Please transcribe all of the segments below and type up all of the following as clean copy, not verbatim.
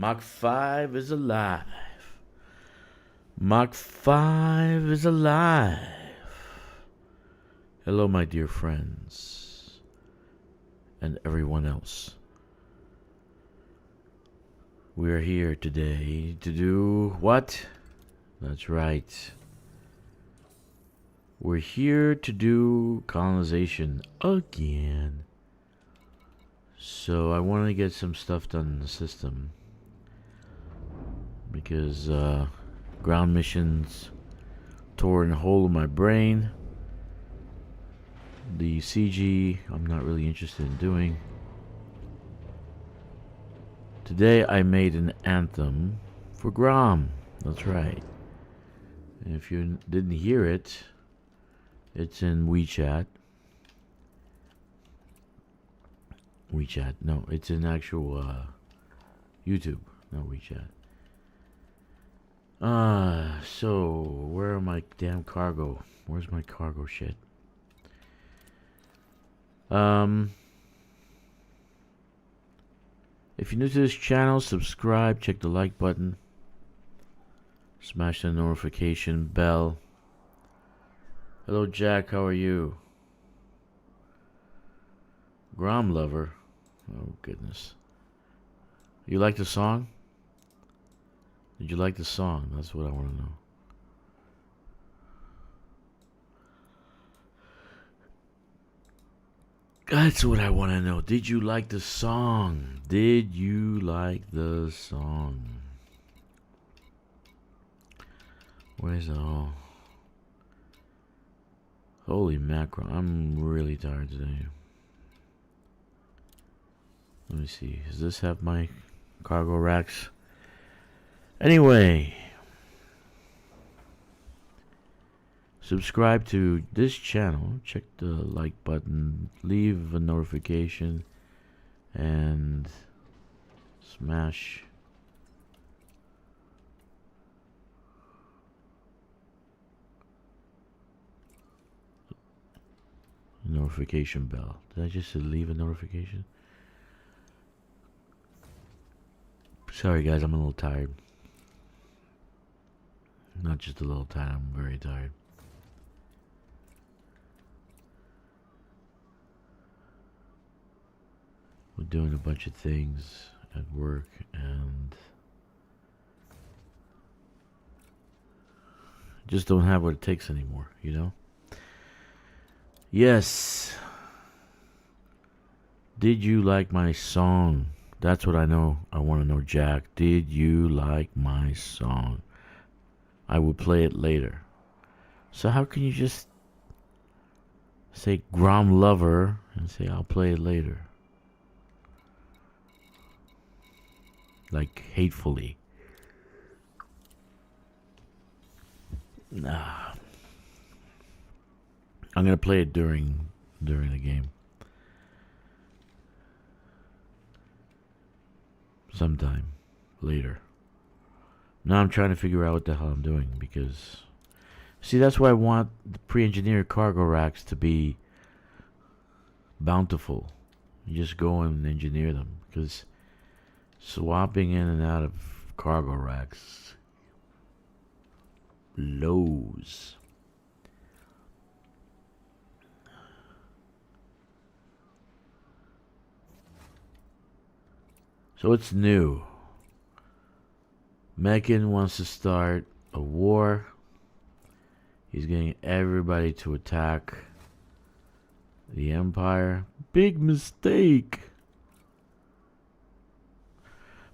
Mach 5 is alive. Mach 5 is alive. Hello, my dear friends. And everyone else. We're here today to do what? That's right. We're here to do colonization again. So I want to get some stuff done in the system. Because ground missions tore a hole in my brain. The CG I'm not really interested in doing. Today I made an anthem for Grom. That's right. And if you didn't hear it, it's in WeChat. No, it's in actual YouTube, not WeChat. So where are my damn cargo? Where's my cargo shit? If you're new to this channel, subscribe, check the like button, smash the notification bell. Hello Jack, how are you? Grom lover. Oh goodness. You like the song? Did you like the song? That's what I want to know. That's what I want to know. Did you like the song? Did you like the song? Where's the all? Holy mackerel. I'm really tired today. Let me see. Does this have my cargo racks? Anyway. Subscribe to this channel. Check the like button. Leave a notification. And smash notification bell. Did I just leave a notification? Sorry guys, I'm a little tired. Not just a little tired, I'm very tired. We're doing a bunch of things at work and just don't have what it takes anymore, you know? Yes. Did you like my song? That's what I know. I want to know, Jack. Did you like my song? I will play it later. So how can you just say Grom lover and say I'll play it later? Like hatefully. Nah. I'm gonna play it during the game. Sometime later. Now I'm trying to figure out what the hell I'm doing because see, that's why I want the pre-engineered cargo racks to be bountiful. You just go and engineer them because swapping in and out of cargo racks blows. So it's new. Mechan wants to start a war. He's getting everybody to attack the Empire. Big mistake.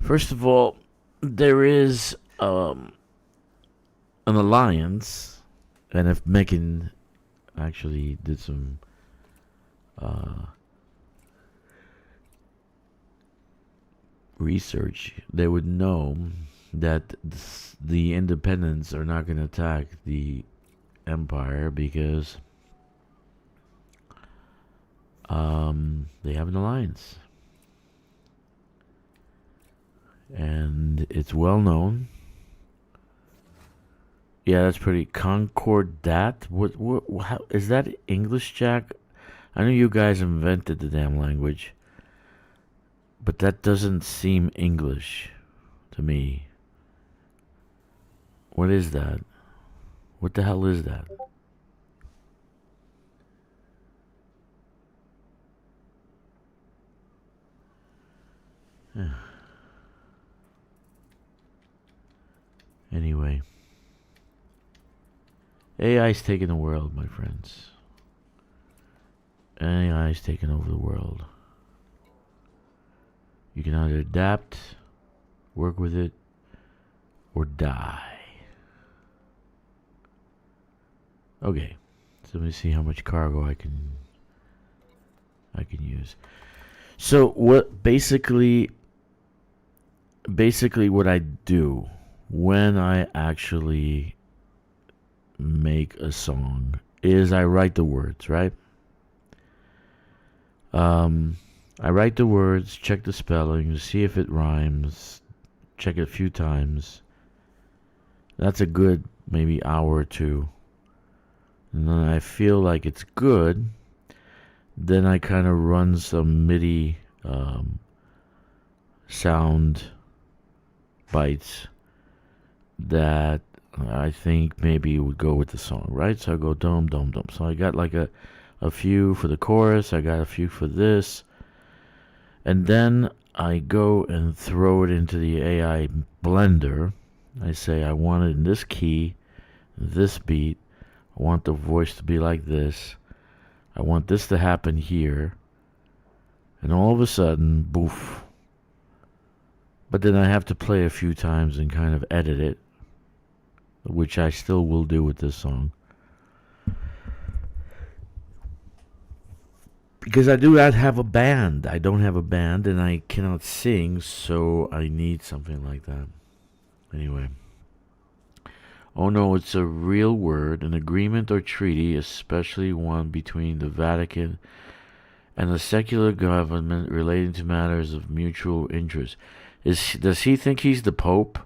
First of all, there is an alliance, and if Mechan actually did some research, they would know that the independents are not going to attack the Empire because they have an alliance. And it's well known. Yeah, that's pretty concordat. How is that English, Jack? I know you guys invented the damn language, but that doesn't seem English. to me. What is that? What the hell is that? Anyway. AI's taking the world, my friends. AI's taking over the world. You can either adapt, work with it, or die. Okay, so let me see how much cargo I can use. So what basically what I do when I actually make a song is I write the words, right? I write the words, check the spelling, see if it rhymes, check it a few times. That's a good maybe hour or two. And then I feel like it's good. Then I kind of run some MIDI sound bites that I think maybe would go with the song, right? So I go dum dum dum. So I got like a few for the chorus, I got a few for this, and then I go and throw it into the AI blender. I say I want it in this key, this beat, I want the voice to be like this, I want this to happen here, and all of a sudden, boof. But then I have to play a few times and kind of edit it, which I still will do with this song. Because I do not have a band. I don't have a band and I cannot sing, so I need something like that. Anyway. Oh no, it's a real word, an agreement or treaty, especially one between the Vatican and a secular government relating to matters of mutual interest. Does he think he's the Pope?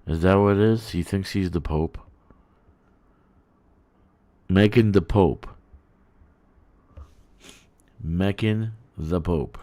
Is that what it is? He thinks he's the Pope? Mechan the Pope. Mechan the Pope.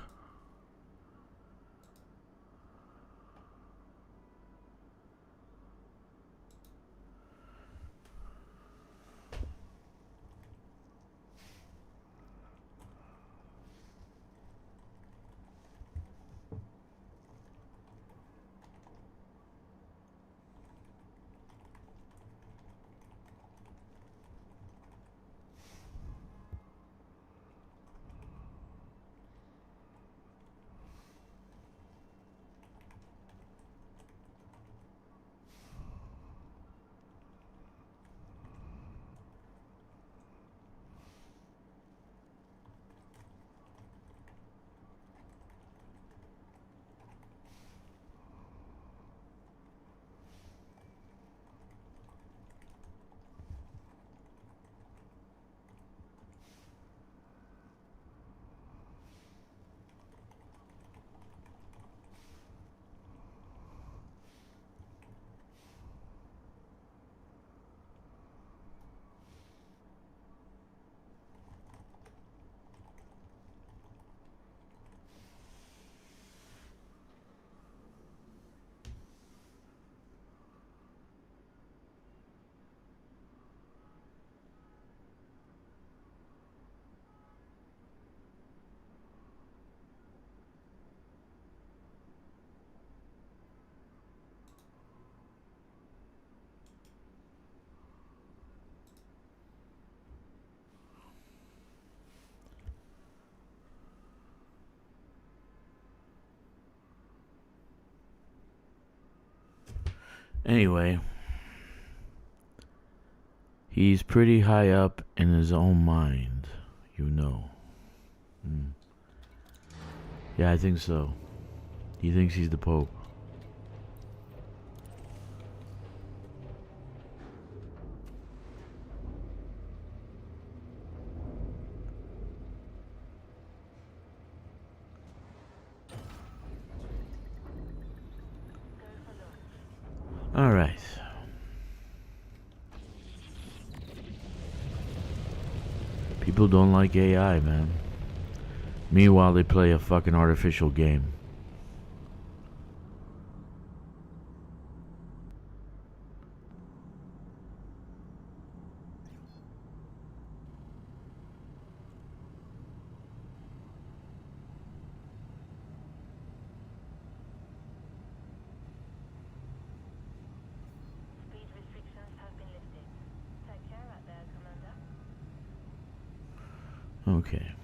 Anyway, he's pretty high up in his own mind, you know. Yeah, I think so. He thinks he's the Pope. All right. People don't like AI, man. Meanwhile, they play a fucking artificial game. Okay.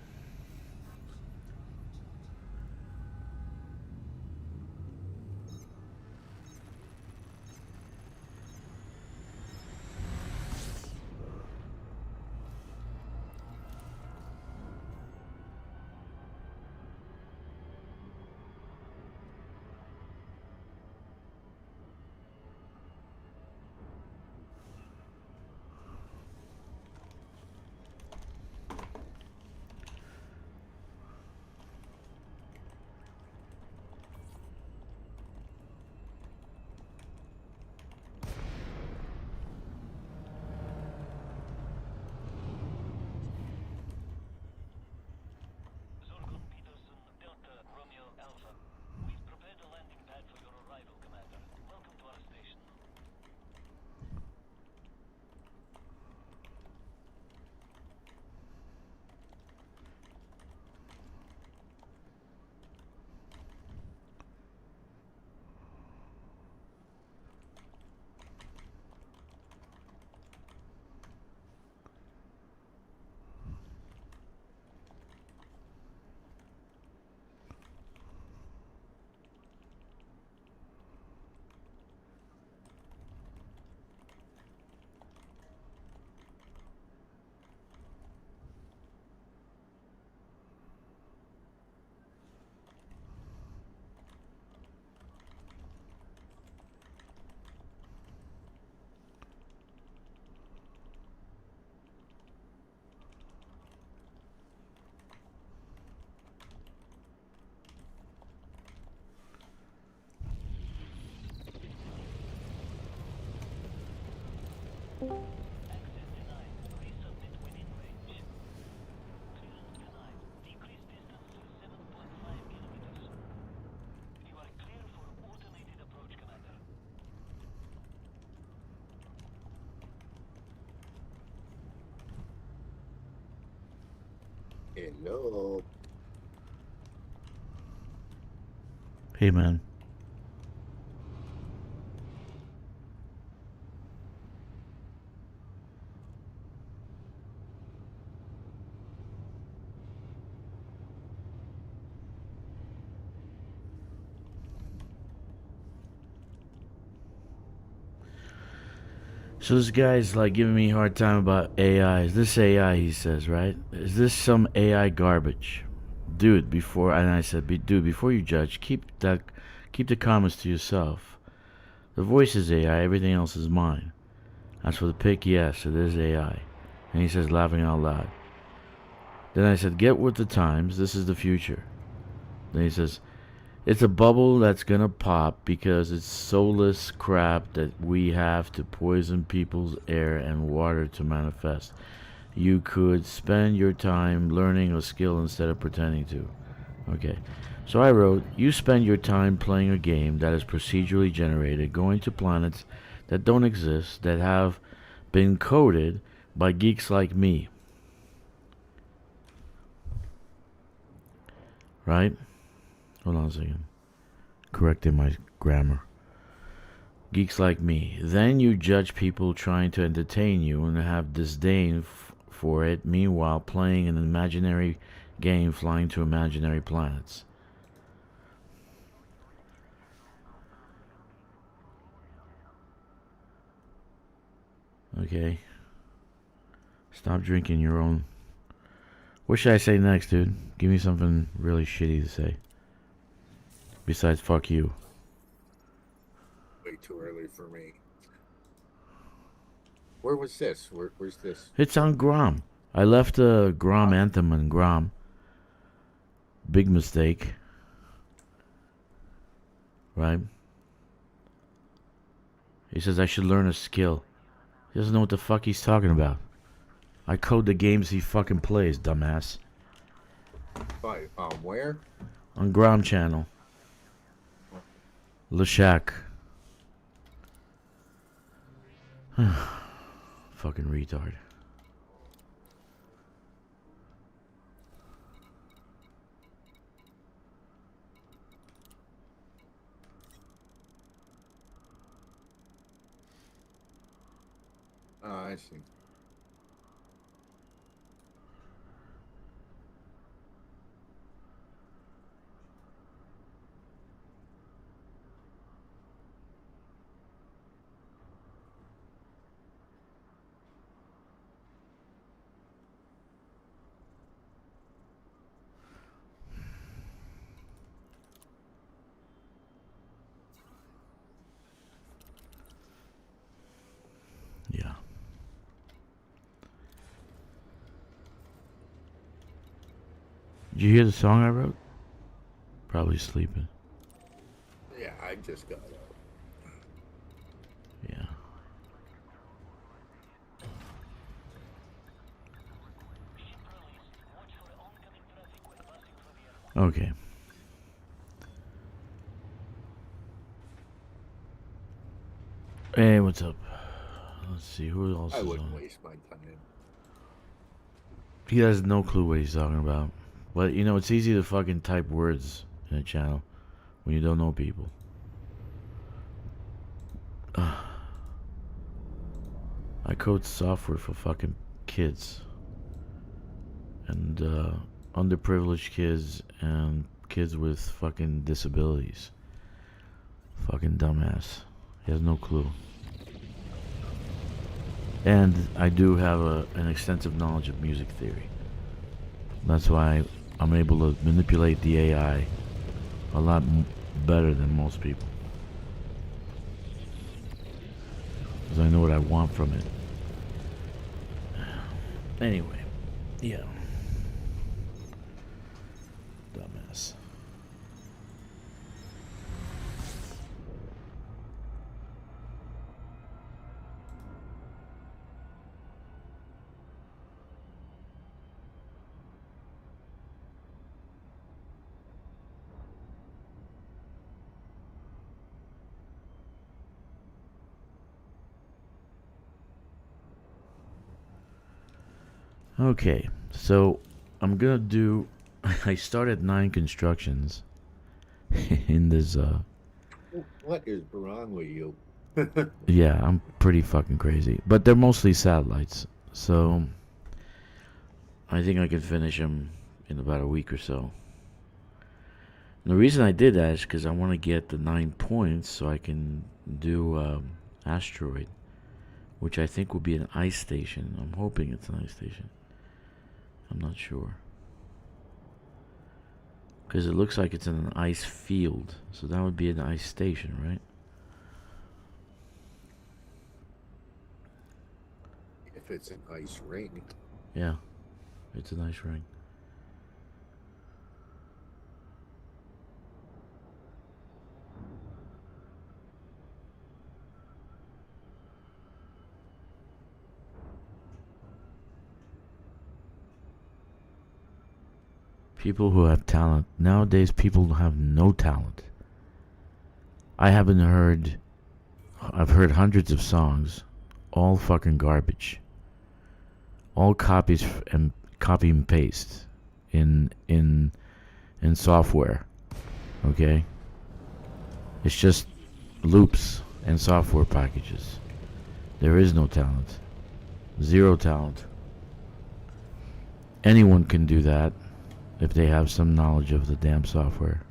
Hello. Hey, man. So this guy's like giving me a hard time about AI. Is this AI, he says, right? Is this some AI garbage? Dude, and I said, dude, before you judge, keep the comments to yourself. The voice is AI, everything else is mine. As for the pic, yes, it is AI. And he says, laughing out loud. Then I said, get with the times, this is the future. Then he says, it's a bubble that's gonna pop because it's soulless crap that we have to poison people's air and water to manifest. You could spend your time learning a skill instead of pretending to. Okay. So I wrote, you spend your time playing a game that is procedurally generated, going to planets that don't exist, that have been coded by geeks like me. Right? Hold on a second. Correcting my grammar. Geeks like me. Then you judge people trying to entertain you and have disdain for it, meanwhile playing an imaginary game flying to imaginary planets. Okay. Stop drinking your own. What should I say next, dude? Give me something really shitty to say. Besides, fuck you. Way too early for me. Where was this? Where's this? It's on Grom. I left a Grom anthem on Grom. Big mistake. Right? He says I should learn a skill. He doesn't know what the fuck he's talking about. I code the games he fucking plays, dumbass. By where? On Grom channel. Lashak. Fucking retard. I see. Did you hear the song I wrote? Probably sleeping. Yeah, I just got up. Yeah. Okay. Hey, what's up? Let's see, who else I is wouldn't on? waste my time. He has no clue what he's talking about. But, you know, it's easy to fucking type words in a channel when you don't know people. I code software for fucking kids. And, underprivileged kids and kids with fucking disabilities. Fucking dumbass. He has no clue. And I do have an extensive knowledge of music theory. That's why I'm able to manipulate the AI a lot better than most people. Because I know what I want from it. Anyway, yeah. Dumbass. Okay, so I'm gonna do. I started 9 constructions in this. What is wrong with you? Yeah, I'm pretty fucking crazy, but they're mostly satellites, so I think I can finish them in about a week or so. And the reason I did that is because I want to get the 9 points so I can do asteroid, which I think will be an ice station. I'm hoping it's an ice station. I'm not sure. Because it looks like it's in an ice field. So that would be an ice station, right? If it's an ice ring. Yeah. It's an ice ring. People who have talent. Nowadays, people have no talent. I've heard hundreds of songs, all fucking garbage. All copies and copy and paste in software. Okay? It's just loops and software packages. There is no talent. Zero talent. Anyone can do that if they have some knowledge of the damn software.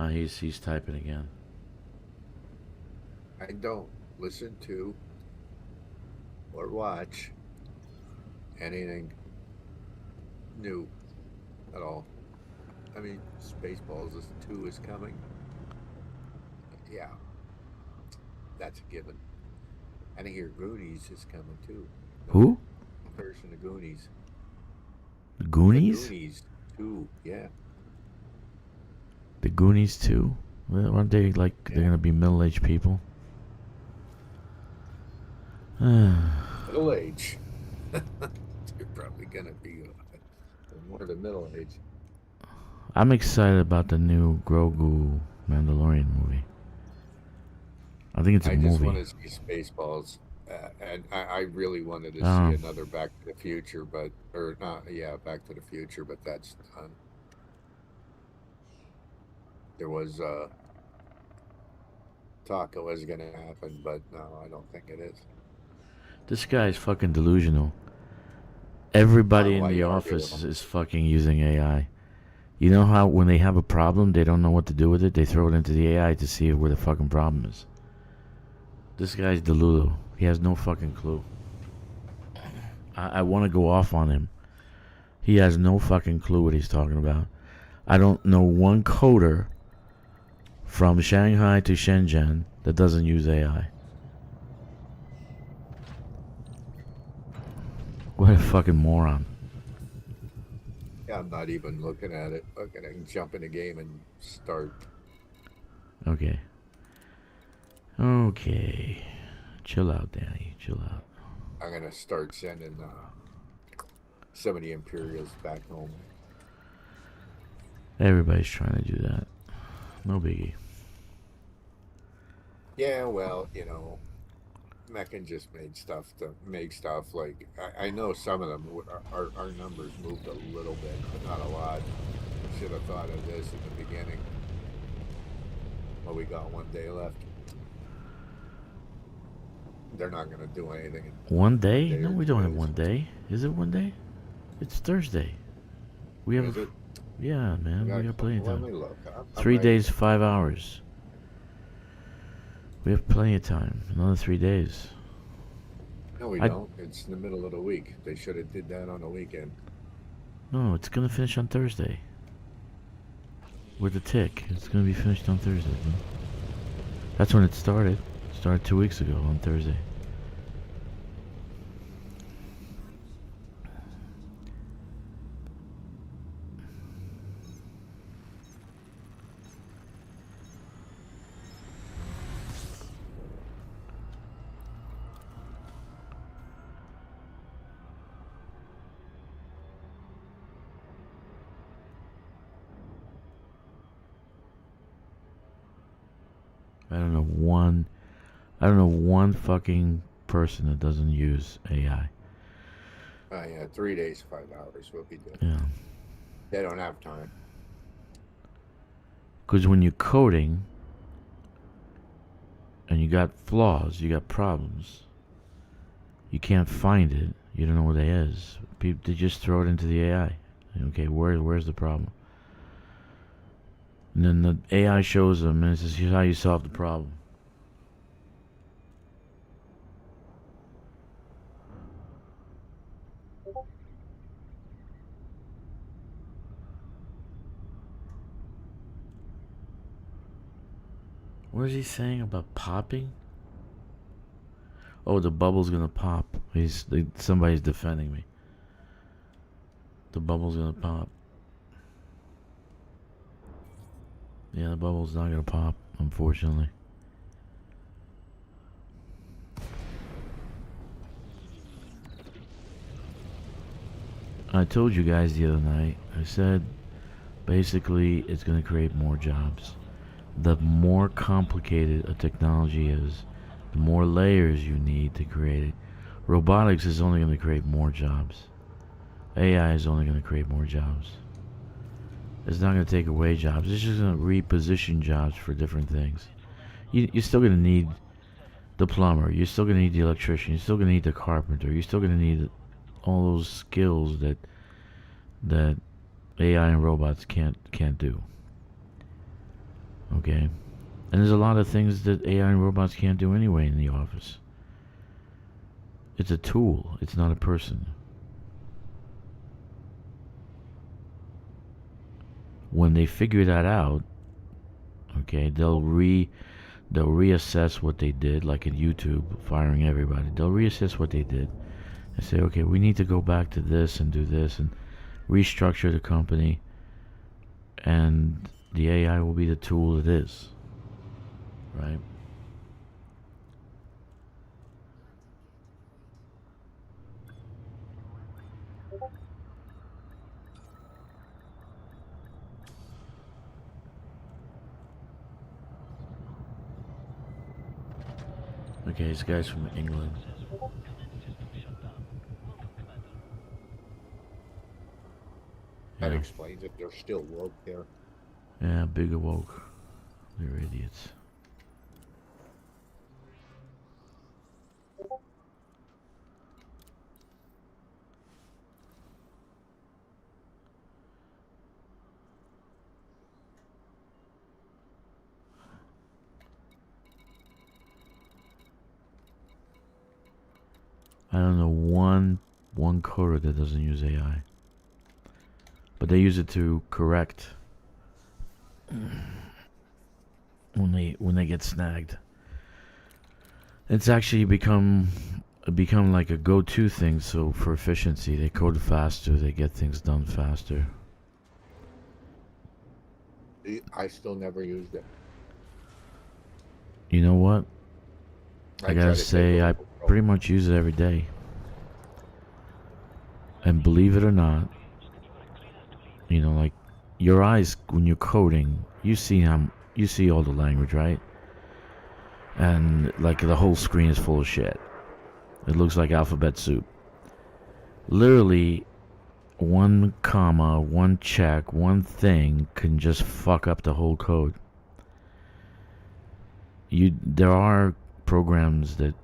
He's typing again. I don't listen to or watch anything new at all. I mean, Spaceballs 2 is coming. Yeah, that's a given. And I hear Goonies is coming too. Who? Person of Goonies. The Goonies? The Goonies 2, yeah. The Goonies too? Well, aren't they like they're gonna be middle-aged people? Middle age. You're probably gonna be more than middle age. I'm excited about the new Grogu Mandalorian movie. I think it's a movie. I just want to see Spaceballs, and I really wanted to see another Back to the Future, but Back to the Future, but that's done. There was talk it was going to happen, but no, I don't think it is. This guy's fucking delusional. Everybody in the office is fucking using AI. You know how when they have a problem, they don't know what to do with it? They throw it into the AI to see where the fucking problem is. This guy's delulu. He has no fucking clue. I want to go off on him. He has no fucking clue what he's talking about. I don't know one coder from Shanghai to Shenzhen that doesn't use AI. What a fucking moron. Yeah, I'm not even looking at it. Fucking, I can jump in a game and start. Okay. Okay. Chill out, Danny. Chill out. I'm gonna start sending some of the Imperials back home. Everybody's trying to do that. No biggie. Yeah, well, you know, Mechan just made stuff to make stuff. Like I know some of them, our numbers moved a little bit, but not a lot. Should have thought of this at the beginning. Well, we got 1 day left. They're not going to do anything. 1 day? No, we don't have 1 day. Is it 1 day? It's Thursday. We have. Is it? Yeah, man. We got plenty of time. Let me look. 3 days, 5 hours. We have plenty of time. Another 3 days. No, we don't. It's in the middle of the week. They should have did that on the weekend. No, it's gonna finish on Thursday. With the tick, it's gonna be finished on Thursday. Man. That's when it started. It started 2 weeks ago on Thursday. I don't know one fucking person that doesn't use AI. Yeah, 3 days, 5 hours will be good. Yeah. They don't have time. Because when you're coding and you got flaws, you got problems, you can't find it, you don't know what it is. They just throw it into the AI. Okay, where's the problem? And then the AI shows them and it says, here's how you solve the problem. What is he saying about popping? Oh, the bubble's gonna pop. Somebody's defending me. The bubble's gonna pop. Yeah, the bubble's not gonna pop, unfortunately. I told you guys the other night, I said basically it's gonna create more jobs. The more complicated a technology is, the more layers you need to create it. Robotics is only going to create more jobs. AI is only going to create more jobs. It's not going to take away jobs. It's just going to reposition jobs for different things. You're still going to need the plumber. You're still going to need the electrician. You're still going to need the carpenter. You're still going to need all those skills that AI and robots can't do. Okay, and there's a lot of things that AI and robots can't do anyway in the office. It's a tool, it's not a person. When they figure that out, okay, they'll reassess what they did, like in YouTube, firing everybody. They'll reassess what they did and say, okay, we need to go back to this and do this and restructure the company, and the AI will be the tool it is, right? Okay, this guy's from England. That explains it. They're still woke there. Yeah, big awoke. They're idiots. I don't know one coder that doesn't use AI. But they use it to correct when they get snagged. It's actually become like a go-to thing. So for efficiency, they code faster, they get things done faster. I still never used it. You know what? I I gotta try to take say, over I the world. pretty much use it every day. And believe it or not, you know, like your eyes when you're coding, you see all the language, right? And like the whole screen is full of shit. It looks like alphabet soup. Literally, one comma, one check, one thing can just fuck up the whole code. There are programs that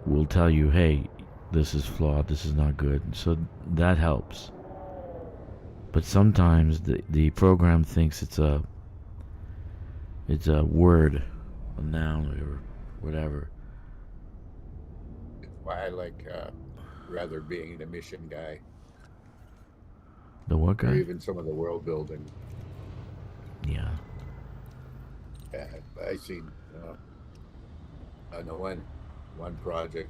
will tell you, hey, this is flawed, this is not good. So that helps. But sometimes the program thinks it's a word, a noun or whatever. Why I like rather being the mission guy The what or guy? even some of the world building. Yeah. I seen on the one project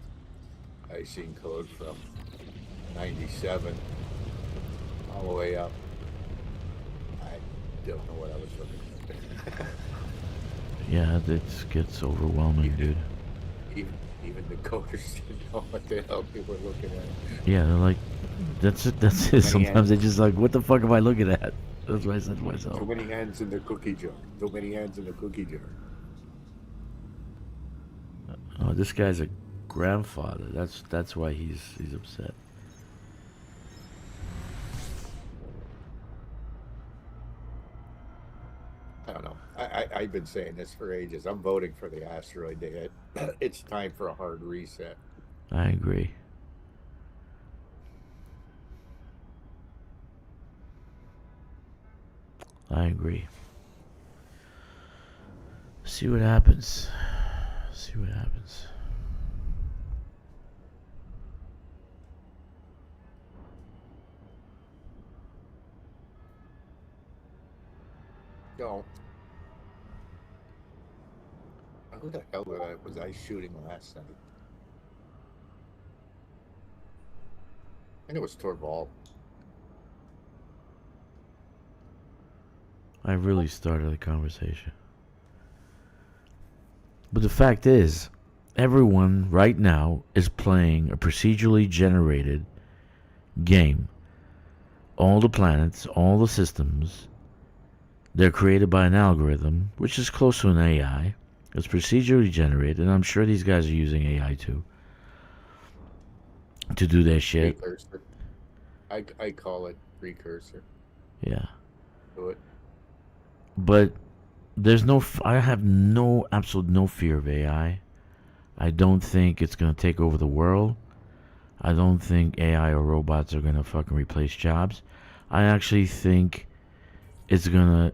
I seen code from 97 all the way up. I don't know what I was looking at. Yeah, it gets overwhelming, even dude. even the coders didn't know what the hell people were looking at. Yeah, they're like, that's it, that's Too it. many Sometimes they're ends, just like, what the fuck am I looking at? That's what I said to myself. too many hands in the cookie jar. Too many hands in the cookie jar. Oh, this guy's a grandfather. That's why he's upset. I don't know. I've been saying this for ages. I'm voting for the asteroid to hit. It's time for a hard reset. I agree. I agree. See what happens. See what happens. No, who the hell was I shooting last night? I think it was Torvald. I really started the conversation. But the fact is, everyone right now is playing a procedurally generated game. All the planets, all the systems, they're created by an algorithm, which is close to an AI. It's procedurally generated, and I'm sure these guys are using AI too to do their shit. Precursor. I call it precursor Yeah. to it. But there's no, I have no, absolute no fear of AI. I don't think it's going to take over the world. I don't think AI or robots are going to fucking replace jobs. I actually think it's going to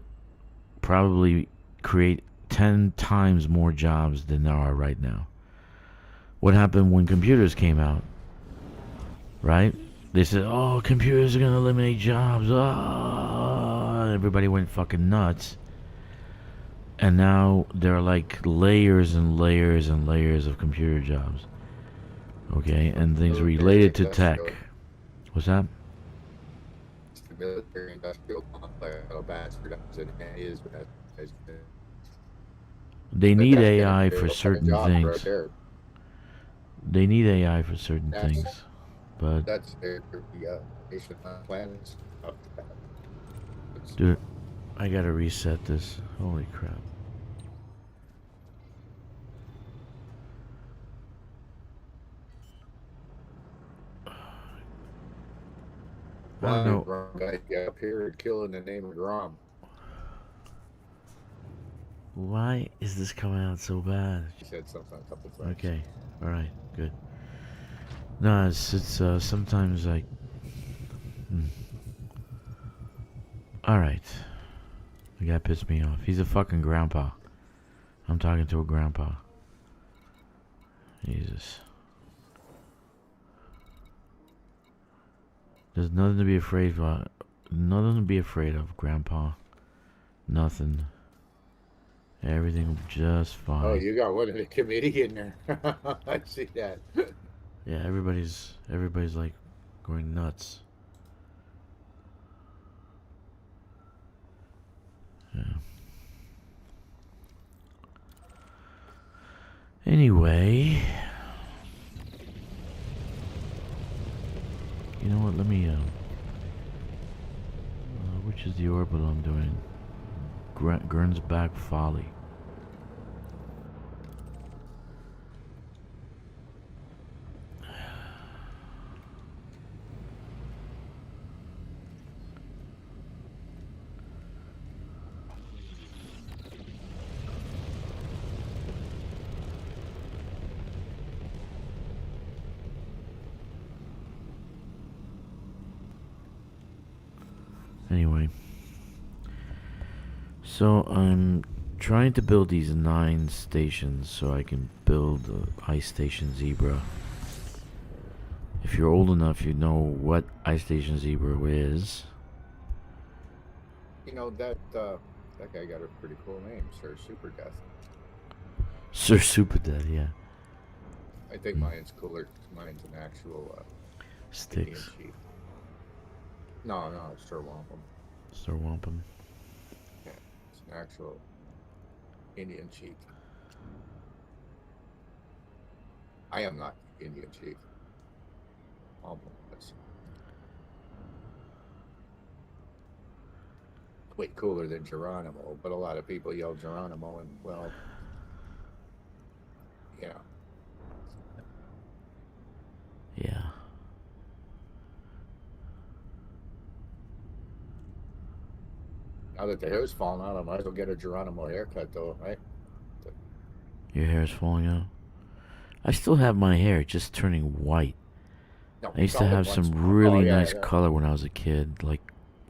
probably create 10 times more jobs than there are right now. What happened when computers came out, right? They said, oh, computers are going to eliminate jobs. Oh, everybody went fucking nuts. And now there are like layers and layers and layers of computer jobs. Okay, and things Military related to tech. industrial. What's that? It's the military industrial complex. How bastardized it is. They But need that's going to AI create for a lot of certain jobs right things. there. They need AI for certain That's things. But, that's their nation on planets. It's, dude, I gotta reset this. Holy crap. I don't why know. Grom guy get up here and kill in the name of Grom? Why is this coming out so bad? He said something a couple times. Okay. Alright, good. No, it's sometimes like... Alright. The guy pissed me off. He's a fucking grandpa. I'm talking to a grandpa. Jesus. There's nothing to be afraid of. Nothing to be afraid of, grandpa. Nothing. Everything will be just fine. Oh, you got one of the committee in there. I see that. Yeah, everybody's like going nuts. Yeah. Anyway, you know what? Let me. Which is the orbital I'm doing? Gurn's back folly. Anyway, so I'm trying to build these 9 stations so I can build Ice Station Zebra. If you're old enough, you know what Ice Station Zebra is. You know that guy got a pretty cool name, Sir Super Death. Sir Super Dead, yeah. I think mine's cooler. 'Cause mine's an actual Indian Stixx. chief. No, it's Sir Wampum. Sir Wampum. Yeah, it's an actual Indian chief. I am not Indian chief. Wampum is. Way cooler than Geronimo, but a lot of people yell Geronimo, and well, yeah. Yeah. Now that the hair's falling out, I might as well get a Geronimo haircut, though, right? Your hair's falling out? I still have my hair, just turning white. No, I used to have some really nice color when I was a kid, like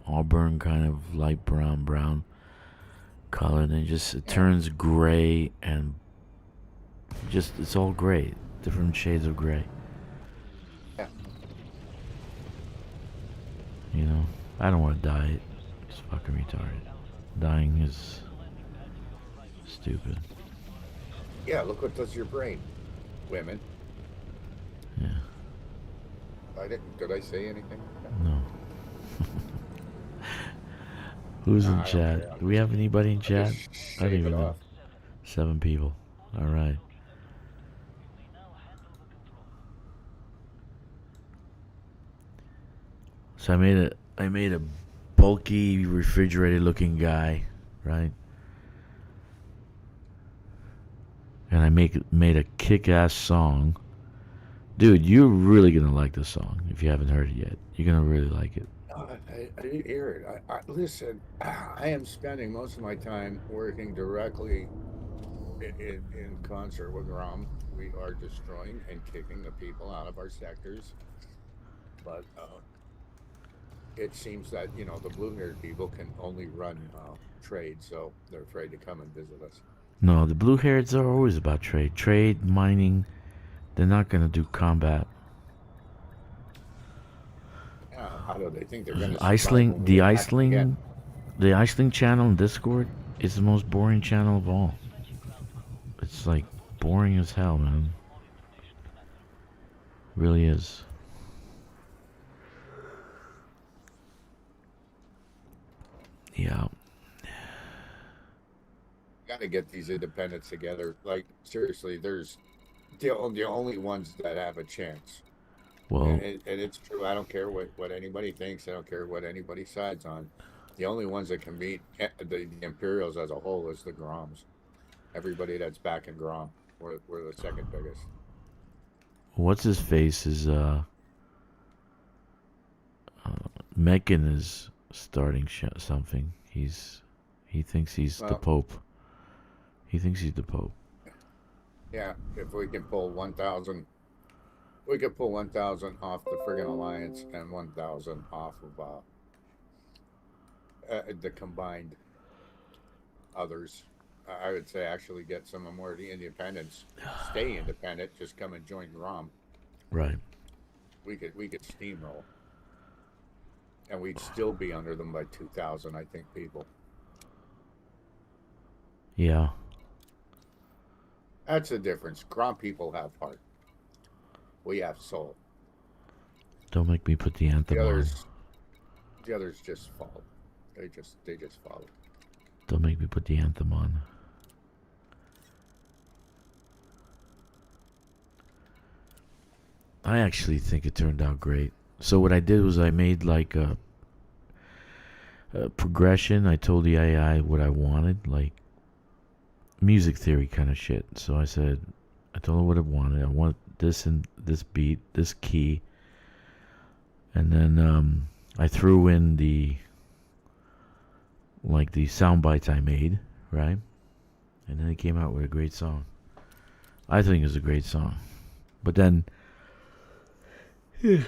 auburn kind of light brown color, and then it turns gray and just it's all gray, different shades of gray. Yeah. You know, I don't want to dye it. It's fucking retarded. Dying is stupid. Yeah, look what does your brain, women. Yeah. Did I say anything? No. Who's in chat? Do we have anybody in chat? I don't even know. 7 people. All right. So I made a bulky refrigerated looking guy, right? And I made a kick-ass song. Dude, you're really gonna like this song if you haven't heard it yet. You're gonna really like it. I didn't hear it. Listen, I am spending most of my time working directly in concert with Grom. We are destroying and kicking the people out of our sectors. But it seems that, the blue-haired people can only run trade, so they're afraid to come and visit us. No, the blue hairs are always about trade. Trade, mining. They're not gonna do combat. How do they think they're going to Iceling, the Iceling channel in Discord is the most boring channel of all. It's like boring as hell, man. Really is. Yeah. Got to get these independents together. Like, seriously, there's the only ones that have a chance. Well, and it's true. I don't care what anybody thinks. I don't care what anybody sides on. The only ones that can beat the Imperials as a whole is the Groms. Everybody that's back in Grom, we're the second biggest. What's his face is Mechan is starting something. He thinks he's the Pope. He thinks he's the Pope. Yeah, if we can pull 1,000. We could pull 1,000 off the friggin' Alliance and 1,000 off of the combined others. I would say actually get some more of the independents. Stay independent, just come and join Grom. Right. We could steamroll. And we'd still be under them by 2,000, I think, people. Yeah. That's the difference. Grom people have heart. We have soul. Don't make me put the anthem on. The others just follow. They just follow. Don't make me put the anthem on. I actually think it turned out great. So what I did was I made like a progression. I told the AI what I wanted, like music theory kind of shit. So I told her what I wanted. I want this and this beat, this key. And then I threw in the sound bites I made, right? And then it came out with a great song. I think it's a great song. But then, you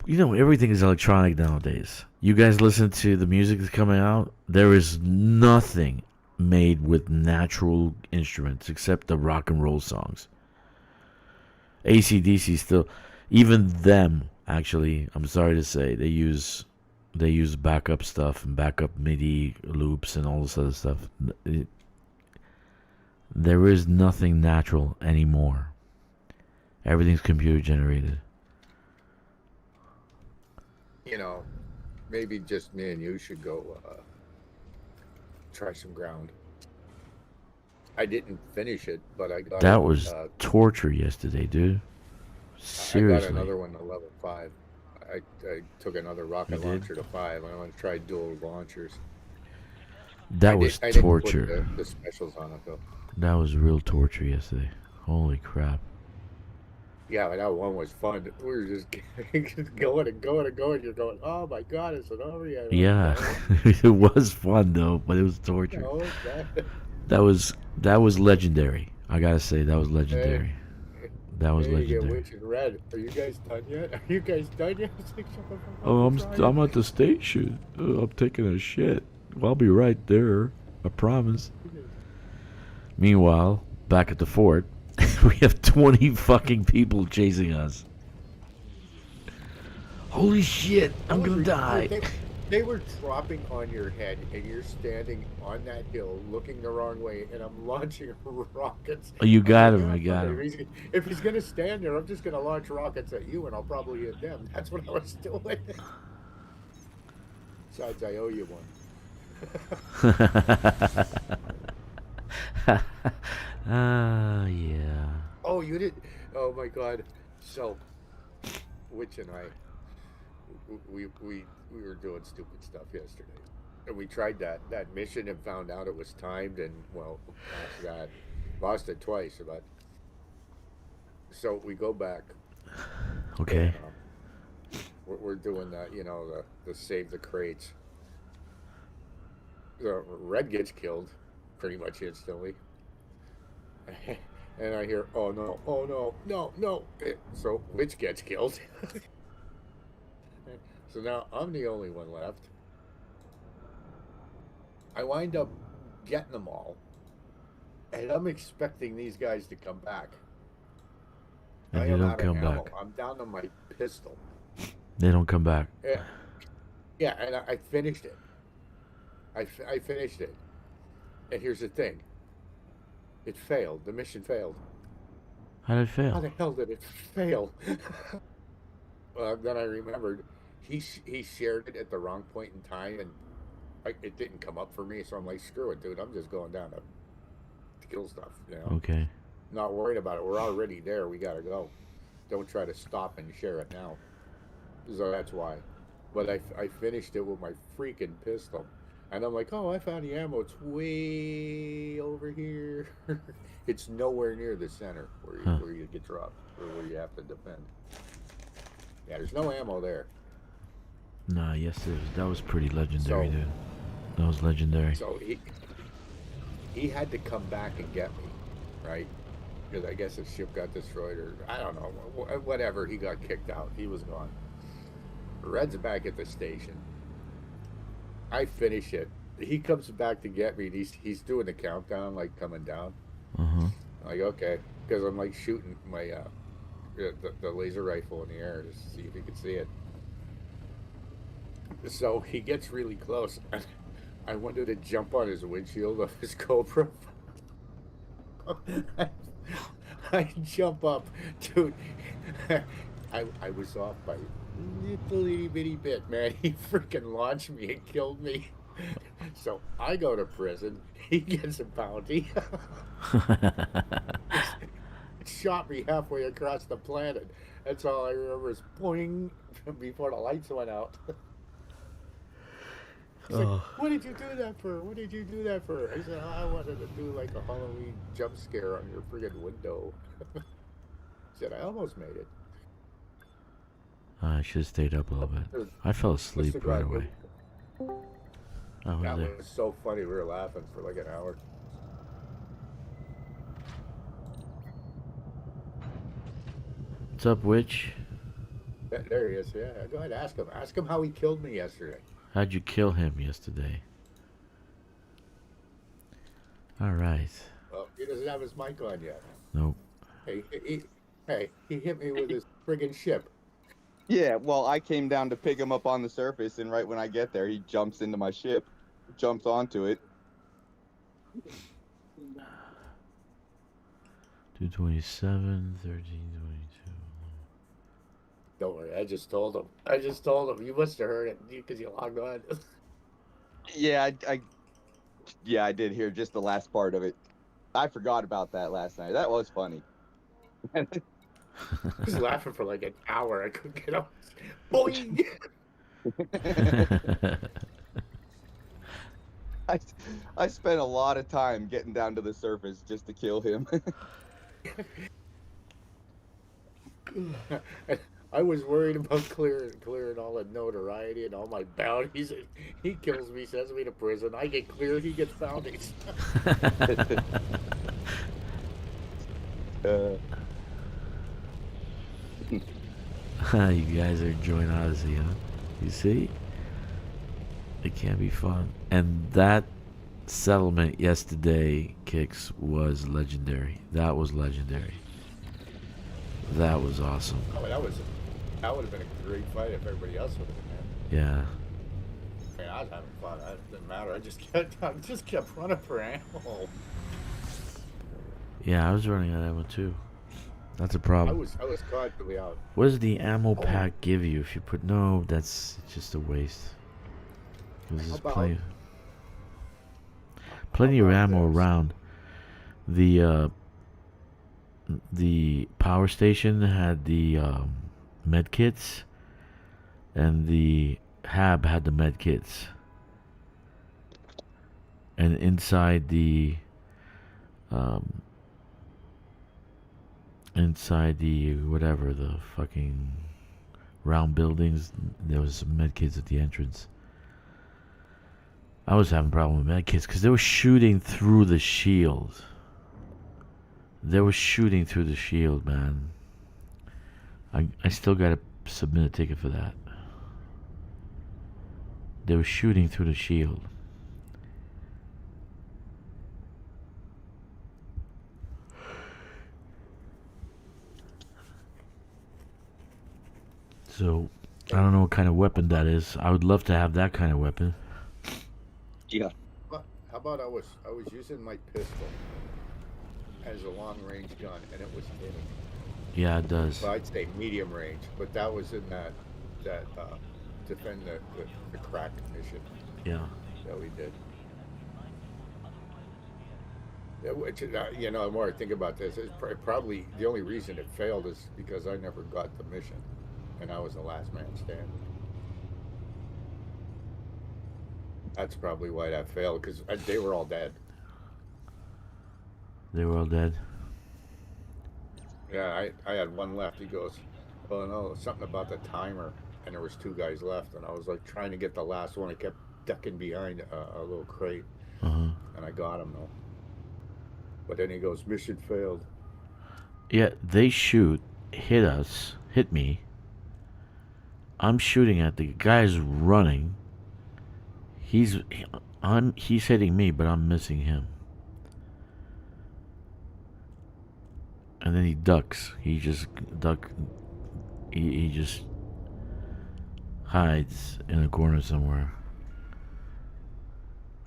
know, everything is electronic nowadays. You guys listen to the music that's coming out. There is nothing made with natural instruments except the rock and roll songs. AC/DC still, even them, actually, I'm sorry to say, they use backup stuff and backup MIDI loops and all this other stuff. There is nothing natural anymore. Everything's computer generated. You know, maybe just me and you should go try some ground. I didn't finish it, but I got that was torture yesterday, dude. Seriously. I got another one to level 5. I took another rocket launcher to 5. I want to try dual launchers. That was torture. I didn't put the specials on it though. That was real torture yesterday. Holy crap. Yeah, that one was fun. We were just going and going and going. You're going, oh my god, it's an over yet. Yeah, it was fun though, but it was torture. No, that was legendary. I gotta say, that was legendary. That was legendary. Witch and Red. Are you guys done yet? Are you guys done yet? Oh, I'm at the station. I'm taking a shit. Well, I'll be right there. I promise. Meanwhile, back at the fort, we have 20 fucking people chasing us. Holy shit, I'm gonna die. They were dropping on your head, and you're standing on that hill looking the wrong way, and I'm launching rockets. Oh, you got him, I got him. If he's going to stand there, I'm just going to launch rockets at you, and I'll probably hit them. That's what I was doing. Besides, I owe you one. Yeah. Oh, you did? Oh, my God. So, Witch and I, we were doing stupid stuff yesterday, and we tried that mission and found out it was timed, and well, after that, lost it twice. But so we go back. Okay. And, we're doing that, you know, the save the crates. The Red gets killed pretty much instantly, and I hear, oh no. So Witch gets killed. So now I'm the only one left. I wind up getting them all, and I'm expecting these guys to come back. And they don't come back. I'm down to my pistol. They don't come back. Yeah, and I finished it. I finished it. And here's the thing. It failed. The mission failed. How did it fail? How the hell did it fail? Then I remembered. He shared it at the wrong point in time, and it didn't come up for me. So I'm like, screw it, dude. I'm just going down to kill stuff. You know? Okay. Not worried about it. We're already there. We gotta go. Don't try to stop and share it now. So that's why. But I finished it with my freaking pistol, and I'm like, oh, I found the ammo. It's way over here. It's nowhere near the center where you get dropped or where you have to defend. Yeah, there's no ammo there. Nah, yes, that was pretty legendary, dude. That was legendary. So he had to come back and get me, right? Because I guess his ship got destroyed, or I don't know, whatever. He got kicked out. He was gone. Red's back at the station. I finish it. He comes back to get me. He's doing the countdown, like coming down. Like, okay, because I'm like shooting my the laser rifle in the air to see if he can see it. So he gets really close. I wanted to jump on his windshield of his Cobra. I jump up, dude. I was off by a little itty bitty bit, man. He freaking launched me and killed me. So I go to prison. He gets a bounty. It's, it shot me halfway across the planet. That's all I remember is boing before the lights went out. He's like, Oh. "What did you do that for? What did you do that for?" I said, "I wanted to do like a Halloween jump scare on your friggin' window." He said, "I almost made it." I should have stayed up a little bit. It was- I fell Must asleep have right got- away. I was That there. was so funny. We were laughing for like an hour. What's up, Witch? There he is. Yeah, go ahead. Ask him. Ask him how he killed me yesterday. How'd you kill him yesterday? All right. Well, he doesn't have his mic on yet. Nope. Hey, he hit me with his friggin' ship. Yeah, well, I came down to pick him up on the surface, and right when I get there, he jumps into my ship, jumps onto it. 227, 13, 22. Don't worry. I just told him. You must have heard it because you logged on. Yeah, I did hear just the last part of it. I forgot about that last night. That was funny. I was laughing for like an hour. I couldn't get up. Boing! I spent a lot of time getting down to the surface just to kill him. I was worried about clearing all the notoriety and all my bounties. He kills me, sends me to prison. I get cleared, he gets bounties. You guys are enjoying Odyssey, huh? You see? It can be fun. And that settlement yesterday, Kkixx, was legendary. That was legendary. That was awesome. Oh, that would have been a great fight if everybody else would have been Yeah. there. I mean, I was having fun. It didn't matter. I just kept running for ammo. Yeah, I was running out of ammo too. That's a I problem. was constantly out. What does the ammo pack give you if you put... No, that's just a waste. It was just How about- plenty of about ammo this? around. The power station had the med kits, and the hab had the med kits. And inside the whatever, the fucking round buildings, there was some med kits at the entrance. I was having a problem with med kits because they were shooting through the shield. They were shooting through the shield, man. I still gotta submit a ticket for that. They were shooting through the shield. So, I don't know what kind of weapon that is. I would love to have that kind of weapon. Yeah. How about I was using my pistol as a long range gun and it was hitting. Yeah, it does. Well, I'd say medium range, but that was in that defend the crack mission Yeah. that we did. Yeah, which, you know, the more I think about this, it's probably the only reason it failed is because I never got the mission, and I was the last man standing. That's probably why that failed, because they were all dead. They were all dead. Yeah, I had one left. He goes, "Oh no, something about the timer," and there was two guys left, and I was like trying to get the last one. I kept ducking behind a little crate, Uh-huh. and I got him though. But then he goes, "Mission failed." Yeah, they shoot, hit me. I'm shooting at the guy's running. He's hitting me, but I'm missing him. And then he ducks. He just hides in a corner somewhere.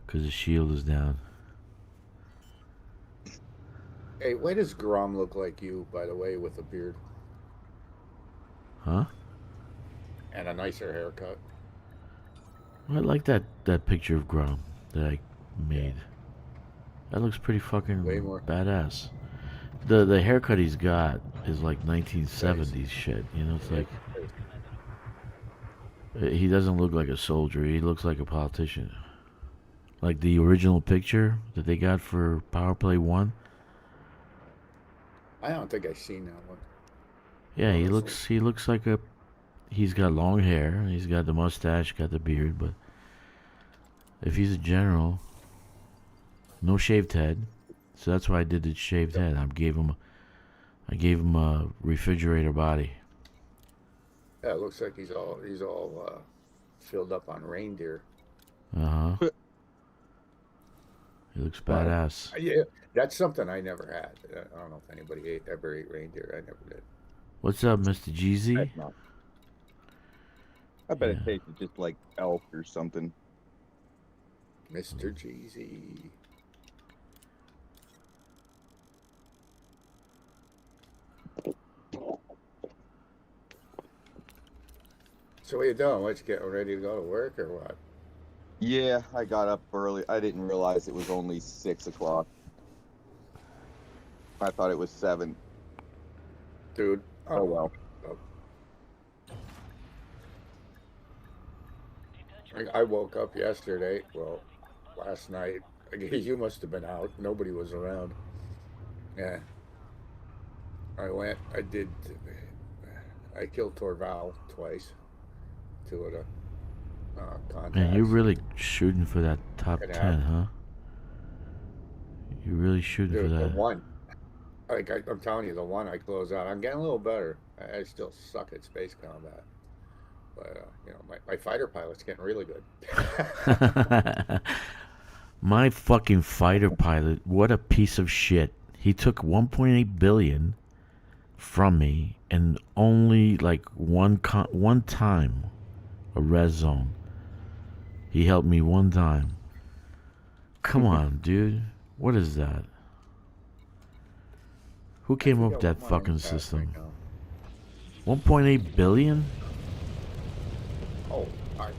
'Cause his shield is down. Hey, why does Grom look like you, by the way, with a beard Huh? and a nicer haircut? I like that picture of Grom. that I made. That looks pretty fucking Way more. badass. The haircut he's got is like 1970s shit. You know, it's like he doesn't look like a soldier. He looks like a politician. Like the original picture that they got for Power Play 1. I don't think I've seen that one. Yeah, Honestly. he looks like a he's got long hair, he's got the mustache, got the beard, but if he's a general, no shaved head. So that's why I did the shaved head. I gave him a refrigerator body. Yeah, it looks like he's all filled up on reindeer. Uh-huh. He looks badass. Yeah, that's something I never had. I don't know if anybody ever ate reindeer. I never did. What's up, Mr. GZ? I bet Yeah. it tasted just like elk or something. Mr. Jeezy. So what you doing? What, you getting ready to go to work or what? Yeah, I got up early. I didn't realize it was only 6 o'clock. I thought it was 7. Dude. Oh well. I woke up yesterday. Well, last night. I guess you must have been out. Nobody was around. Yeah. I killed Torval twice. 2 of the contacts. Man, you're really shooting for that top Can 10, huh? You're really shooting Dude, for the that. one. Like I'm telling you, the one I close out. I'm getting a little better. I still suck at space combat. But, my fighter pilot's getting really good. My fucking fighter pilot, what a piece of shit. He took 1.8 billion from me and only like one time a res zone. He helped me one time. Come on, dude. What is that? Who came up with that fucking system? 1.8 billion? Oh, I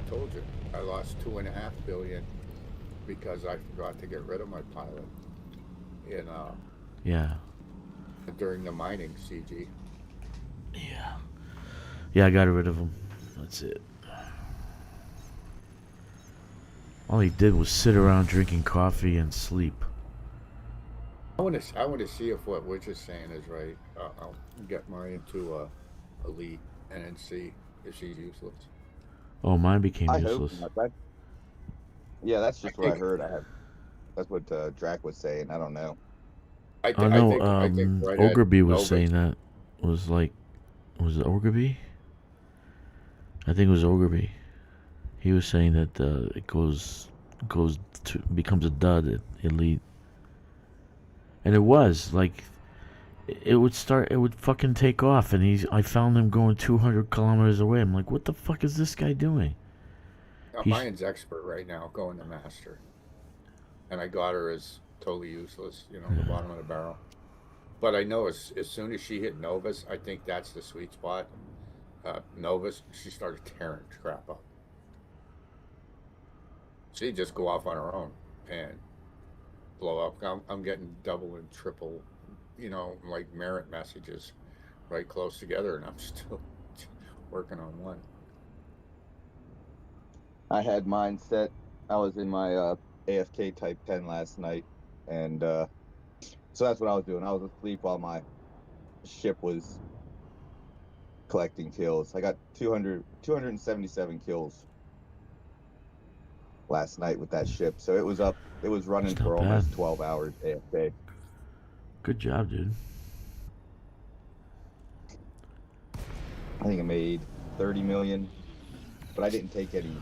told you, I lost 2.5 billion because I forgot to get rid of my pilot Yeah. during the mining CG. Yeah, I got rid of him. That's it. All he did was sit around drinking coffee and sleep. I want to see if what Witch is saying is right. I'll get Marion to elite and then see if she's useless. Oh, mine became I useless. hope not. Yeah, that's just what I heard. That's what Drac was saying. I don't know. I No, think right at Ogreby was Novus. saying that. Was it Ogreby? I think it was Ogreby. He was saying that it becomes a dud at elite. And it was like it would fucking take off, and I found him going 200 kilometers away. I'm like, what the fuck is this guy doing? Marion's expert right now, going to master, and I got her as totally useless. The bottom of the barrel. But I know as soon as she hit Novus, I think that's the sweet spot. Novus, she started tearing crap up. She'd just go off on her own and blow up. I'm getting double and triple, like merit messages right close together, and I'm still working on one. I had mine set. I was in my AFK type 10 last night, and so that's what I was doing. I was asleep while my ship was collecting kills. I got 277 kills last night with that ship. So it was up. It was running That's not for almost bad. 12 hours AFK. Good job, dude. I think I made 30 million, but I didn't take any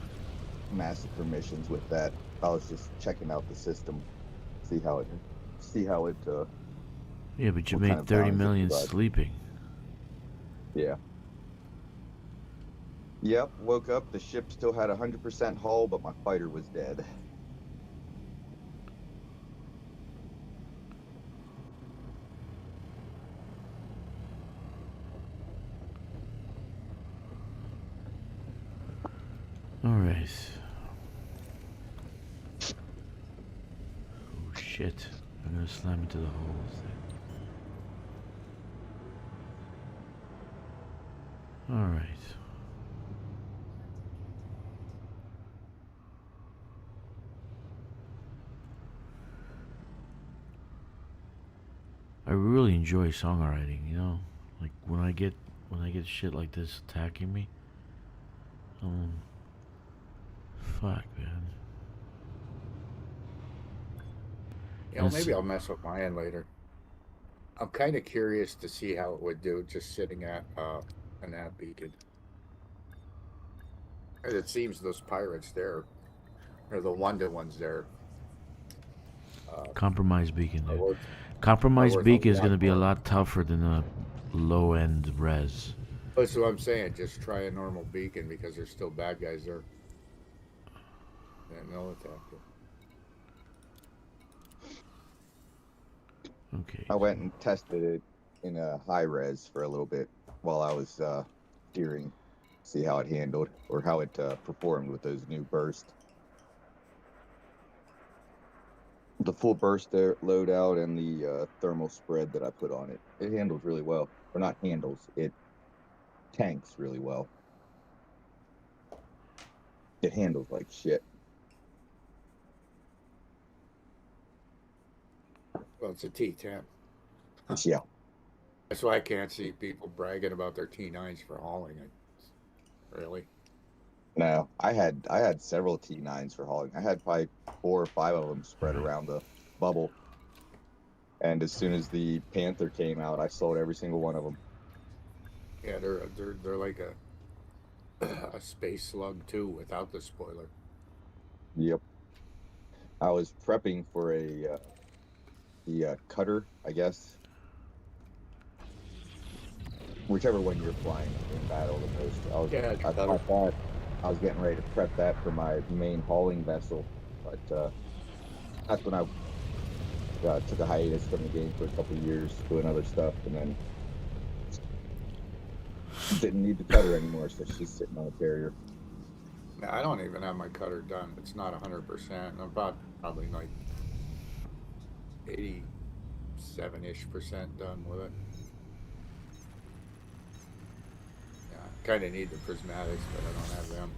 massive permissions with that. I was just checking out the system, see how it. Yeah, but you what kind made of 30 bounties it million provides. sleeping. Yeah. Yep. Woke up. The ship still had 100% hull, but my fighter was dead. All right. shit. I'm gonna slam into the holes there. Alright. I really enjoy songwriting, you know? Like when I get shit like this attacking me, fuck, man. You know, maybe I'll mess with mine later. I'm kind of curious to see how it would do just sitting at an nav beacon. And it seems those pirates there, or the ones there. Compromise beacon, Are dude. worth, Compromise worth beacon is lot gonna be a more. lot tougher than a low end res. That's what I'm saying. Just try a normal beacon because there's still bad guys there. And they'll attack you. Okay. I went and tested it in a high res for a little bit while I was steering, see how it handled or how it performed with those new bursts. The full burst there, loadout and the thermal spread that I put on it, it handles really well. Or not handles, it tanks really well. It handles like shit. Well, it's a T10. Yeah. That's why I can't see people bragging about their T9s for hauling it. Really? No, I had several T9s for hauling. I had probably 4 or 5 of them spread around the bubble. And as soon as the Panther came out, I sold every single one of them. Yeah, they're like a space slug too without the spoiler. Yep. I was prepping for the cutter, I guess. Whichever one you're flying in battle the most. I thought that I was getting ready to prep that for my main hauling vessel, but that's when I took a hiatus from the game for a couple of years doing other stuff, and then didn't need the cutter anymore, so she's sitting on a carrier. Now, I don't even have my cutter done. It's not 100%. I'm about probably like 87-ish% done with it. Yeah, kind of need the prismatics, but I don't have them.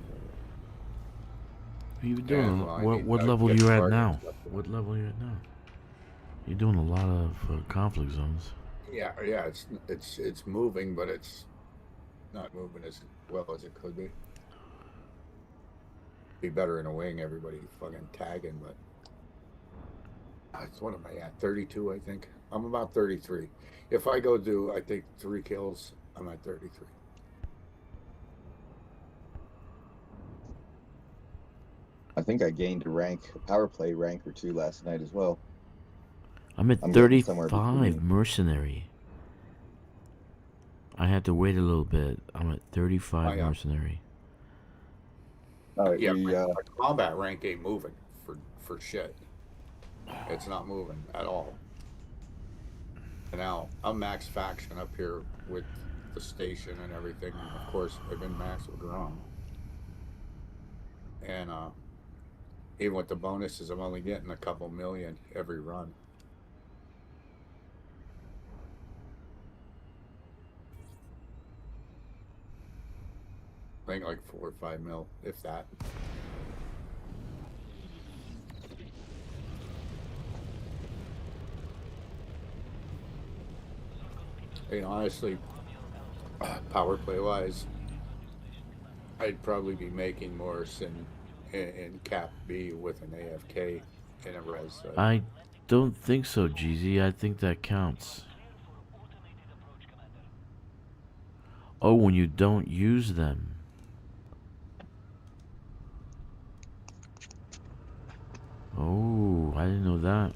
What are you doing? And, well, What level you at now? What level you at now? You're doing a lot of conflict zones. Yeah, it's moving, but it's not moving as well as it could be. Be better in a wing. Everybody fucking tagging, but what am I at? 32, I think. I'm about 33. If I go do, I think 3 kills, I'm at 33. I think I gained a power play rank or 2 last night as well. I'm at 35 mercenary. I had to wait a little bit. I'm at 35 mercenary. Yeah, my combat rank ain't moving for shit. It's not moving at all. And now I'm max faction up here with the station and everything. Of course, I've been max with Grom. And even with the bonuses, I'm only getting a couple million every run. I think like 4 or 5 mil, if that. You know, honestly, power play wise, I'd probably be making more in Cap B with an AFK in a res. I don't think so, GZ. I think that counts. Oh, when you don't use them. Oh, I didn't know that.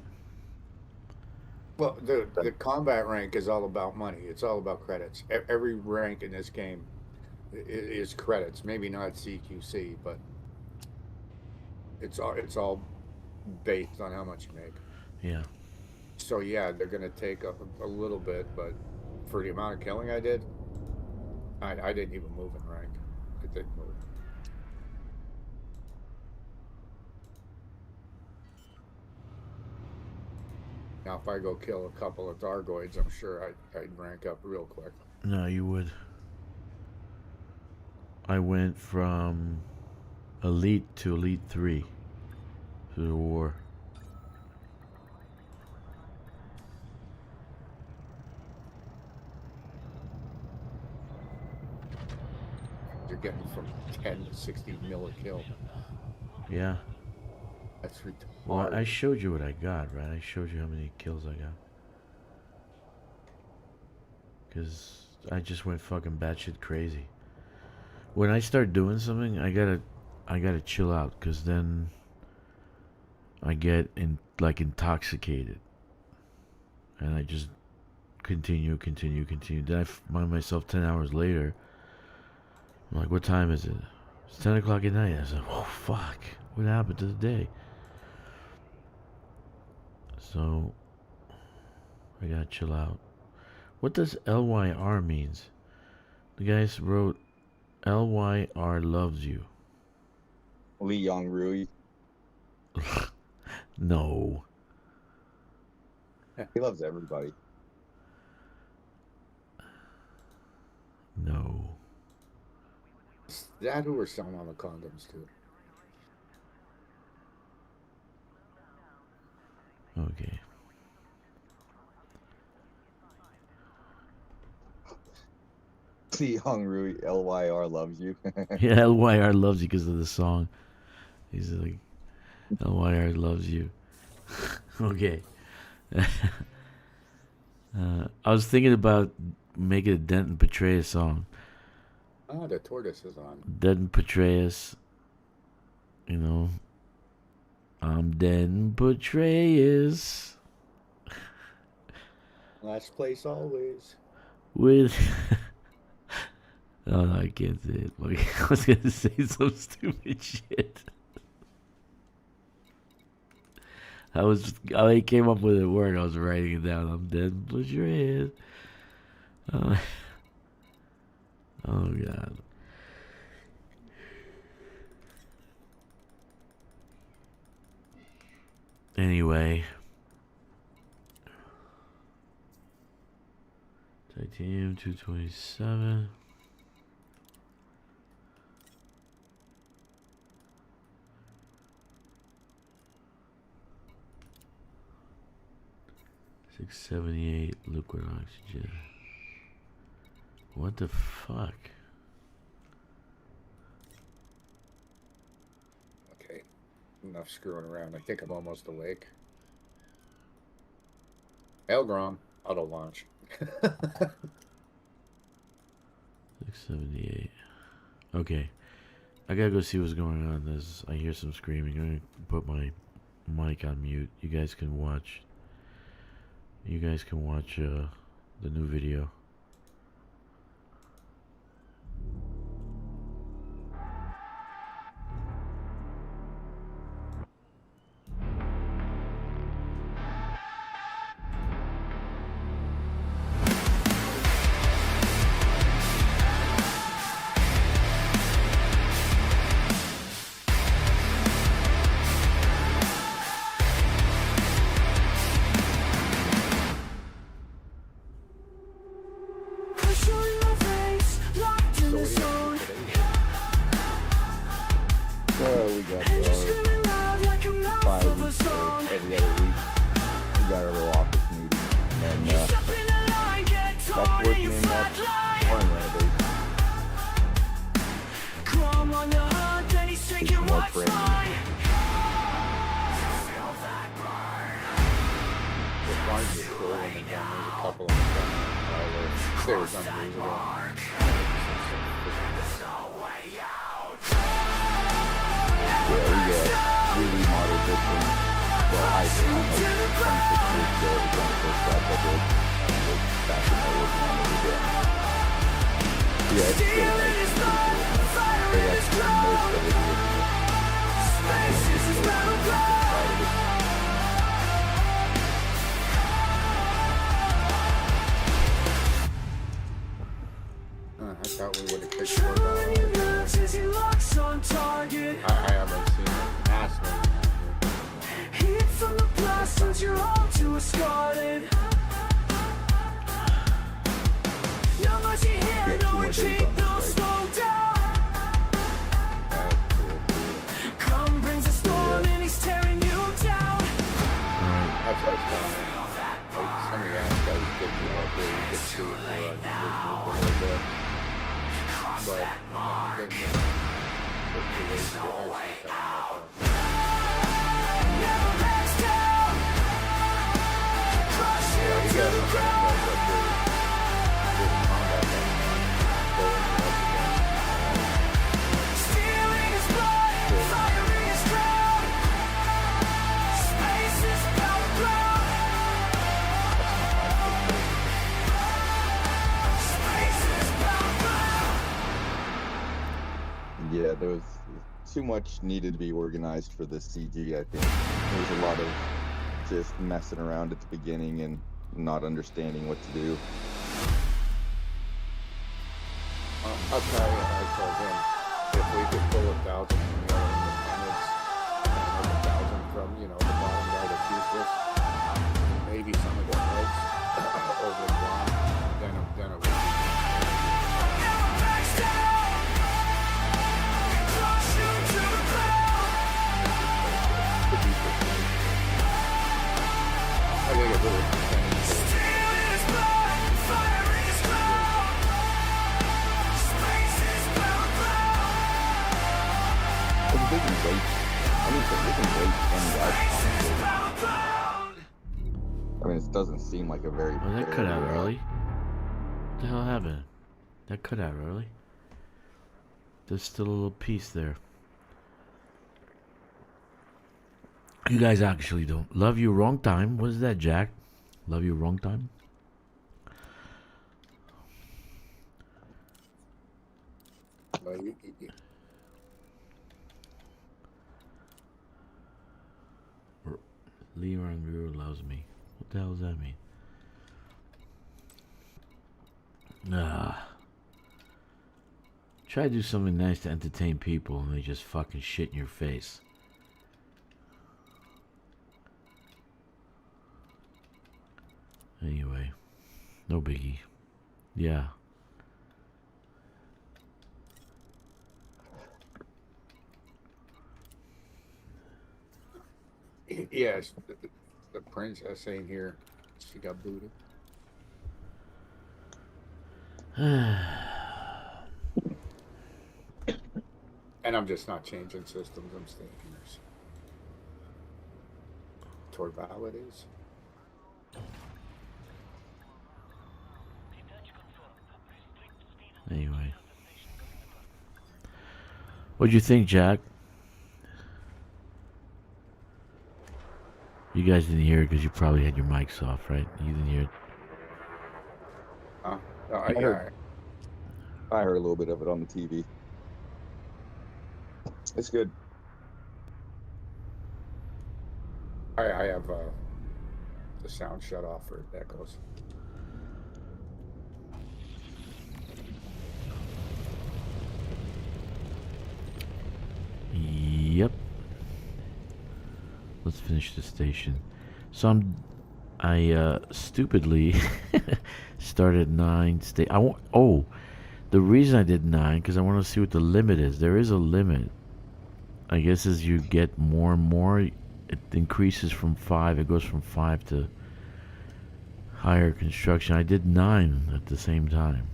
Well, the combat rank is all about money. It's all about credits. Every rank in this game is credits. Maybe not CQC, but it's all based on how much you make. Yeah. So yeah, they're gonna take up a little bit, but for the amount of killing I did, I didn't even move in rank. I didn't move. Now, if I go kill a couple of Thargoids, I'm sure I'd rank up real quick. No, you would. I went from Elite to Elite 3 through the war. You're getting from 10 to 60 mil a kill. Yeah. That's retarded. Well, I showed you what I got, right? I showed you how many kills I got. Because I just went fucking batshit crazy. When I start doing something, I gotta chill out, because then I get intoxicated, and I just continue. Then I find myself 10 hours later. I'm like, what time is it? It's 10 o'clock at night. I was like, oh fuck, what happened to the day? So I gotta chill out. What does LYR means? The guys wrote LYR loves you. Lee Young Rui. No. He loves everybody. No. Is that who we're selling all the condoms to? Okay. Lee Young Rui, LYR loves you. Yeah, LYR loves you because of the song. He's like, LYR loves you. Okay. I was thinking about making a Dent and Petraeus song. Ah, the tortoise is on. Dent and Petraeus. You know. I'm Dent and Petraeus. Last place always. With... Oh, no, I can't say it. I was going to say some stupid shit. I came up with a word. I was writing it down. I'm dead. Push your head. Oh God. Anyway. Titanium 227. $678 liquid oxygen. What the fuck? Okay, enough screwing around. I think I'm almost awake. Grom, auto launch. 678. Okay. I gotta go see what's going on. I hear some screaming. I'm gonna put my mic on mute. You guys can watch the new video. Heat from the blast sends you all to a scar. some of the ass guys get me out there. You can see it where our numbers moved a little bit. But the ways to actually coming up. Yeah, you got enough guys up there doing combat going on. Going up against Stealing is blood, firing is ground. Space is battleground. Space is battleground. Yeah, there was too much needed to be organized for the CG, I think. There was a lot of just messing around at the beginning and not understanding what to do. I'll tell you, I told him, if we could pull 1,000 from the other independents and 1,000 from, the bottom guy that's useless, maybe some of the heads over the Grom, then it would be. Never backs down. We crush you to the ground. I think it really depends. Stealing is blood, firing is ground. Space is battleground. But they can wait. They can wait 20 hours. Space is battleground. I mean, it doesn't seem like a very. Well, that cut out early. What the hell happened? That cut out early. There's still a little piece there. You guys actually don't. Love you wrong time. What is that, Jack? Love you wrong time? Like, Leon Brewer loves me. What the hell does that mean? Try to do something nice to entertain people and they just fucking shit in your face. Anyway, no biggie. Yeah. yes, the princess ain't here. She got booted. And I'm just not changing systems. I'm staying here. Torval it is. Anyway. What'd you think, Jack? You guys didn't hear it because you probably had your mics off, right? You didn't hear it? I heard a little bit of it on the TV. It's good. I have the sound shut off for echoes. Yep. Let's finish the station. So I stupidly started at 9. The reason I did 9 because I want to see what the limit is. There is a limit. I guess as you get more and more, it increases from 5. It goes from 5 to higher construction. I did 9 at the same time.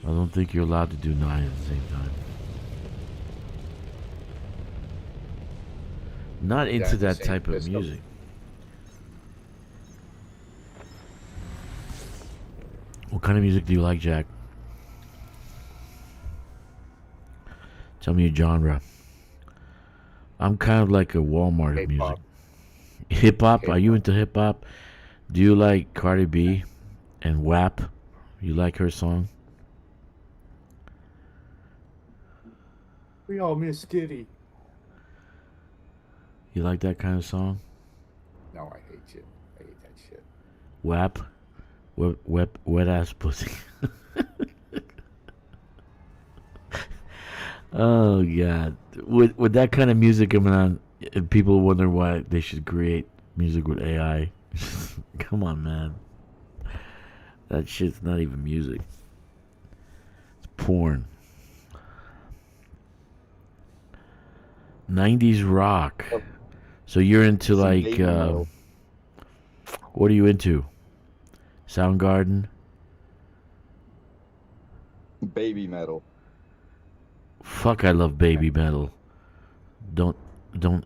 I don't think you're allowed to do 9 at the same time. Not into that type of music. What kind of music do you like, Jack? Tell me your genre. I'm kind of like a Walmart of music. Hip hop? Are you into hip hop? Do you like Cardi B and WAP? You like her song? We all miss Kitty. You like that kind of song? No, I hate you. I hate that shit. WAP? Wet ass pussy. Oh God! With that kind of music coming on, people wonder why they should create music with AI. Come on, man. That shit's not even music. It's porn. 90s rock. So you're into like What are you into? Soundgarden? Baby metal. Fuck, I love baby metal. Don't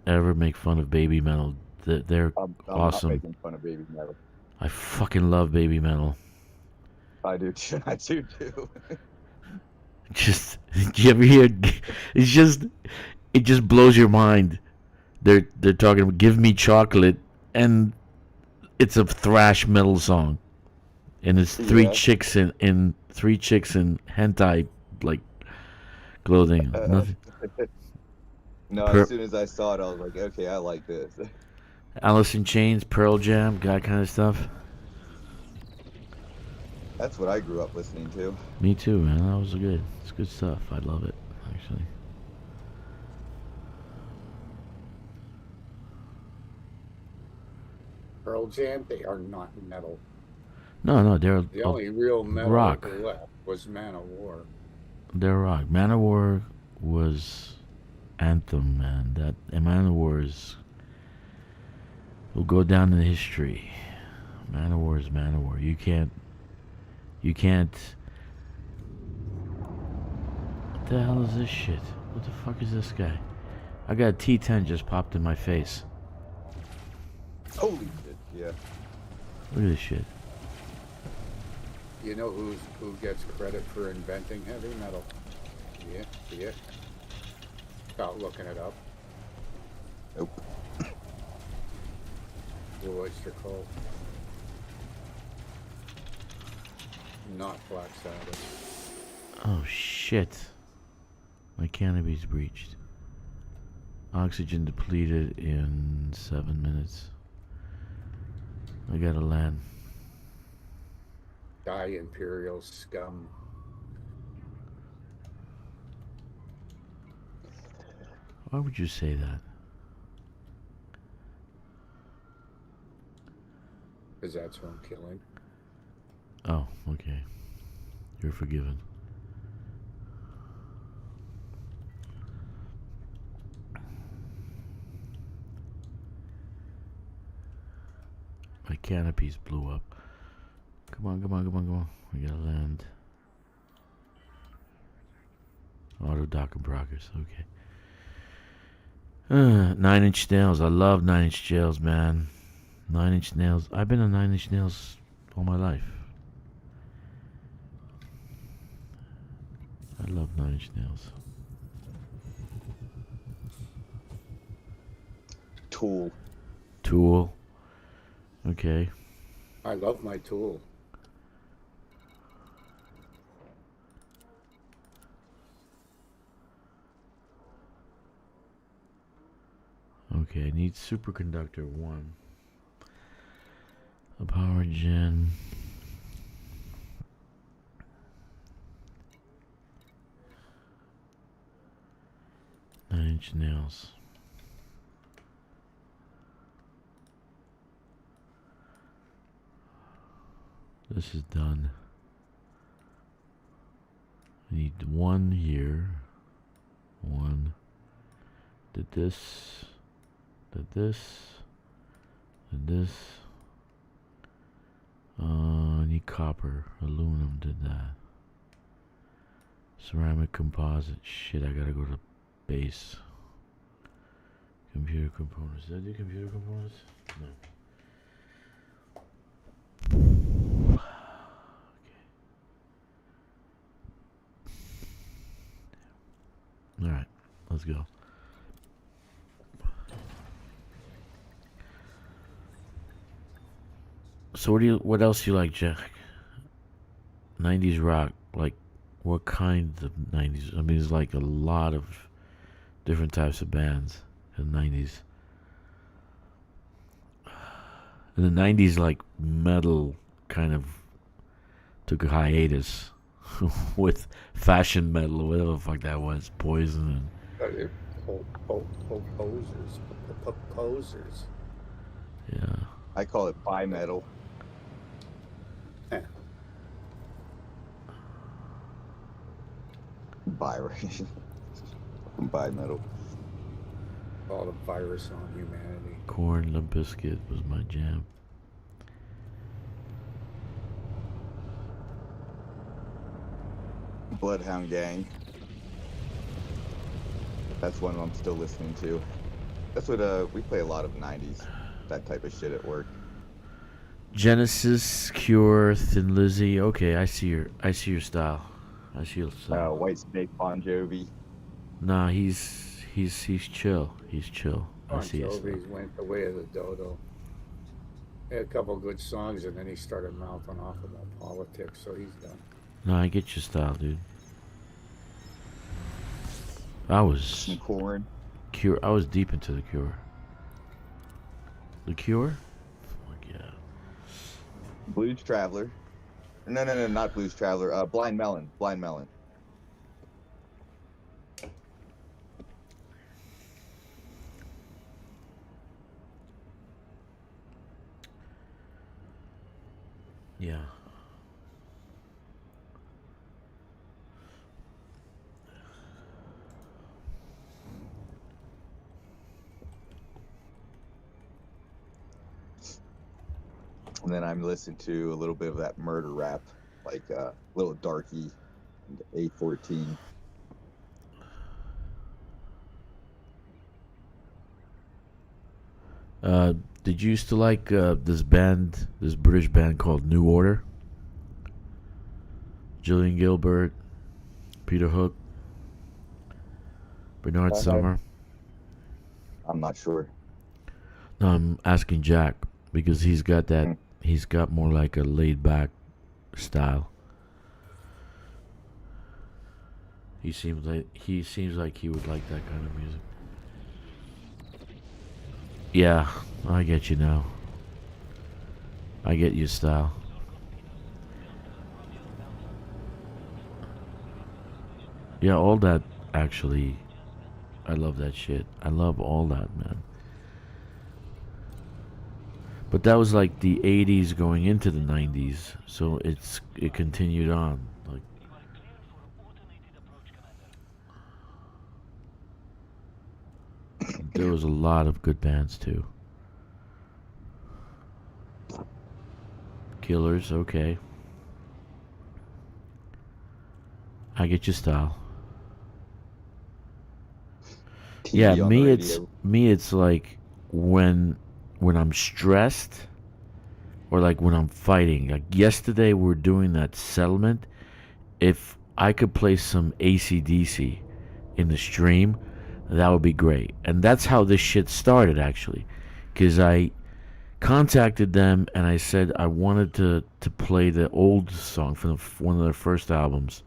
ever make fun of baby metal. They're I'm not awesome. making fun of baby metal. I fucking love baby metal. I do too. I do too. Just, do you ever hear? It just blows your mind. They're talking about "Give Me Chocolate," and it's a thrash metal song, and it's three Yeah. chicks in hentai like clothing. Nothing. No, Per- as soon as I saw it, I was like, okay, I like this. Alice in Chains, Pearl Jam, that kind of stuff. That's what I grew up listening to. Me too, man. That was good. It's good stuff. I love it, actually. Pearl Jam, they are not metal. No, they're The only real metal rock. left was Man of War. They're rock. Man of War was anthem, man. And Man of War will go down in history. Man of War is Man of War. You can't. What the hell is this shit? What the fuck is this guy? I got a T10 just popped in my face. Holy shit, yeah. Look at this shit. You know who gets credit for inventing heavy metal? Yeah. Stop looking it up. Nope. Blue Oyster Cult. Not Black Sabbath. Oh shit. My canopy's breached. Oxygen depleted in 7 minutes. I gotta land. Die, Imperial scum. Why would you say that? Because that's who I'm killing. Oh, okay. You're forgiven. My canopies blew up. Come on. We gotta land. Auto dock and Brockers, okay. 9 Inch Nails. I love 9 Inch Nails, man. 9 Inch Nails. I've been a 9 Inch Nails all my life. I love 9 Inch Nails. Tool. Okay. I love my Tool. Okay, I need superconductor 1. A power gen. Nine Inch Nails. This is done. I need 1 here. 1. Did this. Did this. I need copper. Aluminum did that. Ceramic composite. Shit, I gotta go to base. Computer components. Did I do computer components? No. Okay. Alright, let's go. So what else do you like, Jack? 90s rock, like what kind of 90s? I mean, there's like a lot of different types of bands in the 90s. In the 90s, like metal kind of took a hiatus with fashion metal or whatever the fuck that was, Poison and Posers. yeah. I call it bi-metal. Bi-metal. All the virus on humanity. Corn, Limp Bizkit was my jam. Bloodhound Gang. That's one I'm still listening to. That's what we play a lot of '90s, that type of shit at work. Genesis, Cure, Thin Lizzy. Okay, I see your style. I see your style. White Snake, Bon Jovi. Nah, he's chill. He's chill. I Bon see his style. Jovi went the way of the dodo. He had a couple good songs, and then he started mouthing off about politics, so he's done. No, I get your style, dude. I was Some Corn. Cure. I was deep into the Cure. The Cure? Fuck yeah. Blues Traveler. No, not Blues Traveler. Blind Melon. Blind Melon. Yeah. And then I'm listening to a little bit of that murder rap, like Little Darky and A14. Did you used to like this band, this British band called New Order? Gillian Gilbert, Peter Hook, Bernard Summer. I'm not sure. No, I'm asking Jack because he's got that. He's got more like a laid back style. He seems like he would like that kind of music. Yeah, I get you now. I get your style. Yeah, all that actually. I love that shit. I love all that, man. But that was like the 80s going into the 90s, so it continued on. Like there was a lot of good bands too. Killers, okay. I get your style. Yeah, TV on me the it's radio. like when I'm stressed or like when I'm fighting. Like yesterday we were doing that settlement. If I could play some AC/DC in the stream, that would be great. And that's how this shit started actually. Cuz I contacted them and I said I wanted to play the old song from one of their first albums.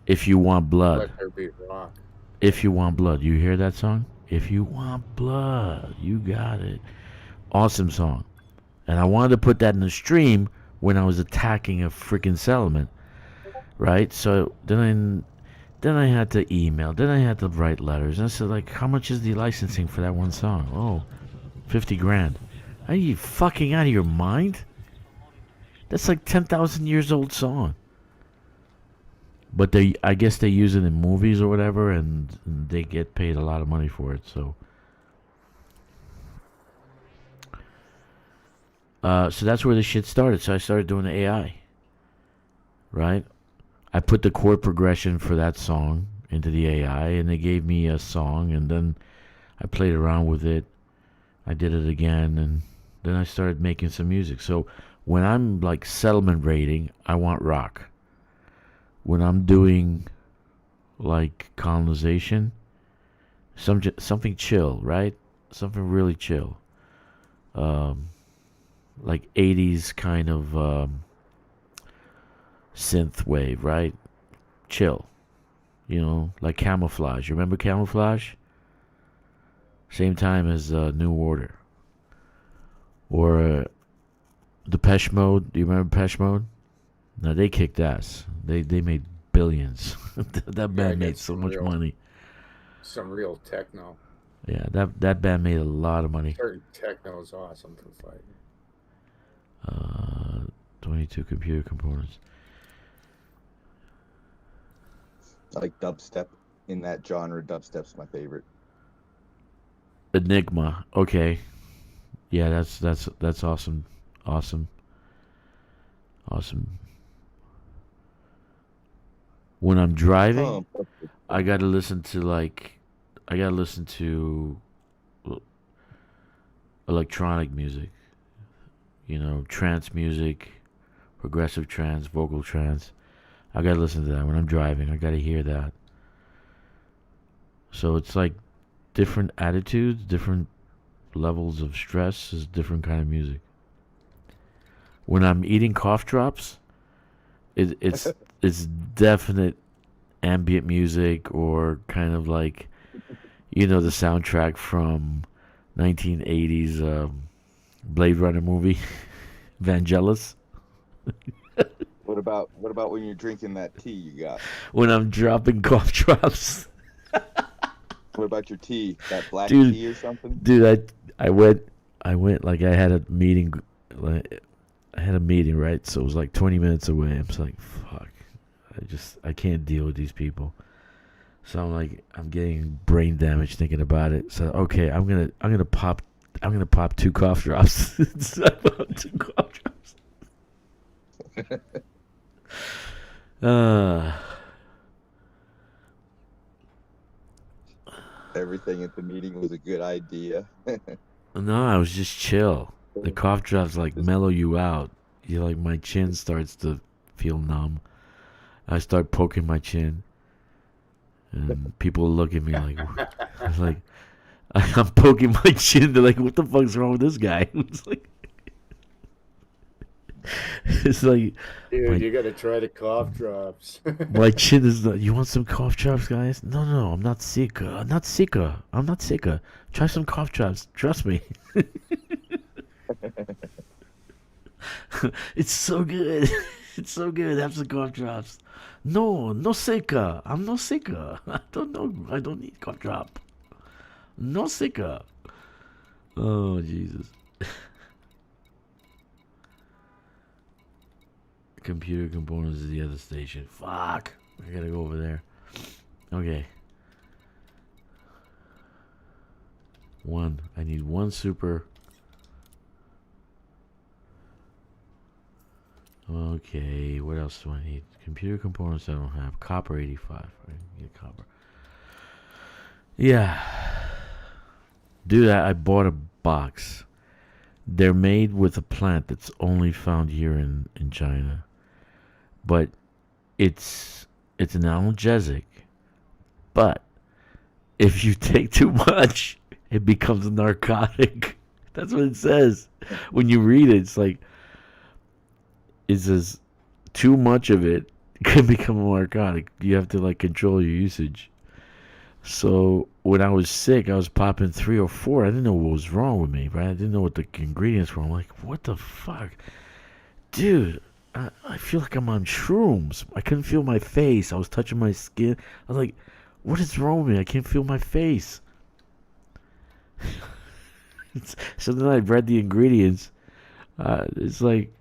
If You Want Blood. Let There Be Rock. If You Want Blood. You hear that song? If You Want Blood. You got it. Awesome song. And I wanted to put that in the stream when I was attacking a freaking settlement. Right? So then I had to email. Then I had to write letters. And I said, like, how much is the licensing for that one song? Oh, 50 grand. Are you fucking out of your mind? That's like 10,000 years old song. But I guess they use it in movies or whatever, and they get paid a lot of money for it. So that's where the shit started. So I started doing the AI. Right? I put the chord progression for that song into the AI, and they gave me a song, and then I played around with it. I did it again, and then I started making some music. So when I'm like settlement raiding, I want rock. When I'm doing like colonization, something chill, right? Something really chill. Like 80s kind of synth wave, right? Chill. You know, like Camouflage. You remember Camouflage? Same time as New Order. Or Depeche Mode. Do you remember Depeche Mode? No, they kicked ass. They made billions. That band made so much money. Some real techno. Yeah, that band made a lot of money. Certain techno is awesome for fighting. 22 computer components. I like dubstep. In that genre, dubstep's my favorite. Enigma. Okay. Yeah, that's awesome. Awesome. When I'm driving, Oh, I gotta listen to l- electronic music. Trance music, progressive trance, vocal trance. I gotta listen to that when I'm driving. I gotta hear that. So it's like different attitudes, different levels of stress is different kind of music. When I'm eating cough drops, it's definite ambient music or kind of like the soundtrack from 1980s Blade Runner movie, Vangelis. what about when you're drinking that tea you got? When I'm dropping cough drops, What about your tea? That black dude, tea or something? dude, I went like I had a meeting, right? So it was like 20 minutes away. I'm just like, fuck, I can't deal with these people. So I'm getting brain damage thinking about it. So okay, I'm gonna pop 2 cough drops. So I popped 2 cough drops. Uh, Everything at the meeting was a good idea. no, I was just chill. The cough drops like mellow you out. You like my chin starts to feel numb. I start poking my chin, and people look at me like, I was like, I'm poking my chin. They're like, "What the fuck's wrong with this guy?" It's like, Dude, my, you got to try the cough drops. my chin is. You want some cough drops, guys? No, I'm not sick. I'm not sick. I'm not sick. Try some cough drops. Trust me. It's so good. It's so good. Have some cough drops. No sicker. I'm no sicker. I don't know. I don't need cough drop. No sicker. Oh Jesus. Computer components is the other station. Fuck. I gotta go over there. Okay. I need 1 super. Okay, what else do I need? Computer components I don't have. Copper 85. Right? Get copper. Yeah. Dude, I bought a box. They're made with a plant that's only found here in China. But it's an analgesic. But if you take too much, it becomes a narcotic. That's what it says. When you read it, it's like it says too much of it can become a narcotic. You have to control your usage. So when I was sick, I was popping 3 or 4. I didn't know what was wrong with me, right? I didn't know what the ingredients were. I'm like, what the fuck? Dude, I feel like I'm on shrooms. I couldn't feel my face. I was touching my skin. I was like, what is wrong with me? I can't feel my face. So then I read the ingredients. It's like,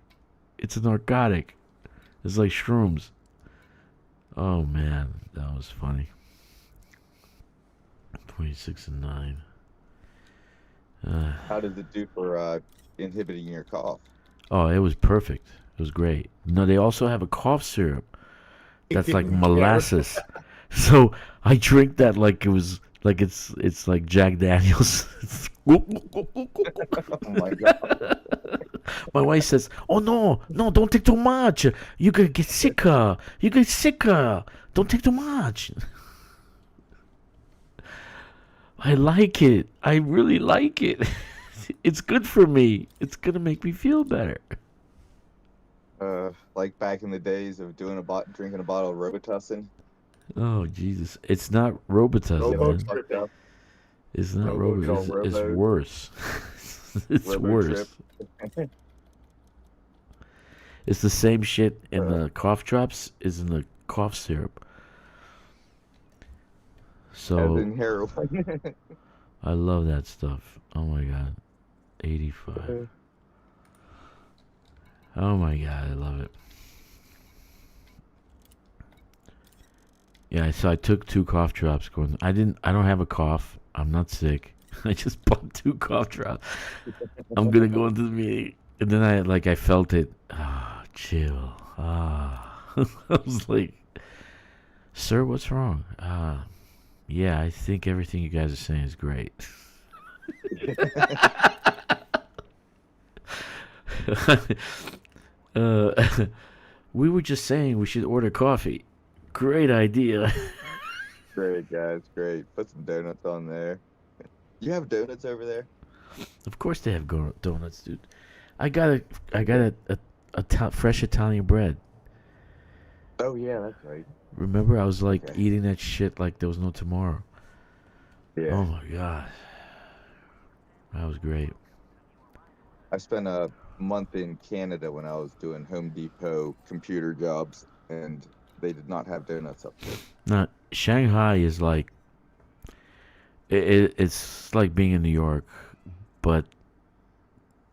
it's a narcotic. It's like shrooms. Oh man, that was funny. 26 and 9. How does it do for inhibiting your cough? Oh, it was perfect. It was great. No, they also have a cough syrup that's like molasses. So I drink that like it's like Jack Daniels. Oh my god! My wife says, "Oh no, don't take too much. You could get sicker. You get sicker. Don't take too much." I like it. I really like it. It's good for me. It's gonna make me feel better. Like back in the days of drinking a bottle of Robitussin. Oh Jesus! It's not Robitussin, man. Robo-trip. It's not Robo- Robitussin. It's worse. It's worse. It's the same shit in the cough drops is in the cough syrup. As So in heroin. I love that stuff. Oh my god. 85. Oh my god, I love it. Yeah, so I took 2 cough drops I don't have a cough. I'm not sick. I just bought 2 cough drops. I'm gonna go into the meeting. And then I felt it. Ah, chill. Ah. I was like, Sir, what's wrong? Yeah, I think everything you guys are saying is great. uh, we were just saying we should order coffee. Great idea. Great, guys. Great. Put some donuts on there. You have donuts over there? Of course they have donuts, dude. I got fresh Italian bread. Oh, yeah, that's right. Remember, I was like Okay. eating that shit like there was no tomorrow. Yeah. Oh my god, that was great. I spent a month in Canada when I was doing Home Depot computer jobs, and they did not have donuts up there. Now, Shanghai is like it's like being in New York, but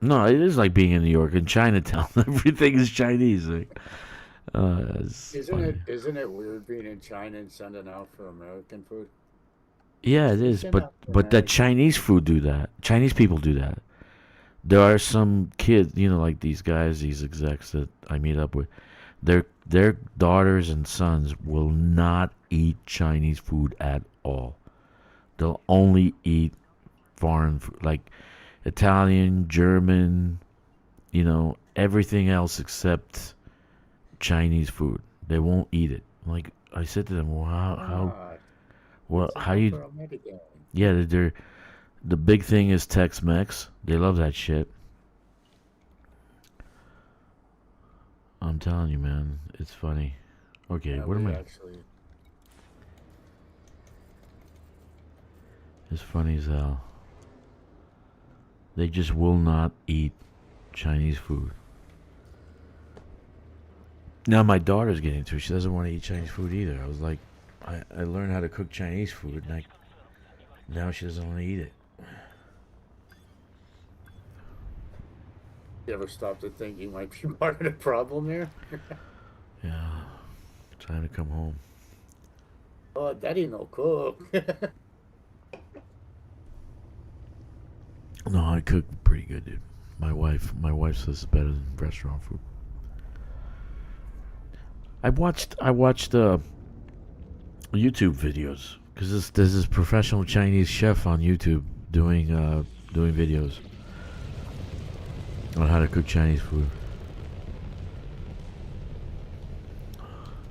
no, it is like being in New York in Chinatown. Everything is Chinese. Like, it's funny. Isn't it weird being in China and sending out for American food? Yeah, it is. Send But out for but the American. Chinese food do that. Chinese people do that. There are some kids, like these guys, these execs that I meet up with. Their daughters and sons will not eat Chinese food at all. They'll only eat foreign food, like Italian, German, everything else except Chinese food. They won't eat it. Like I said to them, well, how Send you? out for American. Yeah, the big thing is Tex-Mex. They love that shit. I'm telling you, man, it's funny. Okay, Yeah, what am we I? actually. It's funny as hell. They just will not eat Chinese food. Now my daughter's getting to it. She doesn't want to eat Chinese food either. I was like, I learned how to cook Chinese food, and now she doesn't want to eat it. You ever stop to think you might be part of the problem there? Yeah, time to come home. Oh, Daddy no cook. No, I cook pretty good, dude. My wife says it's better than restaurant food. I watched YouTube videos because there's this professional Chinese chef on YouTube doing videos on how to cook Chinese food.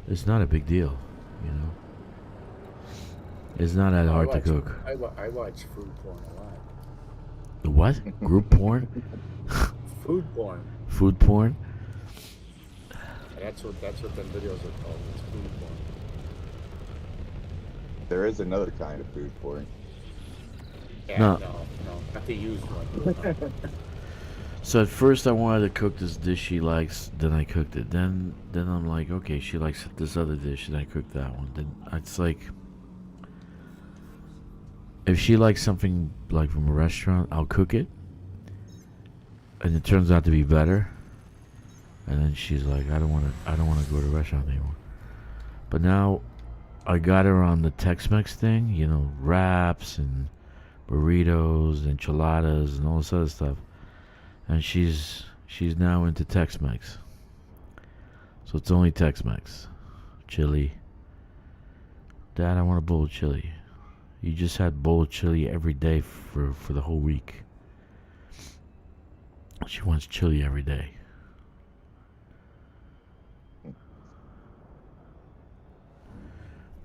It's not a big deal, It's not that hard to cook. I watch food porn a lot. The what? Group porn? Food porn. Food porn? That's what them videos are called. It's food porn. There is another kind of food porn. Yeah, No. no, not the used one. No. So at first I wanted to cook this dish she likes, then I cooked it. Then I'm like, okay, she likes this other dish, and I cooked that one. Then it's like, if she likes something like from a restaurant, I'll cook it, and it turns out to be better. And then she's like, I don't want to go to a restaurant anymore. But now I got her on the Tex-Mex thing, wraps and burritos, enchiladas, and all this other stuff. And she's now into Tex-Mex. So it's only Tex-Mex. Chili. Dad, I want a bowl of chili. You just had bowl of chili every day for the whole week. She wants chili every day.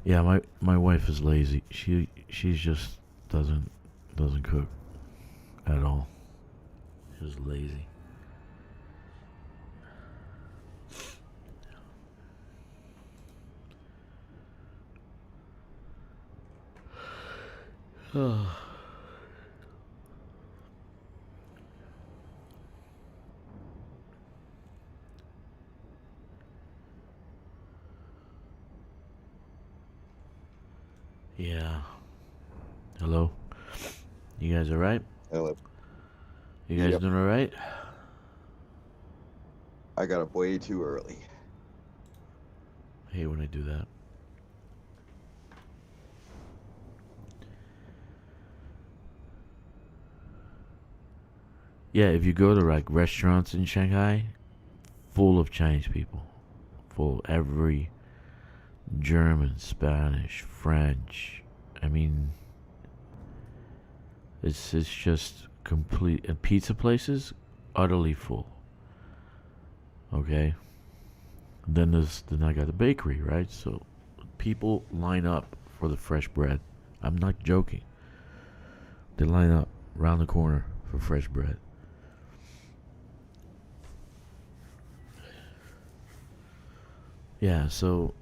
Yeah, my wife is lazy. She's just doesn't cook at all. She's lazy. Yeah. Hello? You guys alright? Hello. You guys Yep. doing alright? I got up way too early. I hate when I do that. Yeah, if you go to like restaurants in Shanghai, full of Chinese people. Full German, Spanish, French. I mean, it's just complete. And pizza places, utterly full. Okay. Then I got the bakery, right? So people line up for the fresh bread. I'm not joking. They line up around the corner for fresh bread. Yeah, so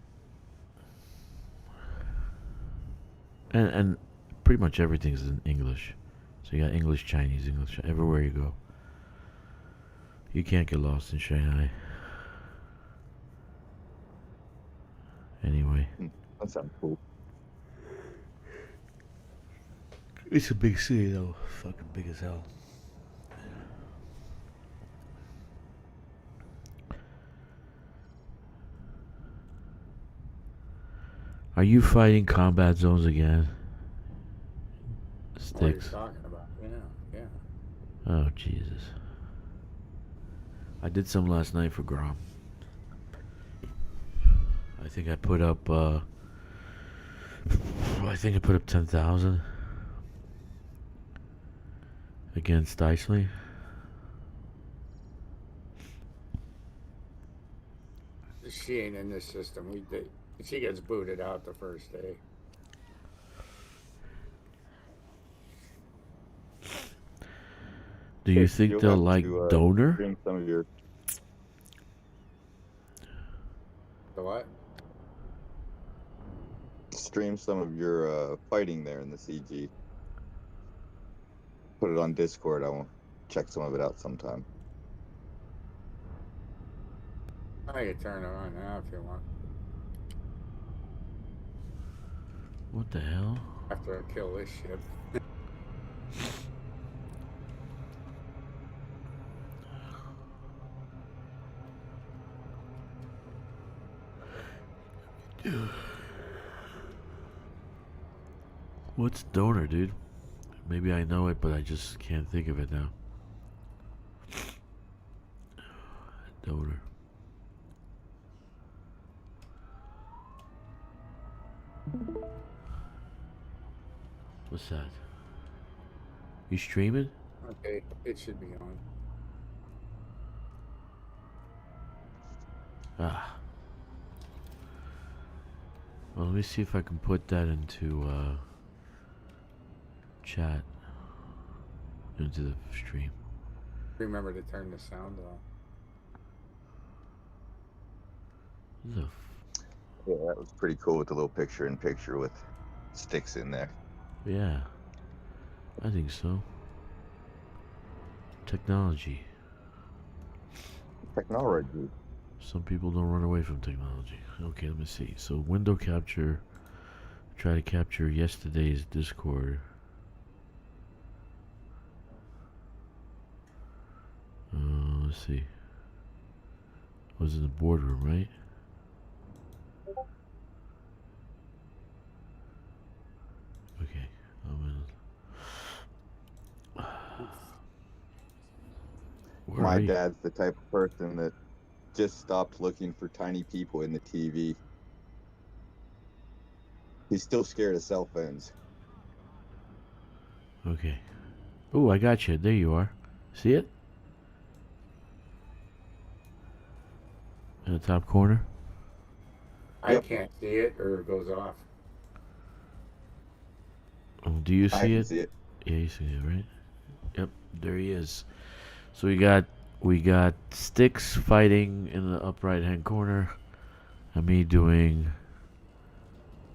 and pretty much everything's in English. So you got English, Chinese, English everywhere you go. You can't get lost in Shanghai. Anyway, That sounds cool. it's a big city though, fucking big as hell. Are you fighting combat zones again? What are you Stixx. talking about? Yeah. Oh Jesus. I did some last night for Grom. I think I put up 10,000 against Isley. She ain't in this system. She gets booted out the first day. Do you You'll think they'll have like to, Donor? Stream some of your The what? fighting there in the CG. Put it on Discord. I will check some of it out sometime. I can turn it on now if you want. What the hell? After I kill this ship. What's Donor, dude? Maybe I know it, but I just can't think of it now. Donor. What's that? You streaming? Okay, it should be on. Ah. Well, let me see if I can put that into chat. Into the stream. Remember to turn the sound off. What the Yeah, that was pretty cool with the little picture-in-picture with Stixx in there. Yeah. I think so. Technology. Technology. Some people don't run away from technology. Okay, let me see. So window capture. Try to capture yesterday's Discord. Let's see. Was in the boardroom, right? Okay, I'm in. Where My are you? dad's the type of person that just stopped looking for tiny people in the TV. He's still scared of cell phones. Okay. Oh, I got you. There you are. See it? In the top corner? I Yep. can't see it or it goes off. Oh, do you I see can it? see it. Yeah, you see it, right? Yep, there he is. So we got Stixx fighting in the up right hand corner, and me doing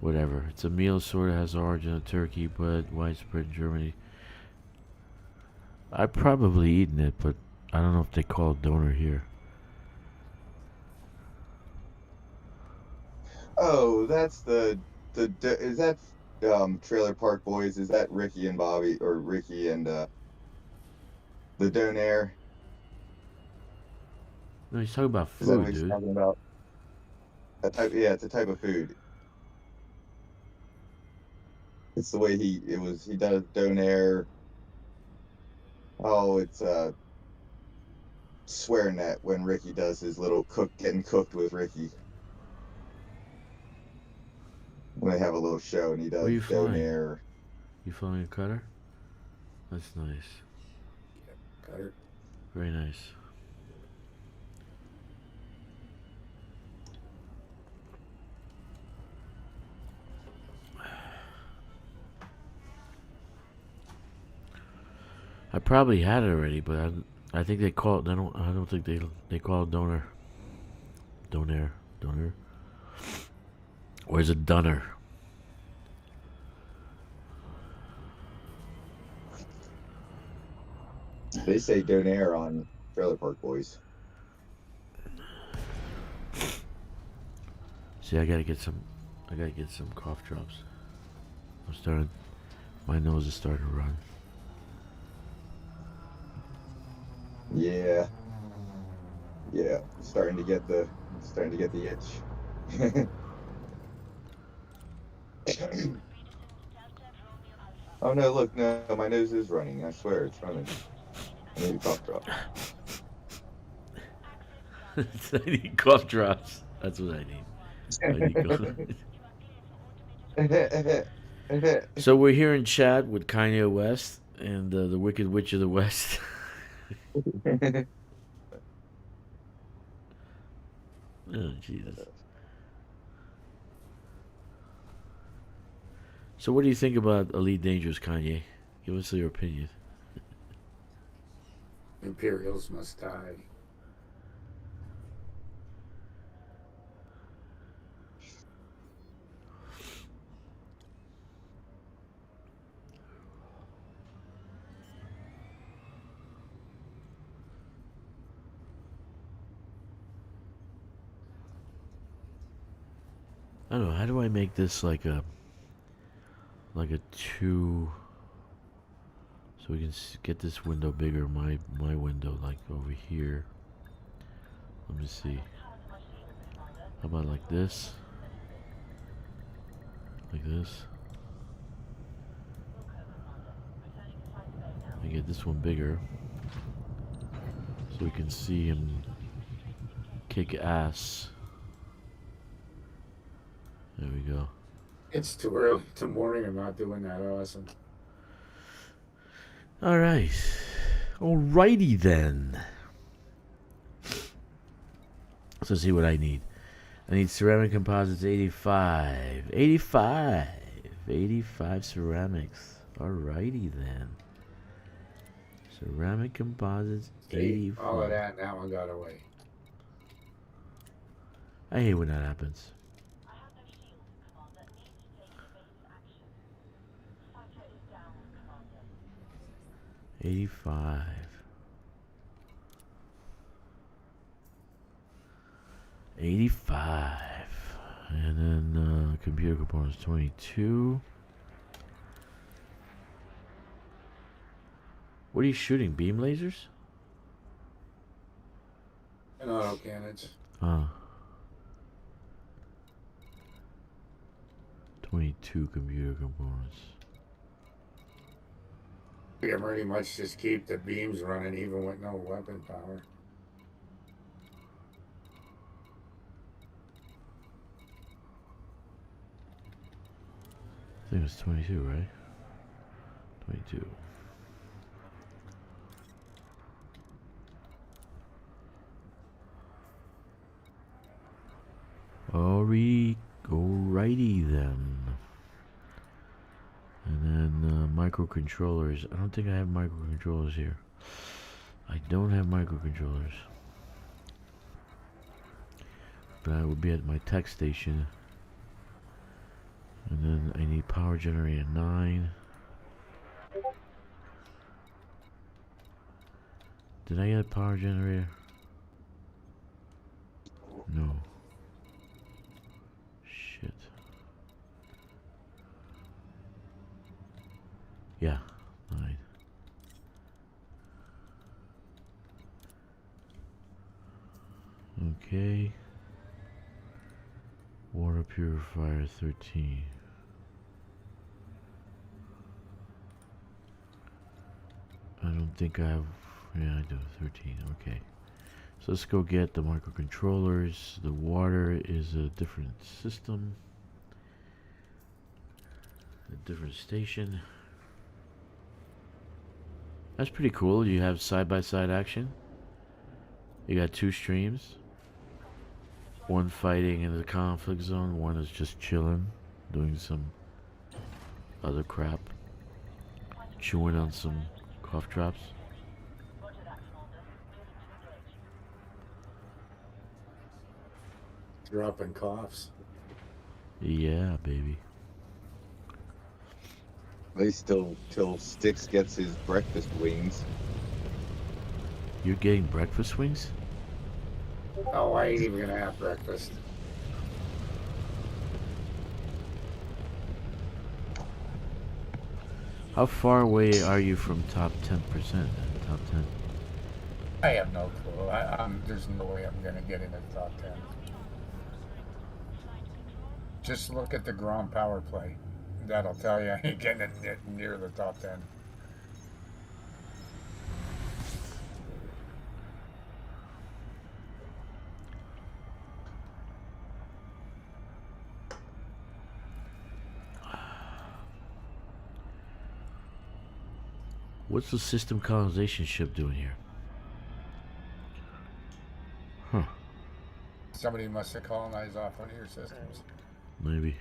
whatever. It's a meal sort of has origin of Turkey, but widespread in Germany. I've probably eaten it, but I don't know if they call it Donor here. Oh, that's is that Trailer Park Boys? Is that Ricky and Bobby, or Ricky and the Donair? No, he's talking about Is that what food, he's dude. talking about? Yeah, it's a type of food. It's the way he does Donair. Oh, it's SwearNet when Ricky does his little getting cooked with Ricky. when they have a little show, and he does Where you flying? Donair. You flying a cutter? That's nice. Yep, cutter. Very nice. I probably had it already, but I think they call it. I don't think they call it Donair. Donair. Where's a Dunner? They say Donair on Trailer Park Boys. See, I gotta get some cough drops. I'm starting. My nose is starting to run. Yeah. Yeah. Starting to get the itch. Oh no, look, no, my nose is running. I swear it's running. I need a cough drop. I need cough drops. That's what I need. So we're here in chat with Kanye West and the Wicked Witch of the West. Oh, Jesus. So what do you think about Elite Dangerous, Kanye? Give us your opinion. Imperials must die. I don't know. How do I make this like a 2, so we can get this window bigger? My window, like over here. Let me see. How about like this? Like this. I get this one bigger, so we can see him kick ass. There we go. It's too early to morning. I'm not doing that. Awesome. All right. Alrighty then. So see what I need. I need ceramic composites 85. 85 ceramics. Alrighty then. Ceramic composites 85. All of that, that one got away. I hate when that happens. 85. And then computer components 22. What are you shooting? Beam lasers? And auto cannons. 22 computer components. We can pretty much just keep the beams running even with no weapon power. I think it was 22, right? 22. Alrighty then. And then microcontrollers. I don't think I have microcontrollers here. I don't have microcontrollers. But I will be at my tech station. And then I need power generator 9. Did I get a power generator? No. Shit. Yeah, 9. Okay. Water purifier 13. I don't think I have. Yeah, I do. 13. Okay. So let's go get the microcontrollers. The water is a different system. a different station. That's pretty cool. You have side-by-side action. You got 2 streams. One fighting in the conflict zone, one is just chilling, doing some other crap. Chewing on some cough drops. Dropping coughs. Yeah, baby. They still till Stixx gets his breakfast wings. You're getting breakfast wings? Oh, I ain't even gonna have breakfast. How far away are you from top 10%? Top 10? I have no clue. There's no way I'm gonna get in the top 10. Just look at the Grom power play. That'll tell you I ain't getting near the top 10. What's the system colonization ship doing here? Huh. Somebody must have colonized off one of your systems. Maybe.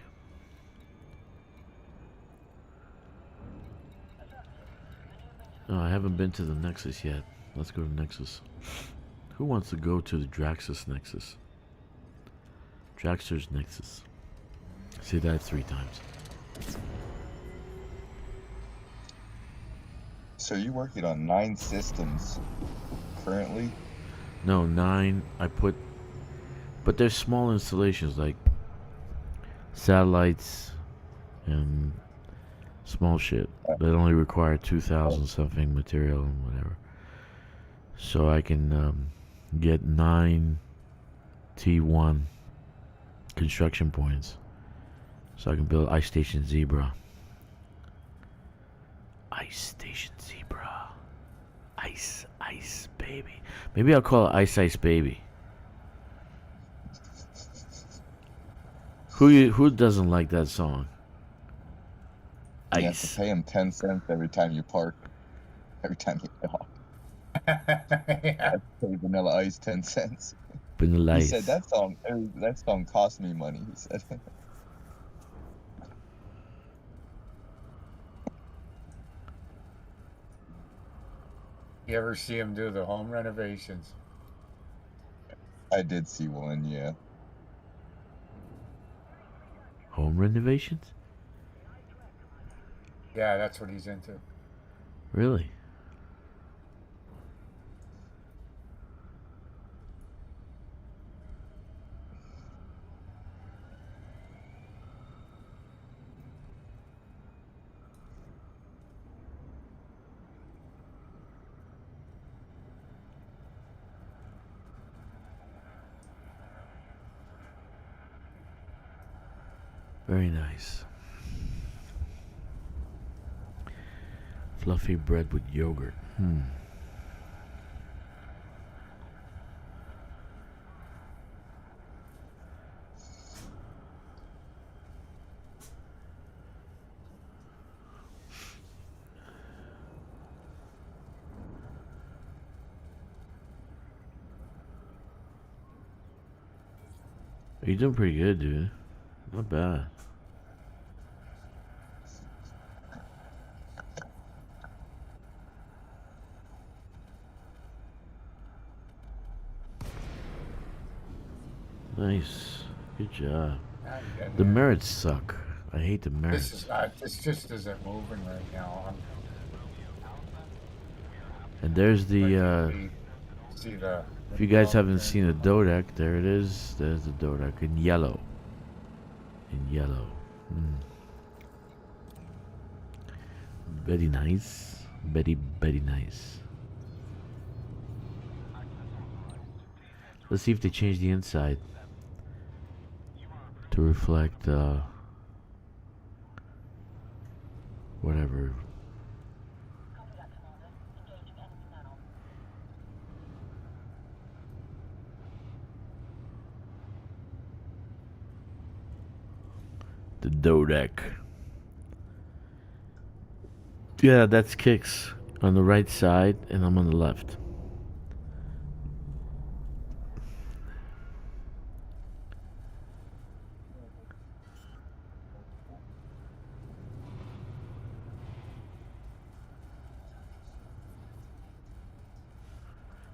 Oh, I haven't been to the Nexus yet. Let's go to Nexus. Who wants to go to the Drakkster Nexus? Drakkster's Nexus. Say that 3 times. So you're working on 9 systems currently? No, 9. I put... But there's small installations like satellites and small shit that only require 2,000 something material and whatever. So I can get 9 T1 construction points. So I can build Ice Station Zebra. Ice Station Zebra. Ice, ice, baby. Maybe I'll call it Ice, Ice, Baby. Who doesn't like that song? You have to Ice. pay him 10 cents every time you park. Every time you get off. Yeah. Pay Vanilla Ice 10 cents. Vanilla He Ice. said that song cost me money. He said. You ever see him do the home renovations? I did see one, yeah. Home renovations? Yeah, that's what he's into. Really? Very nice. Fluffy bread with yogurt. You're doing pretty good, dude. Not bad. Nice. Good job. The merits suck. I hate the merits. This just isn't moving right now. And there's the, See the. if you guys haven't seen the Dodec, there it is. There's the Dodec in yellow. In yellow. Very nice. Very, very nice. Let's see if they change the inside to reflect whatever. The Dodec. Yeah, that's Kkixx on the right side, and I'm on the left.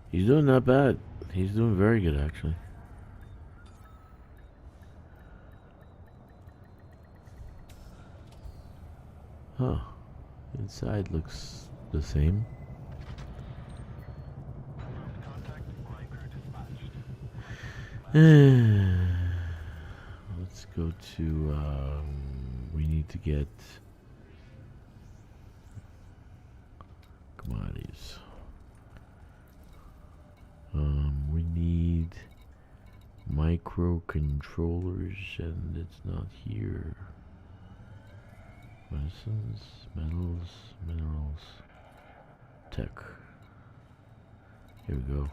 He's doing not bad. He's doing very good, actually. Huh. Inside looks the same. Let's go to, we need to get commodities. We need microcontrollers, and it's not here. Medicines, metals, minerals, tech. Here we go.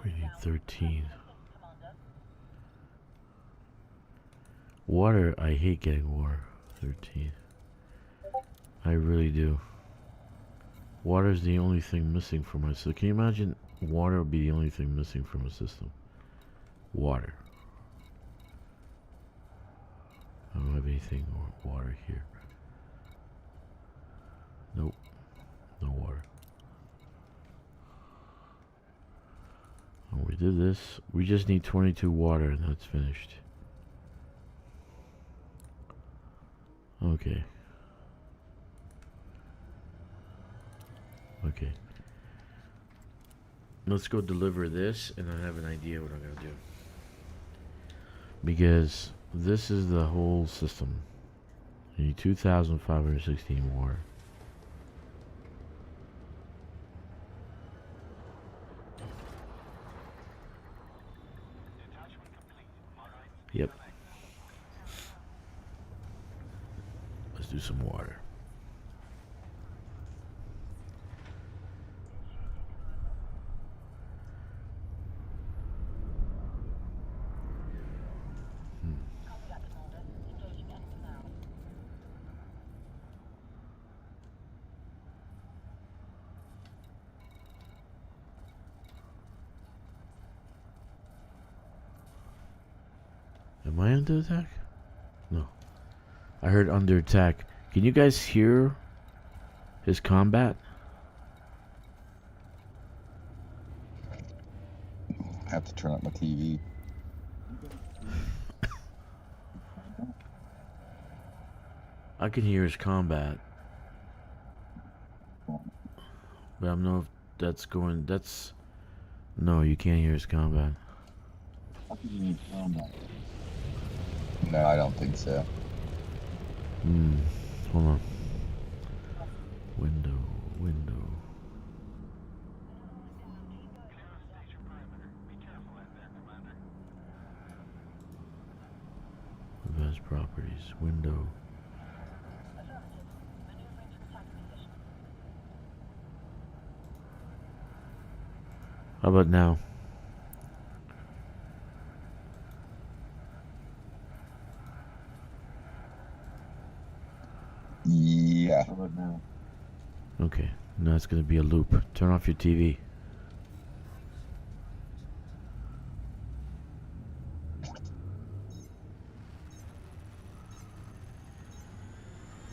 We need 13. Water, I hate getting water. 13. I really do. Water is the only thing missing from my system. Can you imagine water would be the only thing missing from a system? Water. I don't have anything or water here. Nope. No water. Oh, we did this. We just need 22 water and that's finished. Okay. Okay. Let's go deliver this, and I have an idea what I'm gonna do. Because this is the whole system. You need 2,516 water. Yep. Let's do some water. Am I under attack? No. I heard under attack. Can you guys hear his combat? I have to turn up my TV. I can hear his combat. But I don't know if that's going... That's... No, you can't hear his combat. No, I don't think so. Hold on. Window. Advanced properties. Window. How about now? Yeah. How about now? Okay, now it's gonna be a loop. Turn off your TV.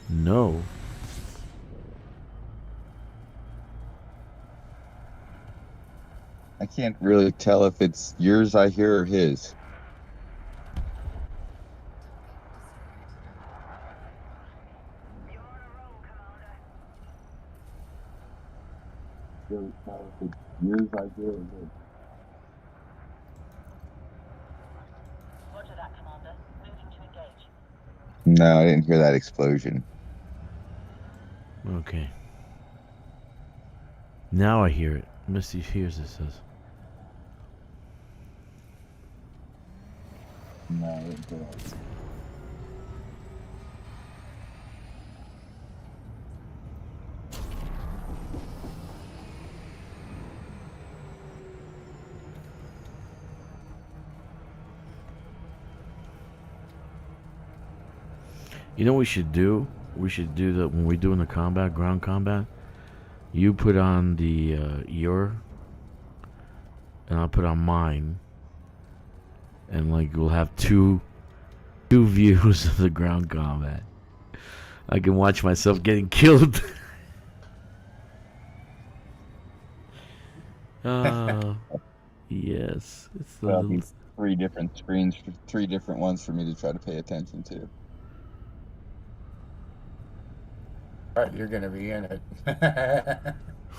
No. I can't really tell if it's yours I hear or his. Yours I hear or his. Roger that, Commander. Moving to engage. No, I didn't hear that explosion. Okay. Now I hear it. Misty hears it, says. No, I didn't hear that. You know what we should do? We should do that when we're doing the combat, ground combat. You put on the your, and I'll put on mine, and like we'll have two views of the ground combat. I can watch myself getting killed. Yes, it's the There'll little. be 3 different screens, 3 different ones for me to try to pay attention to. But you're gonna be in it.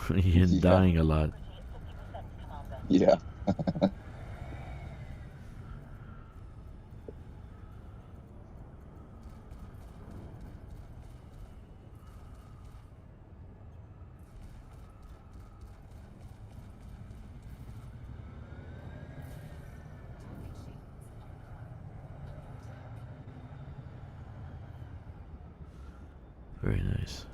You're Yeah. dying a lot. Yeah. Very nice.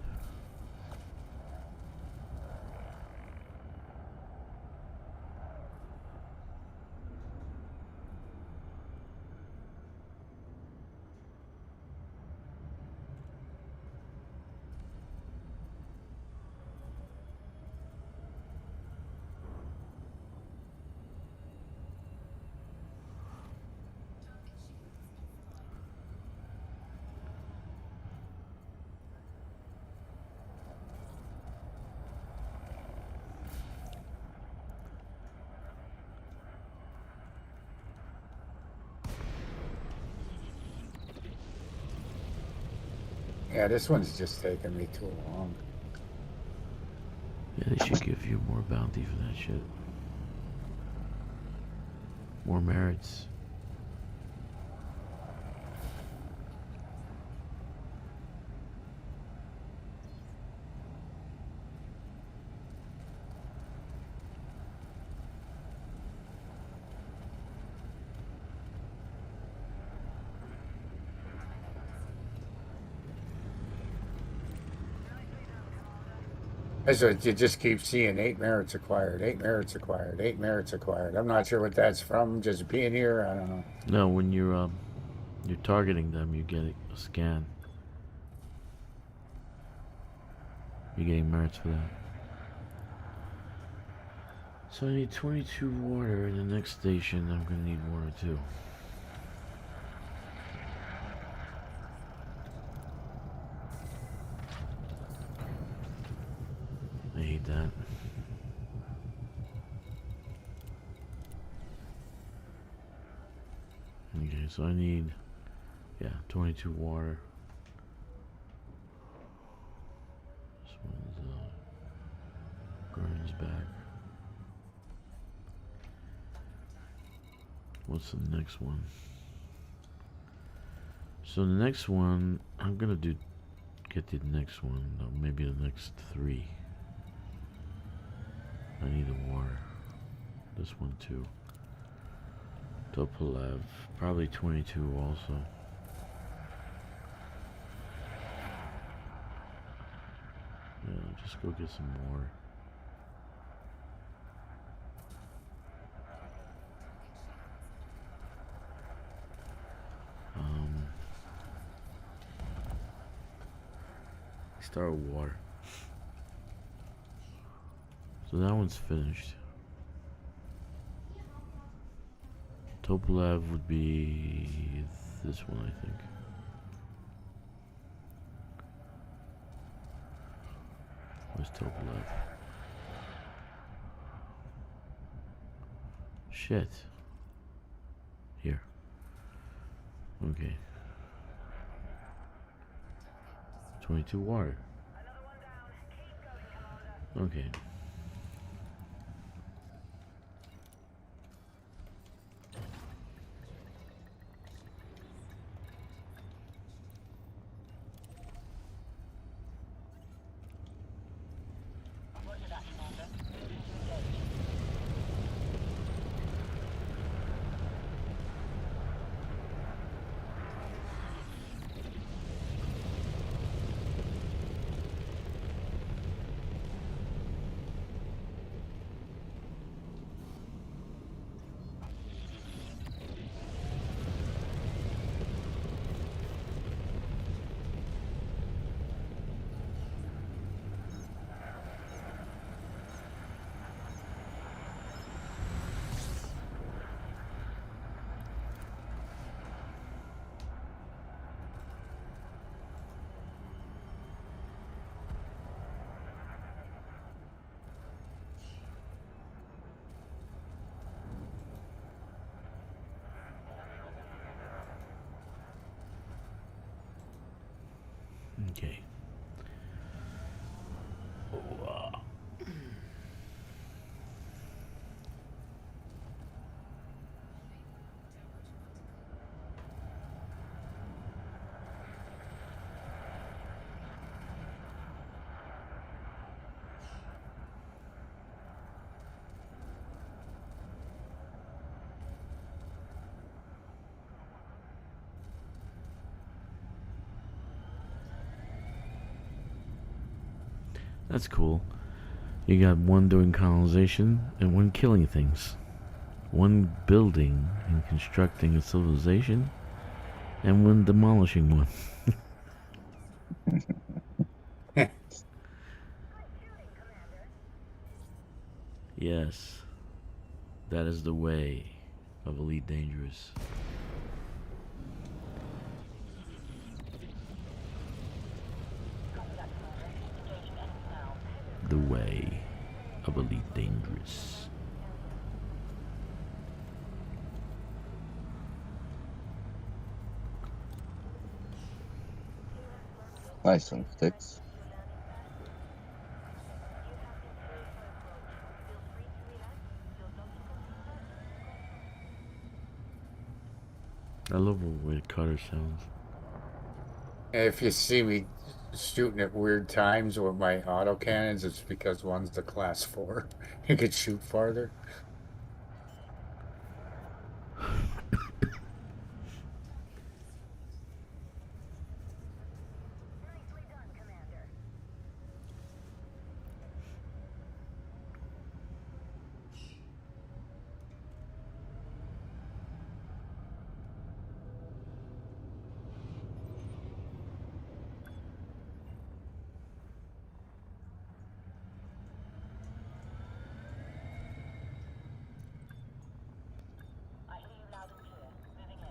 Yeah, this one's just taking me too long. Yeah, they should give you more bounty for that shit. More merits. So you just keep seeing 8 merits acquired, 8 merits acquired, 8 merits acquired. I'm not sure what that's from. Just being here, I don't know. No, when you're targeting them, you get a scan. You're getting merits for that. So I need 22 water in the next station. I'm gonna need water too. I hate that. Okay, so I need, yeah, 22 water. This one's Gurn's back. What's the next one? So the next one, I'm gonna get the next one, maybe the next 3. I need the water. This one too. Topolev, probably 22 also. Yeah, just go get some water. Start with water. So that one's finished. Topolev would be this one, I think. Where's Topolev? Shit. Here. Okay. 22 water. Okay. Okay. That's cool. You got one doing colonization and one killing things. One building and constructing a civilization, and one demolishing one. Yes, that is the way of Elite Dangerous. The way of Elite Dangerous. Nice one, Stixx. I love the way Cutter sounds. If you see me shooting at weird times with my autocannons, it's because one's the class 4. You could shoot farther. I hear you loud and clear. Moving in.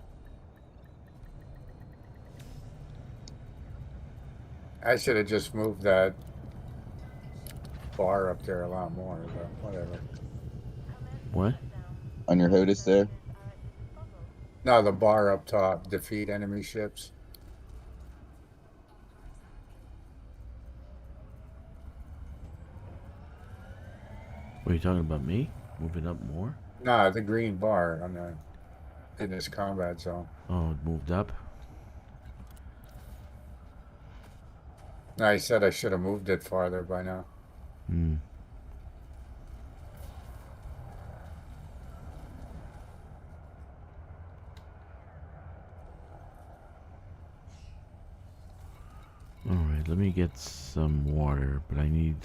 I should have just moved that bar up there a lot more, but whatever. What? On your HOTUS there? No, the bar up top, defeat enemy ships. What are you talking about? Me? Moving up more? No, the green bar on the in this combat zone. Oh, it moved up? No, I said I should have moved it farther by now. Hmm. Alright, let me get some water, but I need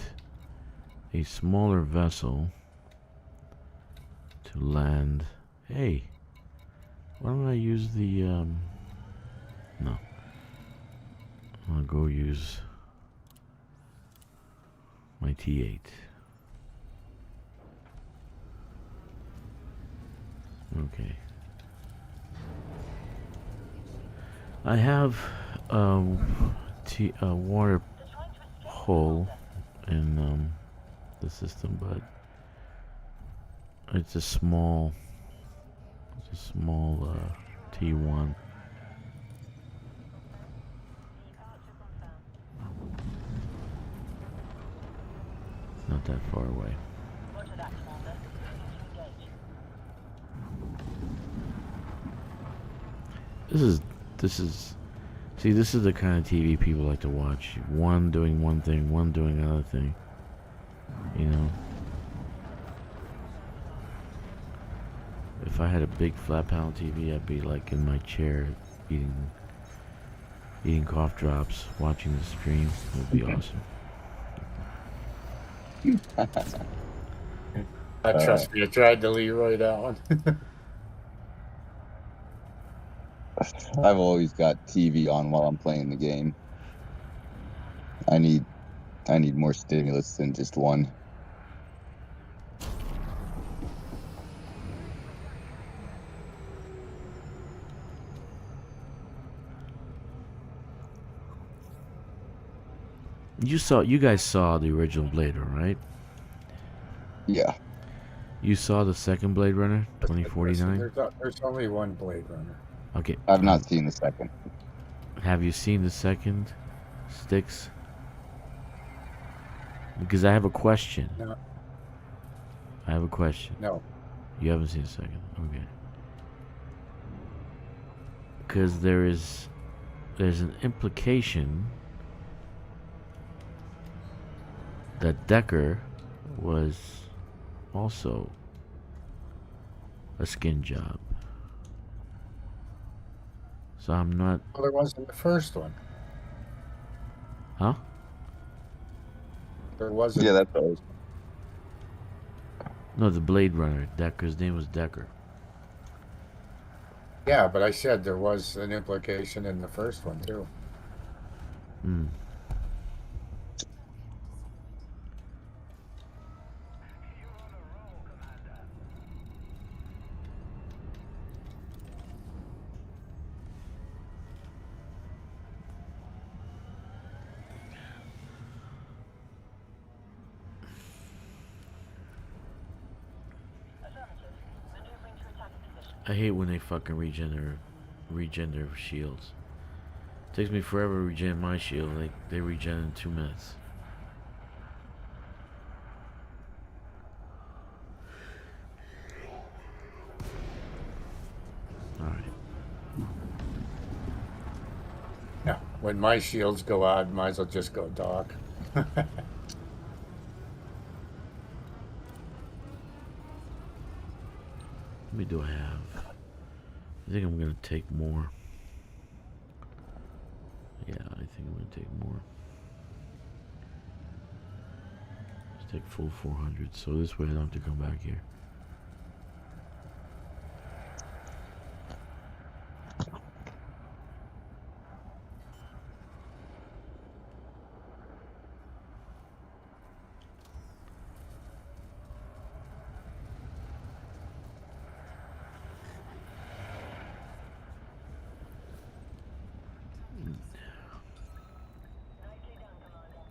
a smaller vessel to land. Hey, why don't I use the, no. I'll go use my T8. Okay. I have a water hole in the system, but it's a small T1. Not that far away. Roger that, Commander. Moving to engage. This is the kind of TV people like to watch. One doing one thing, one doing another thing. You know? If I had a big flat panel TV, I'd be like in my chair eating cough drops, watching the stream. It would be awesome. Trust me, I tried to Leroy that one. I've always got TV on while I'm playing the game. I need more stimulus than just one. You guys saw the original Blade Runner, right? Yeah. You saw the second Blade Runner, 2049? There's only one Blade Runner. Okay. I've not seen the second. Have you seen the second Stixx? Because I have a question. No, I have a question. no. You haven't seen a second. Okay. Because there's an implication that Decker was also a skin job. So I'm not. Well, there wasn't the first one. Huh? There wasn't. Yeah, that's what I was. No, the Blade Runner. Decker's name was Decker. Yeah, but I said there was an implication in the first one too. Hmm. Affirmative. Maneuvering to attack position. I hate when they fucking regen their shields. Takes me forever to regen my shield. They regen in 2 minutes. Alright. Yeah. When my shields go out, might as well just go dark. How many do I have? I think I'm gonna take more. Yeah, I think I'm gonna take more. Let's take full 400, so this way I don't have to come back here. Nicely done, Commander.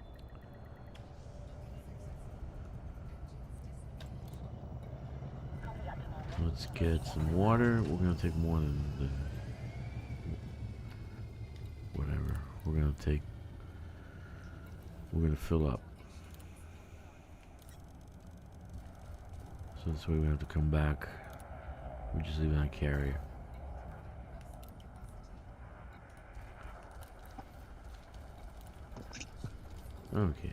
Copy that, Commander. Let's get some water. We're gonna take more than whatever. We're gonna fill up. So this way we don't have to come back. We just leave it on carrier. Okay.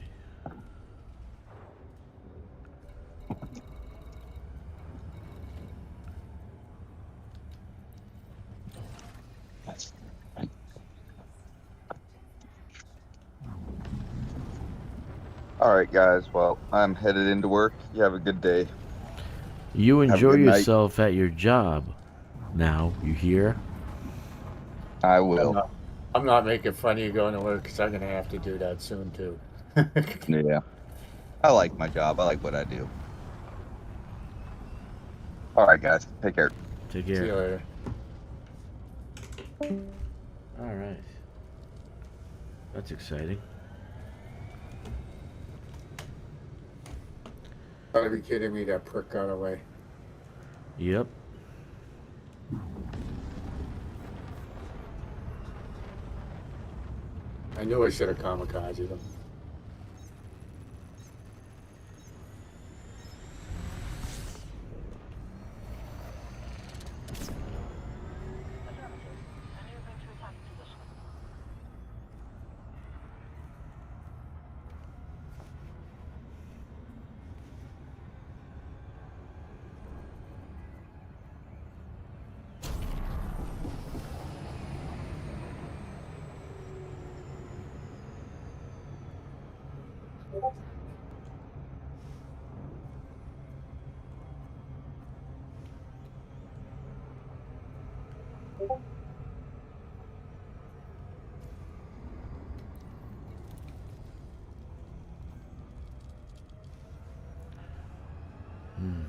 All right, guys. Well, I'm headed into work. You have a good day. You Have a enjoy good night. yourself at your job. Now, you hear? I will. I'm not making fun of you going to work because I'm going to have to do that soon too. Yeah. I like my job. I like what I do. All right, guys. Take care. Take See you care. later. Alright. That's exciting. Gotta be kidding me, that prick got away. Yep. I knew I should have kamikazed him. Affirmative. Maneuvering to attack position. Hmm.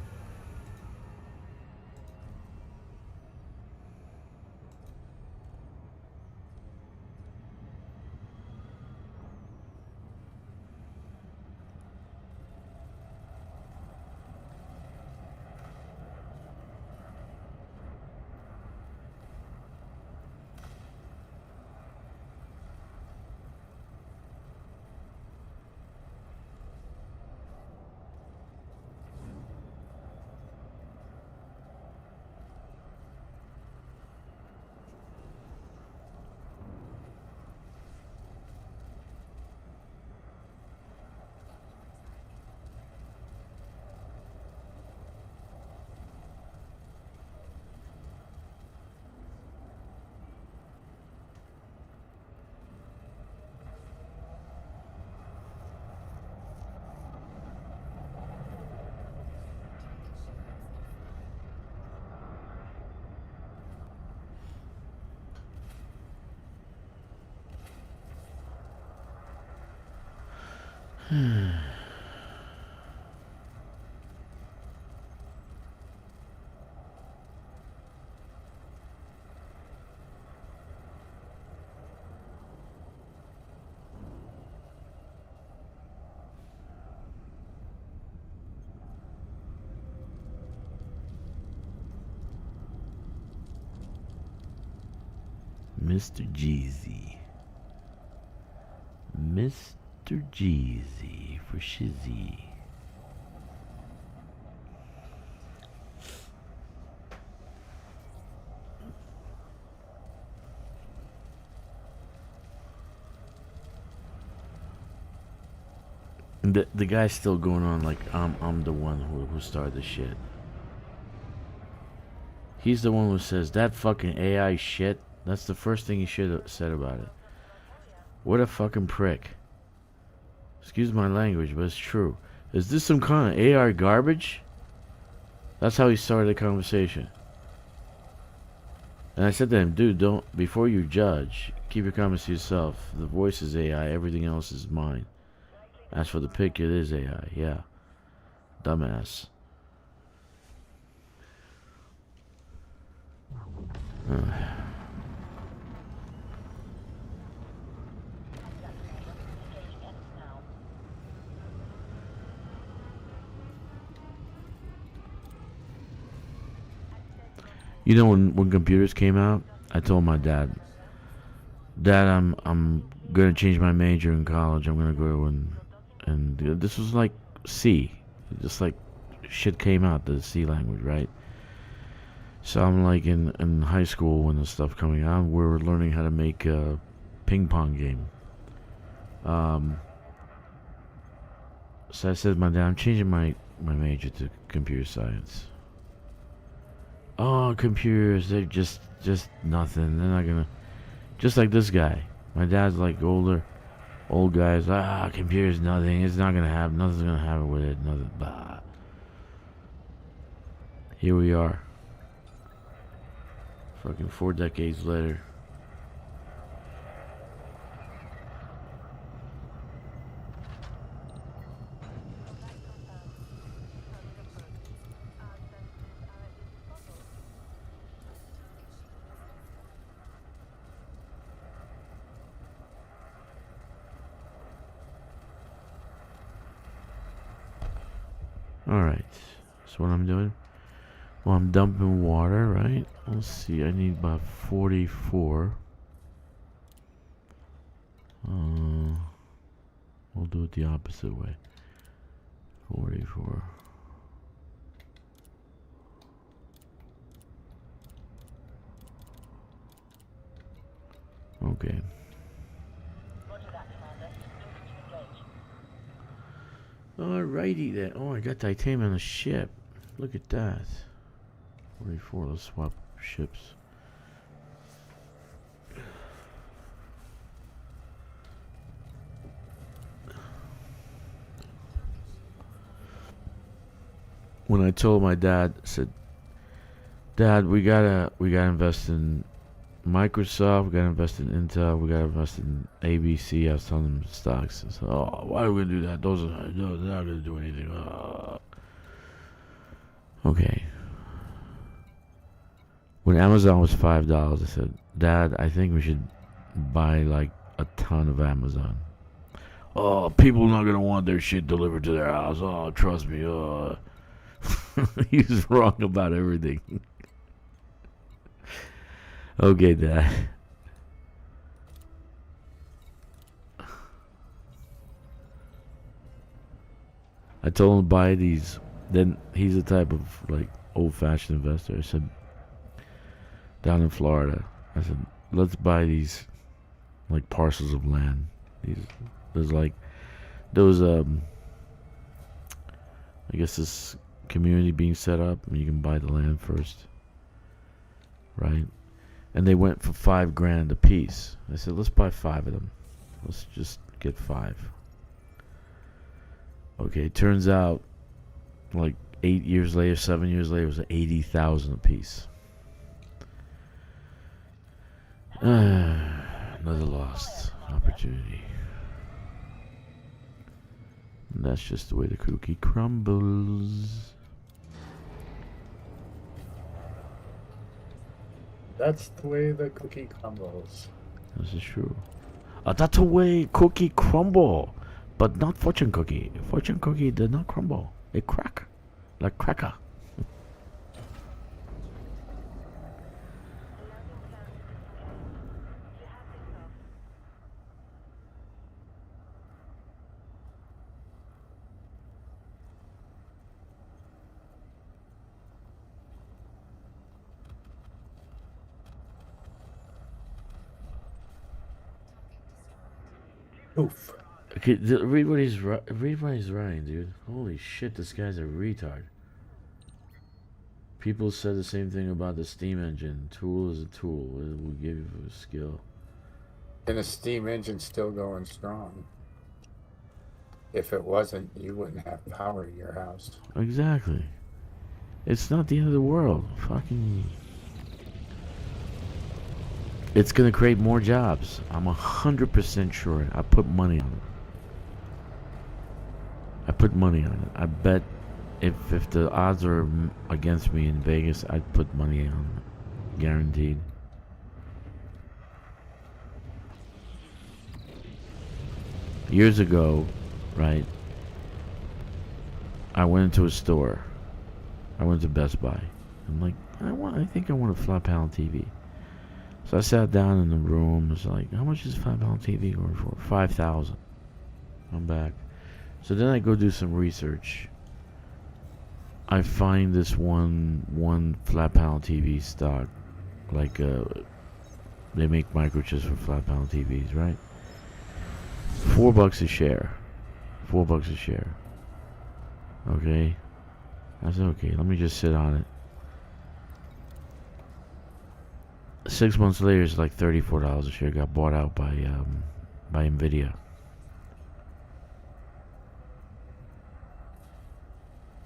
Mr. Jeezy. Mr. Jeezy for Shizzy. The guy's still going on like I'm the one who started the shit. He's the one who says that fucking AI shit. That's the first thing he should have said about it. What a fucking prick. Excuse my language, but it's true. Is this some kind of AI garbage? That's how he started the conversation. And I said to him, dude, don't, before you judge, keep your comments to yourself. The voice is AI, everything else is mine. As for the pic, it is AI, yeah. Dumbass. You know, when computers came out, I told my dad, I'm gonna change my major in college. I'm gonna go and this was like C, just like shit came out, the C language, right? So I'm like in high school when this stuff coming out, we were learning how to make a ping pong game. So I said to my dad, I'm changing my major to computer science. Oh, computers, they're just nothing. They're not gonna, just like this guy. My dad's like old guys. Computers, nothing. It's not gonna happen. Nothing's gonna happen with it. Nothing. Bah. Here we are. Fucking 4 decades later. Alright, so what I'm doing? Well, I'm dumping water, right? Let's see, I need about 44. We'll do it the opposite way. 44. Okay. Roger that, Commander. Moving to engage. Alrighty then. Oh, I got titanium on the ship. Look at that. 44, let's swap ships. When I told my dad, I said, Dad, we gotta invest in Microsoft, we gotta invest in Intel, we gotta invest in ABC. I was telling them stocks. I said, oh, why are we gonna do that? They're not gonna do anything. Okay. When Amazon was $5, I said, Dad, I think we should buy like a ton of Amazon. Oh, people are not gonna want their shit delivered to their house. Oh, trust me. He's wrong about everything. Okay, Dad. I told him to buy these. Then he's the type of like old-fashioned investor. I said, down in Florida, I said, let's buy these like parcels of land. There was I guess this community being set up, and you can buy the land first, right? And they went for $5,000 a piece. I said, let's buy 5 of them. Let's just get 5. Okay, turns out, like 8 years later, 7 years later, it was $80,000 a piece. Another lost opportunity. And that's just the way the cookie crumbles. That's the way the cookie crumbles. This is true. That's the way cookie crumble. But not fortune cookie. Fortune cookie did not crumble. It crack. Like cracker. Oof. Okay, read what he's writing, dude. Holy shit, this guy's a retard. People said the same thing about the steam engine. Tool is a tool. It will give you a skill. And the steam engine's still going strong. If it wasn't, you wouldn't have power in your house. Exactly. It's not the end of the world. Fucking. It's gonna create more jobs. I'm 100% sure. I put money on it. I put money on it. I bet if the odds are against me in Vegas, I'd put money on it. Guaranteed. Years ago, right, I went into a store. I went to Best Buy. I'm like, I think I want a flat panel TV. So I sat down in the room. It's like, how much is a flat panel TV going for? $5,000. I'm back. So then I go do some research. I find this one flat panel TV stock, like they make microchips for flat panel TVs, right? $4 a share. $4 a share. Okay. I said, okay, let me just sit on it. 6 months later, it's like $34 a share. Got bought out by Nvidia.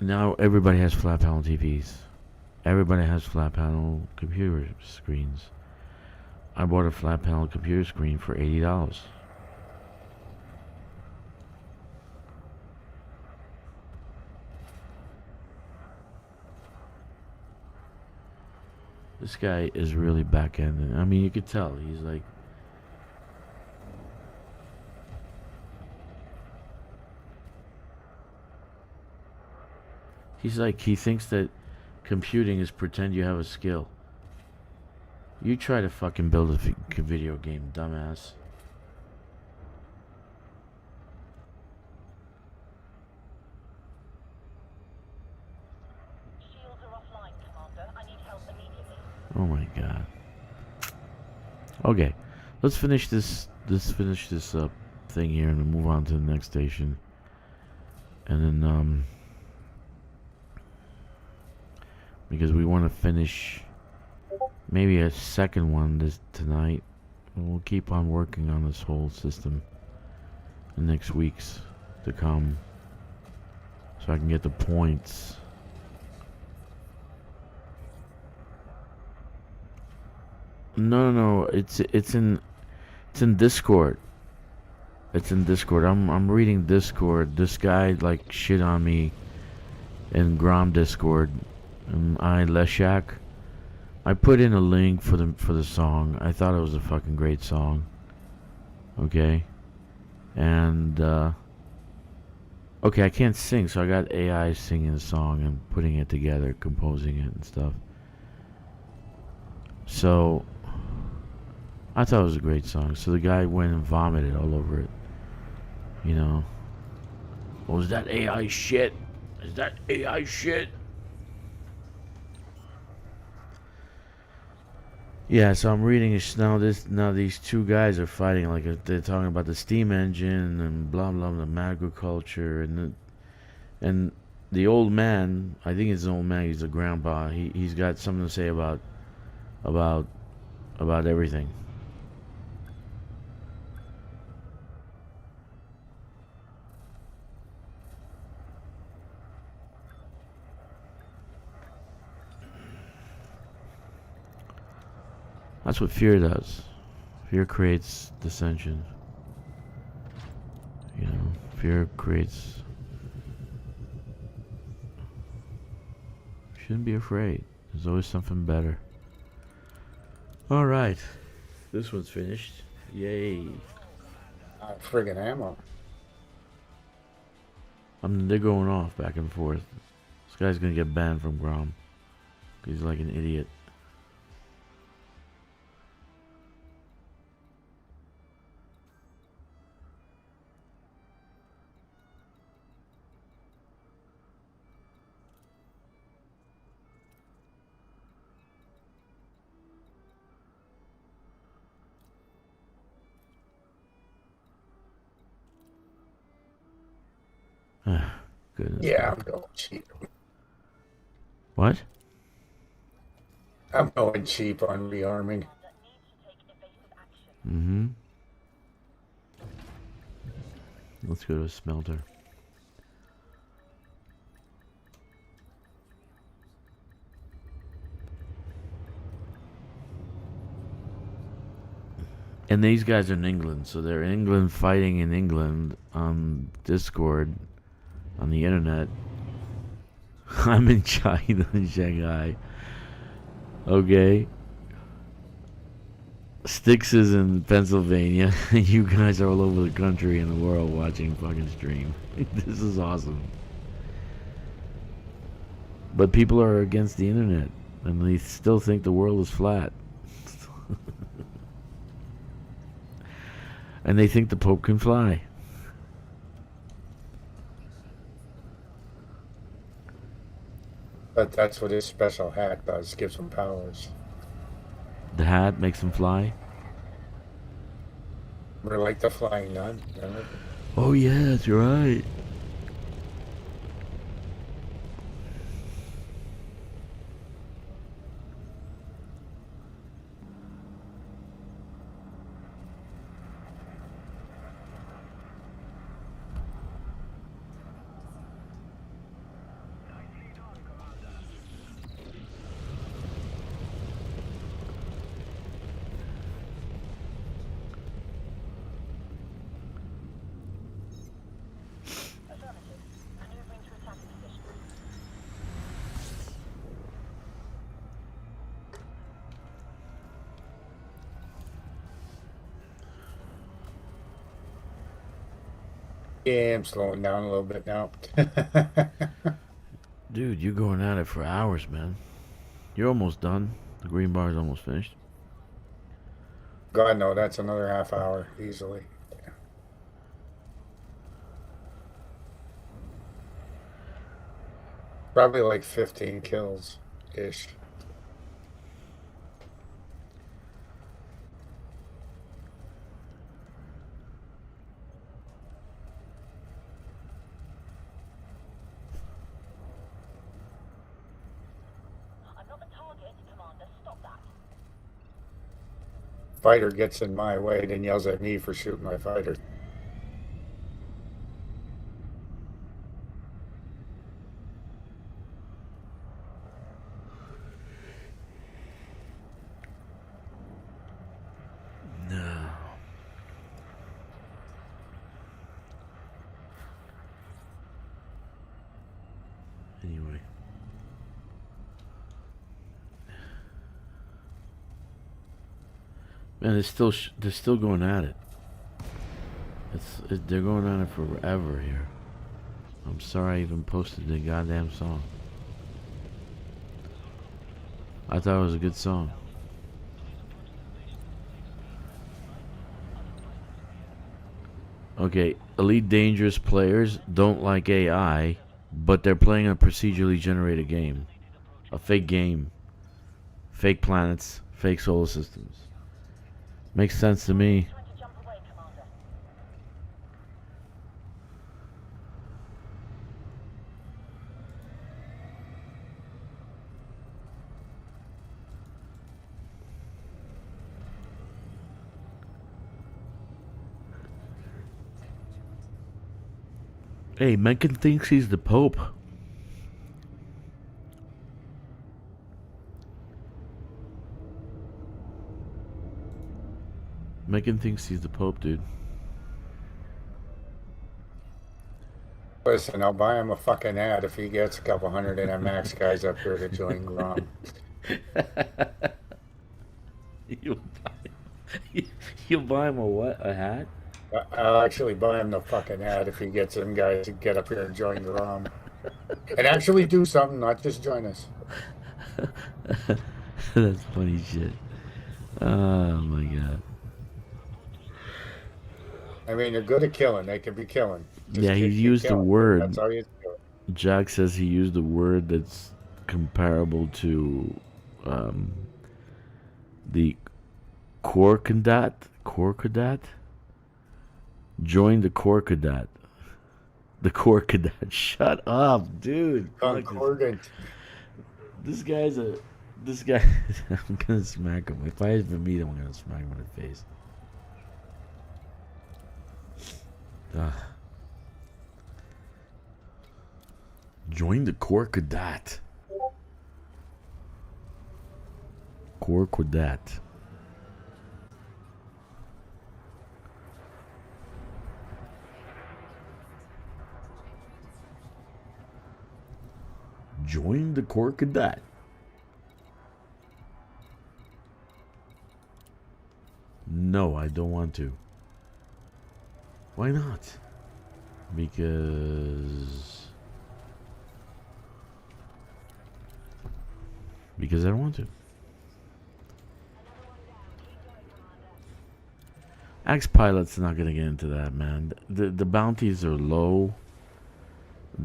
Now everybody has flat panel TVs. Everybody has flat panel computer screens. I bought a flat panel computer screen for $80. This guy is really back-ended. I mean, you could tell. He's like... he thinks that computing is pretend you have a skill. You try to fucking build a video game, dumbass. Shields are offline, Commander. I need help immediately. Oh my god. Okay, let's finish this. Let's finish this thing here and then move on to the next station. And then because we want to finish maybe a second one tonight. We'll keep on working on this whole system in next weeks to come, so I can get the points. No, it's in Discord. It's in Discord. I'm reading Discord. This guy like shit on me in Grom Discord. Leshak. I put in a link for the song. I thought it was a fucking great song. Okay. And okay, I can't sing, so I got AI singing the song and putting it together, composing it and stuff. So I thought it was a great song. So the guy went and vomited all over it. You know. Oh, is that AI shit? Is that AI shit? Yeah, so I'm reading it now. Now these two guys are fighting, like they're talking about the steam engine and blah blah blah, the agriculture and the old man. I think it's an old man. He's a grandpa. He's got something to say about everything. That's what fear does. Fear creates dissension. You know, fear creates Shouldn't be afraid. There's always something better. Alright. This one's finished. Yay. Friggin' ammo. They're going off back and forth. This guy's gonna get banned from Grom. He's like an idiot. Goodness. Yeah, I'm going cheap. What? I'm going cheap on rearming. Mm-hmm. Let's go to a smelter. And these guys are in England, so they're in England fighting in England on Discord, on the internet. I'm in China, in Shanghai. Okay. Stixx is in Pennsylvania, and you guys are all over the country and the world watching fucking stream. This is awesome. But people are against the internet, and they still think the world is flat. And they think the Pope can fly. But that's what his special hat does, gives him powers. The hat makes him fly. We're like the Flying Nun, remember? Oh yeah, that's right. Yeah, I'm slowing down a little bit now. Dude, you're going at it for hours, man. You're almost done. The green bar is almost finished. God, no, that's another half hour, easily. Probably like 15 kills-ish. Fighter gets in my way, then yells at me for shooting my fighter. No. Anyway. Man, they're still going at it. They're going at it forever here. I'm sorry I even posted the goddamn song. I thought it was a good song. Okay, Elite Dangerous players don't like AI, but they're playing a procedurally generated game. A fake game. Fake planets, fake solar systems. Makes sense to me. Hey, Mechan thinks he's the Pope. Mechan thinks he's the Pope, dude. Listen, I'll buy him a fucking ad if he gets a couple hundred NMAX guys up here to join Grom. You'll buy, you'll buy him a what? A hat? I'll actually buy him the fucking ad if he gets them guys to get up here and join Grom. And actually do something, not just join us. That's funny shit. Oh my god. I mean, they're good at killing. They can be killing. Just Yeah, he keep used the killing. word. That's all you do. Jack says he used a word that's comparable to the Corcadat. Corcadat? Join the Corcadat. The Corcadat. Shut up, dude. Fuck Concordant. this guy's a. This guy. I'm gonna smack him. If I ever meet him, I'm gonna smack him in the face. Ugh. Join the Corcadat. Corcadat. Join the Corcadat. No, I don't want to. Why not? Because I don't want to. EDCoPilot's not gonna get into that, man. The bounties are low.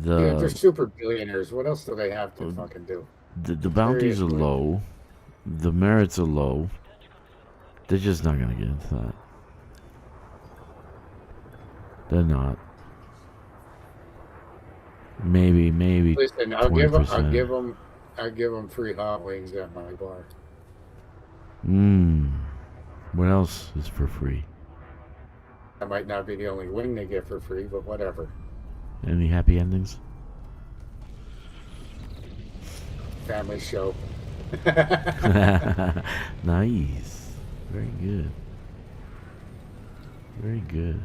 Yeah, they're super billionaires. What else do they have to fucking do? The bounties are Seriously. low. The merits are low. They're just not gonna get into that. They're not. Maybe. Listen, I'll give 20%. them free hot wings at my bar. What else is for free? That might not be the only wing they get for free, but whatever. Any happy endings? Family show. Nice. Very good. Very good.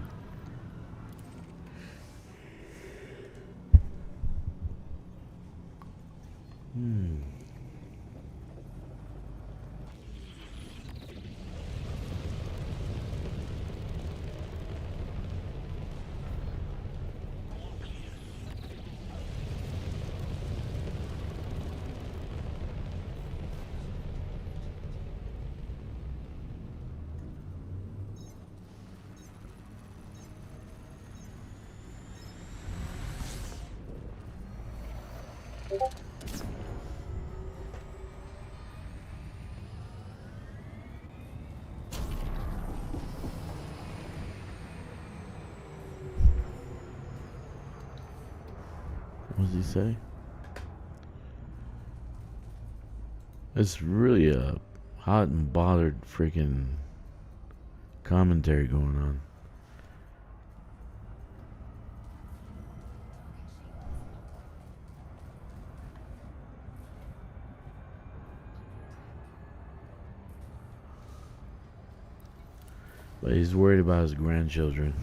What does he say? It's really a hot and bothered freaking commentary going on. But he's worried about his grandchildren.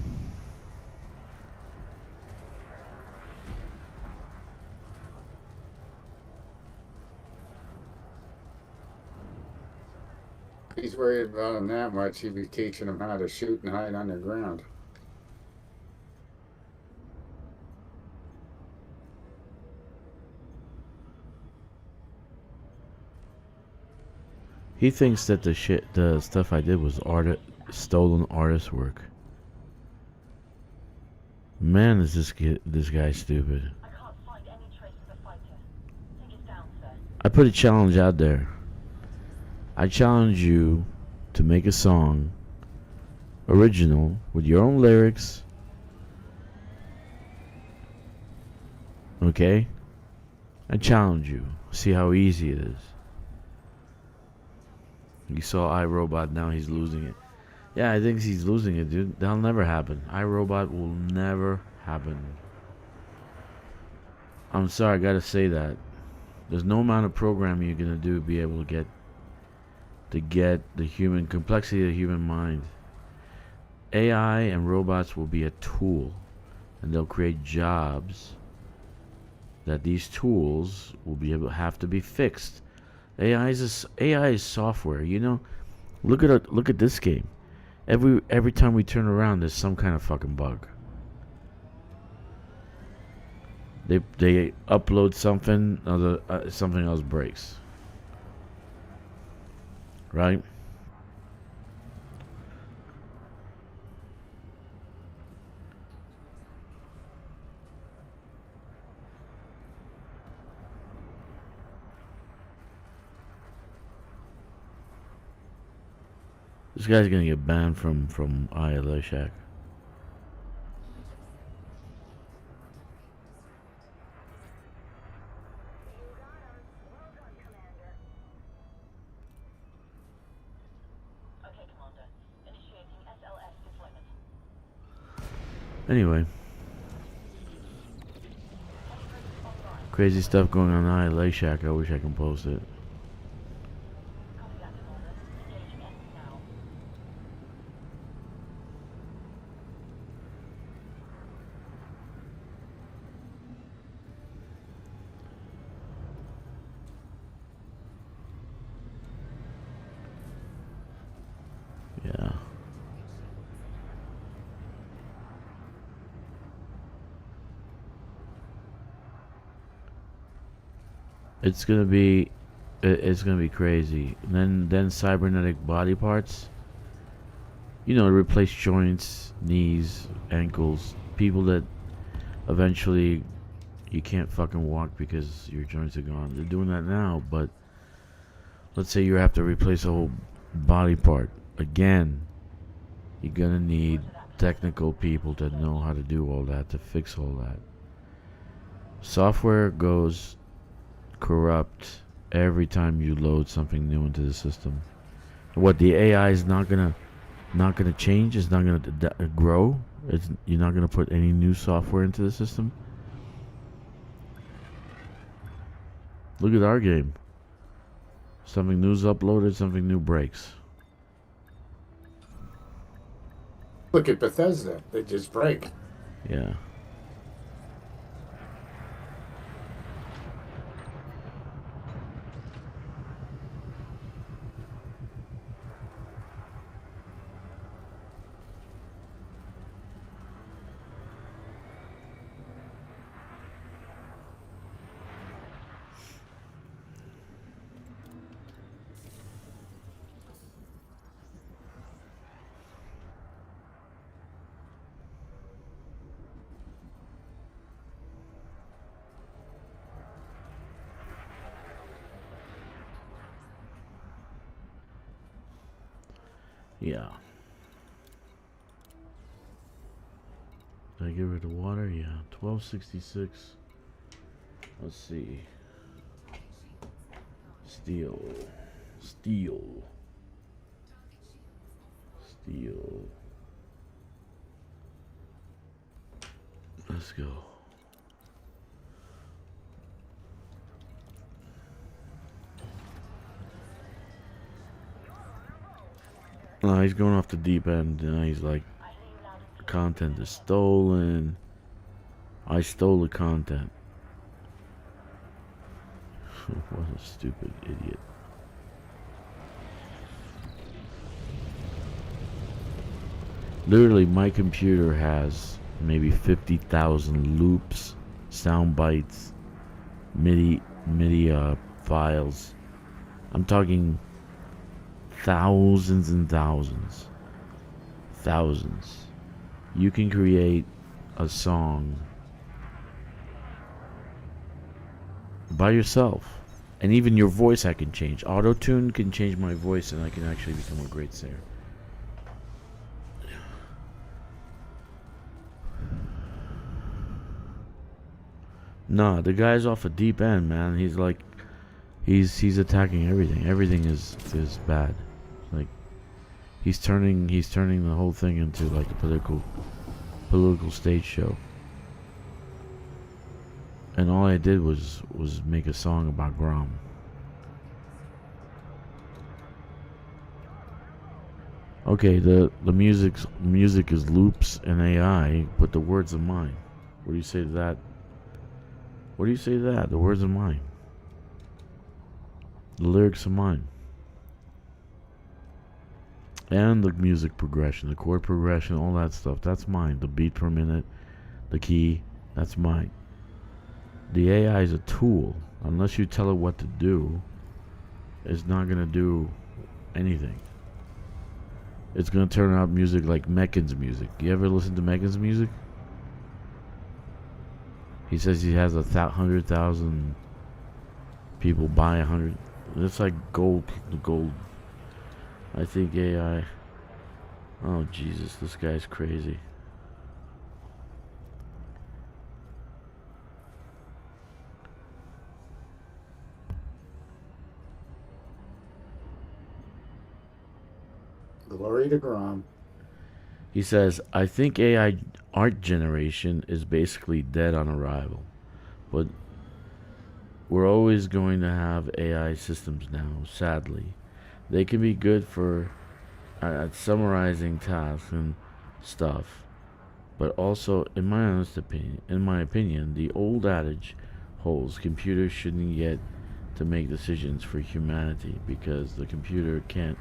If he's worried about them that much, he'd be teaching them how to shoot and hide underground. He thinks that the stuff I did was stolen artist work. Man, is this guy stupid. I can't find any trace of the fighter. Think it's down, sir. I put a challenge out there. I challenge you to make a song, original, with your own lyrics. Okay? I challenge you. See how easy it is. You saw iRobot, now he's losing it. Yeah, I think he's losing it, dude. That'll never happen. iRobot will never happen. I'm sorry, I gotta say that. There's no amount of programming you're gonna do to be able to get the human complexity of the human mind. AI and robots will be a tool, and they'll create jobs that these tools will be able have to be fixed. AI is software. You know, look at this game. Every time we turn around, there's some kind of fucking bug. They upload something, something else breaks. Right? This guy's gonna get banned from ILA Shack. Okay, Commander. Initiating SLS deployment. Anyway, crazy stuff going on in ILA Shack. I wish I can post it. Copy that, Commander. Engaging enemy now. Yeah. It's gonna be crazy. And then cybernetic body parts. You know, replace joints, knees, ankles, people that eventually you can't fucking walk because your joints are gone. They're doing that now, but let's say you have to replace a whole body part. Again, you're gonna need technical people to know how to do all that, to fix all that. Software goes corrupt every time you load something new into the system. What, the AI is not gonna change? It's not gonna grow? You're not gonna put any new software into the system? Look at our game. Something new's uploaded, something new breaks. Look at Bethesda. They just break. Yeah. Yeah. Did I get rid of water? Yeah. 1266. Let's see. Steel. Let's go. No, he's going off the deep end. He's like, content is stolen. I stole the content. What a stupid idiot. Literally, my computer has maybe 50,000 loops, sound bites, MIDI files. I'm talking thousands and thousands. You can create a song by yourself. And even your voice I can change. Auto-tune can change my voice and I can actually become a great singer. Nah, the guy's off a deep end, man. He's like, he's attacking everything. Everything is bad. Like, he's turning the whole thing into like a political stage show. And all I did was make a song about Grom. Okay, the music is loops and AI, but the words are mine. What do you say to that? What do you say to that? The words are mine. The lyrics are mine. And the music progression, the chord progression, all that stuff, that's mine. The beat per minute, the key, that's mine. The AI is a tool. Unless you tell it what to do, it's not going to do anything. It's going to turn out music like Mechan's music. You ever listen to Mechan's music? He says he has 100,000 people buy 100. It's like gold. I think AI. Oh Jesus, this guy's crazy. Glory to Grom. He says, I think AI art generation is basically dead on arrival. But we're always going to have AI systems now, sadly. They can be good for at summarizing tasks and stuff. But also, in my opinion, the old adage holds computers shouldn't get to make decisions for humanity because the computer can't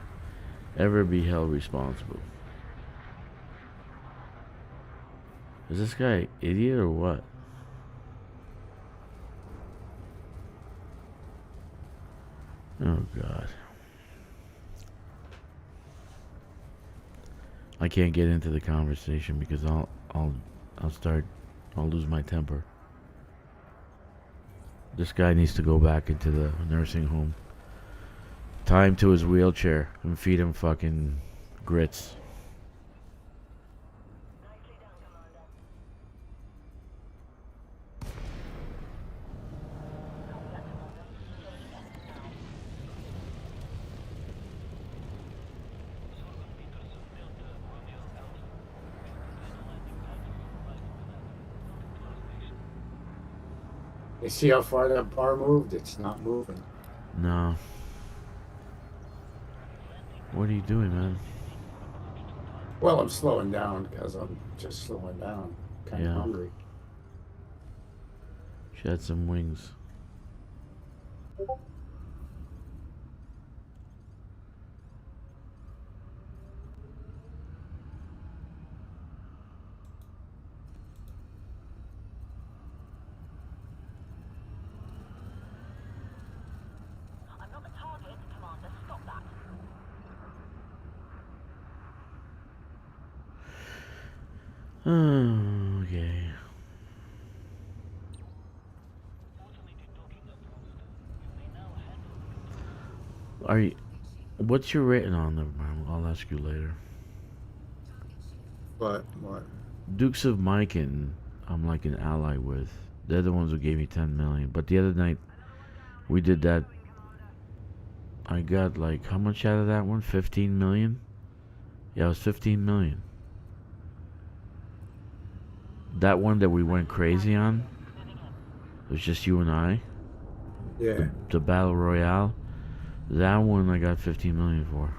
ever be held responsible. Is this guy an idiot or what? Oh God. I can't get into the conversation because I'll lose my temper. This guy needs to go back into the nursing home. Tie him to his wheelchair and feed him fucking grits. You see how far that bar moved? It's not moving. No. What are you doing, man? Well, I'm slowing down because I'm just slowing down. Kind of hungry. She had some wings. I'm not a target, Commander. Stop that. Okay. Are you? What's your rating on? Never mind. I'll ask you later. What? Dukes of Mechan, I'm like an ally with. They're the ones who gave me 10 million. But the other night, we did that. I got like, how much out of that one? 15 million? Yeah, it was 15 million. That one that we went crazy on, it was just you and I. Yeah. The Battle Royale. That one I got 15 million for.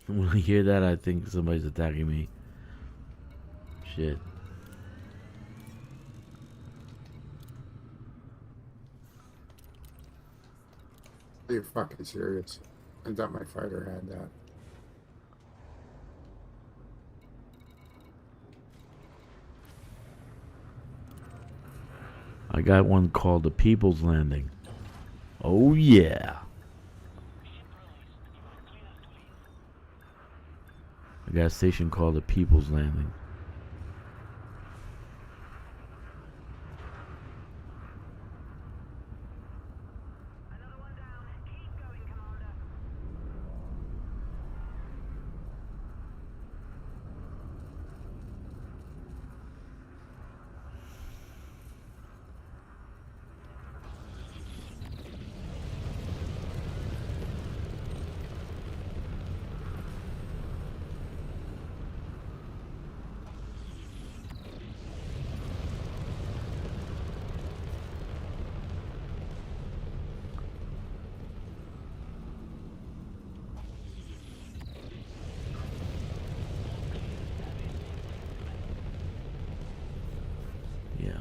When I hear that, I think somebody's attacking me. Shit. Are you fucking serious? I thought my fighter had that. I got one called the People's Landing. Oh yeah. I got a station called the People's Landing. Yeah.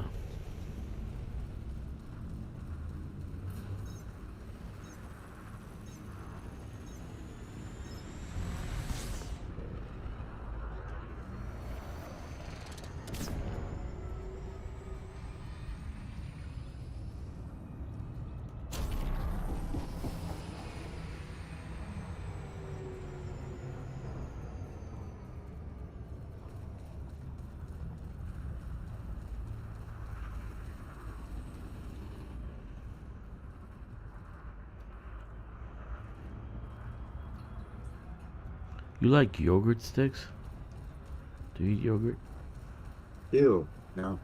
You like yogurt sticks? Do you eat yogurt? Ew. No.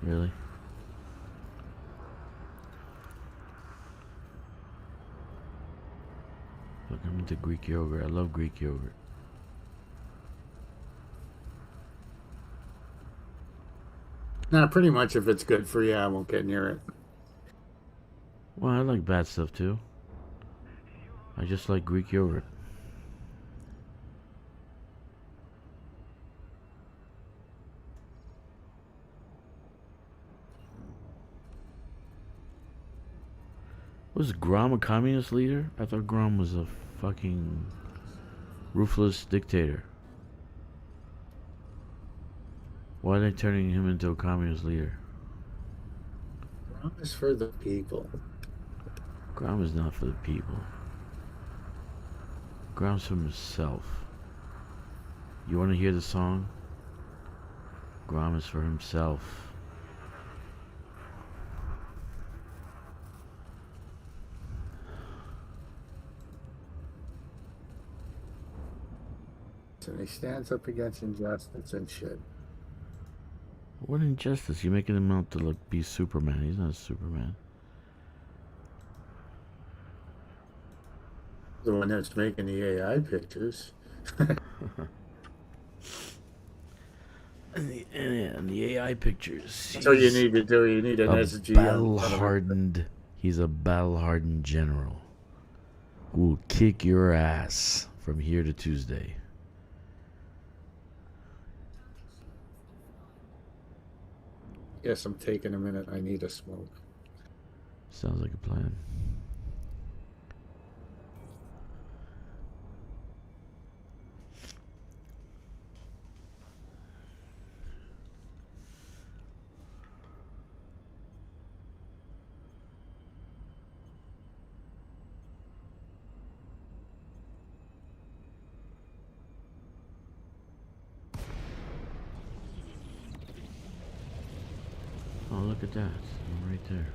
Really? Look, I'm into Greek yogurt. I love Greek yogurt. Nah, pretty much if it's good for you, I won't get near it. Well, I like bad stuff too. I just like Greek yogurt. Was Grom a communist leader? I thought Grom was a fucking ruthless dictator. Why are they turning him into a communist leader? Grom is for the people. Grom is not for the people. Grom's for himself. You want to hear the song? Grom is for himself. And he stands up against injustice and shit. What injustice? You're making him out to look be Superman. He's not Superman. The one that's making the AI pictures. And the AI pictures. So you need to do. You need an SG. Battle-hardened. He's a battle-hardened general who will kick your ass from here to Tuesday. Yes, I'm taking a minute. I need a smoke. Sounds like a plan. Oh, look at that. I'm right there.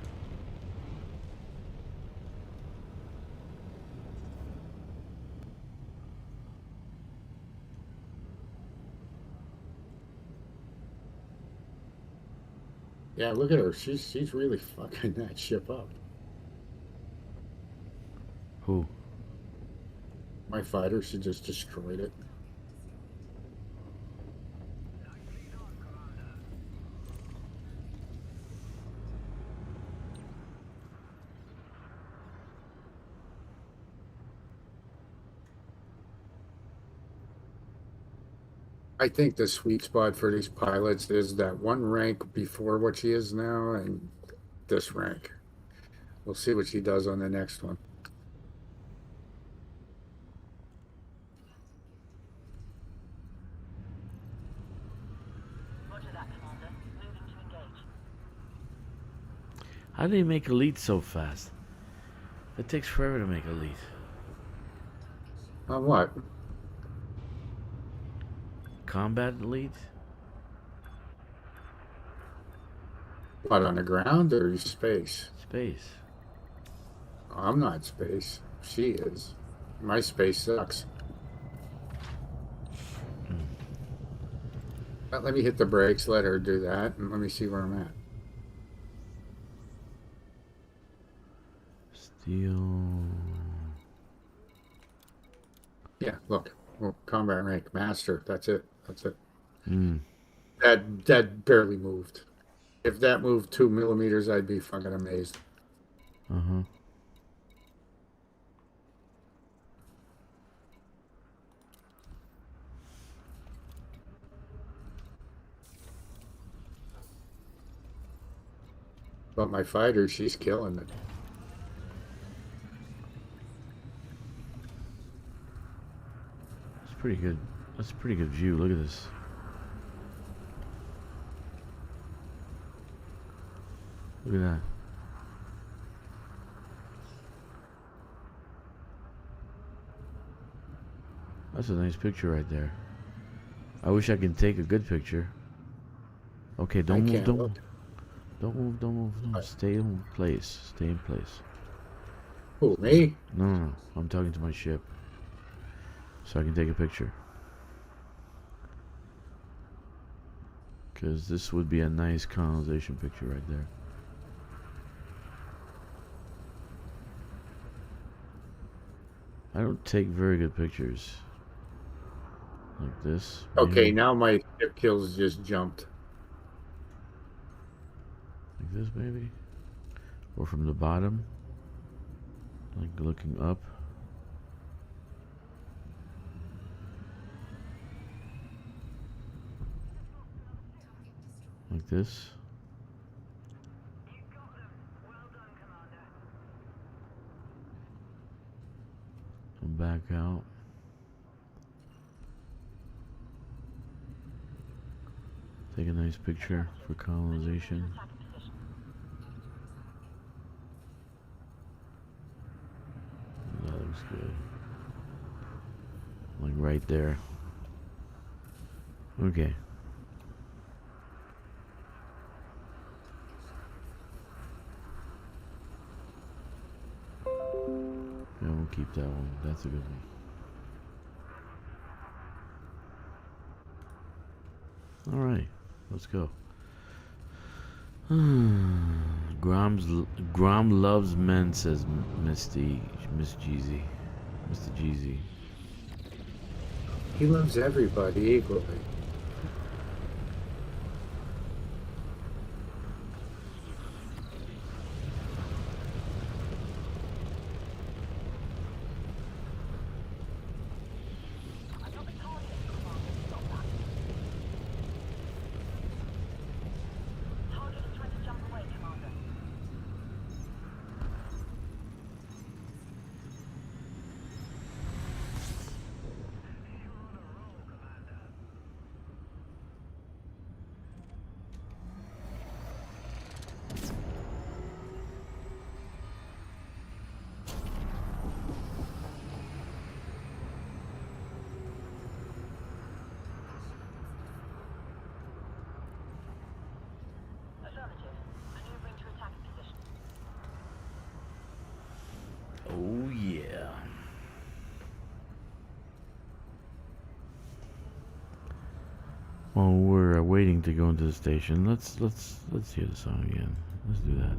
Yeah, look at her. She's really fucking that ship up. Who? My fighter, she just destroyed it. I think the sweet spot for these pilots is that one rank before what she is now and this rank. We'll see what she does on the next one. Roger that, Commander. Moving to engage. How do they make elite so fast? It takes forever to make elite. On what? Combat elite? What, on the ground or space? Space. I'm not space. She is. My space sucks. Let me hit the brakes, let her do that, and let me see where I'm at. Steel. Yeah, look. Well, combat rank, master. That's it. That's it. Hmm. That barely moved. If that moved 2 millimeters, I'd be fucking amazed. Uh-huh. But my fighter, she's killing it. It's pretty good. That's a pretty good view. Look at this. Look at that. That's a nice picture right there. I wish I could take a good picture. Okay, don't move, can't don't look. move. Don't move, don't move. No, stay in place. Stay in place. Who, me? No, no, no. I'm talking to my ship. So I can take a picture. Because this would be a nice colonization picture right there. I don't take very good pictures. Like this. Okay, maybe. now my ship kills just jumped. Like this, maybe? Or from the bottom. Like looking up. Like this. And back out. Take a nice picture for colonization. That looks good. Like right there. Okay. Yeah, we'll keep that one. That's a good one. Alright, let's go. Grom loves men, says Miss Jeezy. Mr. Jeezy. He loves everybody equally. Oh yeah. While we're waiting to go into the station, let's hear the song again. Let's do that.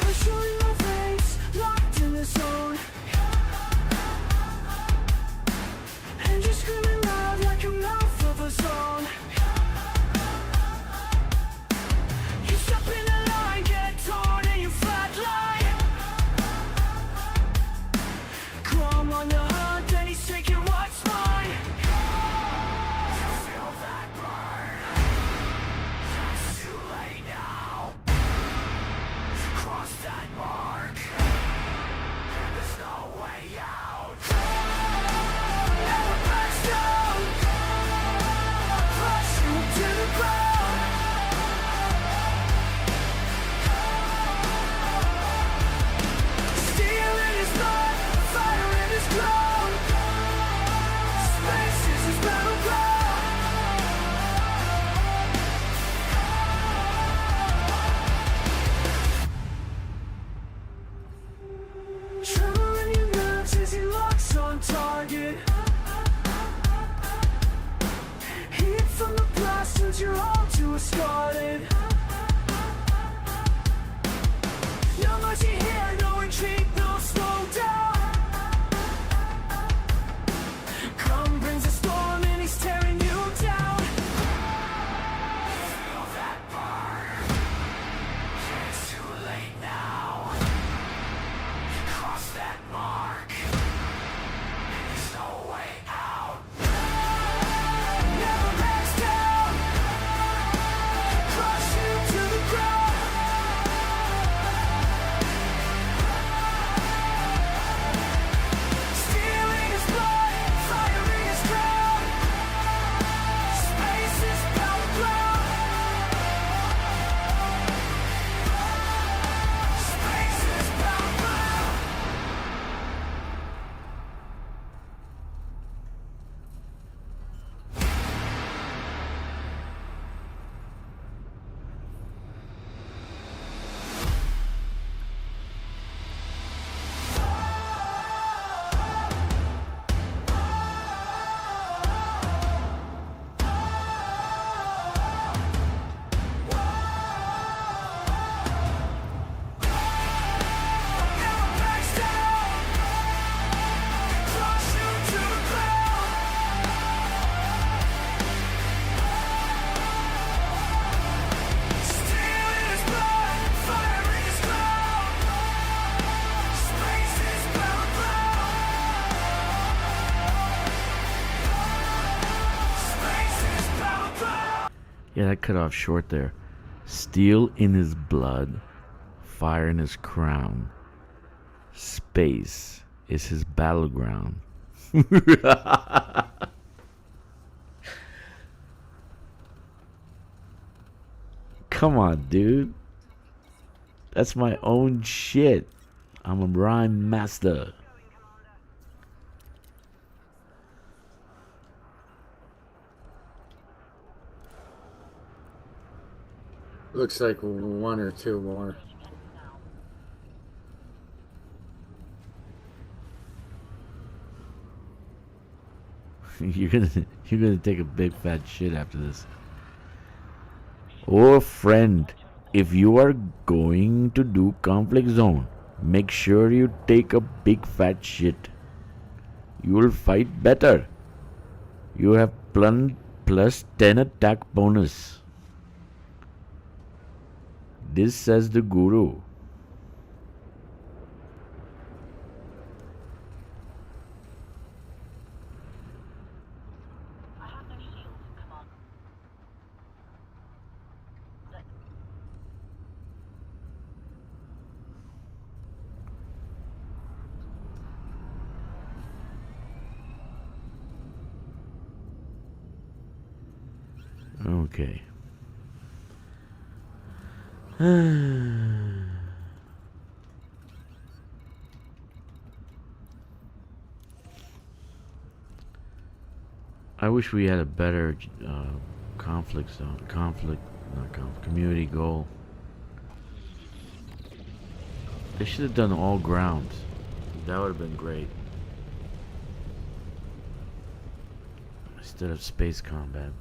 I show your face, locked in the zone. cut off short there. Steel in his blood, fire in his crown. Space is his battleground. Come on, dude. That's my own shit. I'm a rhyme master. Looks like one or two more. You're gonna take a big fat shit after this. Oh friend, if you are going to do conflict zone, make sure you take a big fat shit. You will fight better. You have plus 10 attack bonus. This says the guru. I have no shields, Command. Okay. I wish we had a better conflict zone. Community goal. They should have done all grounds. That would have been great. Instead of space combat.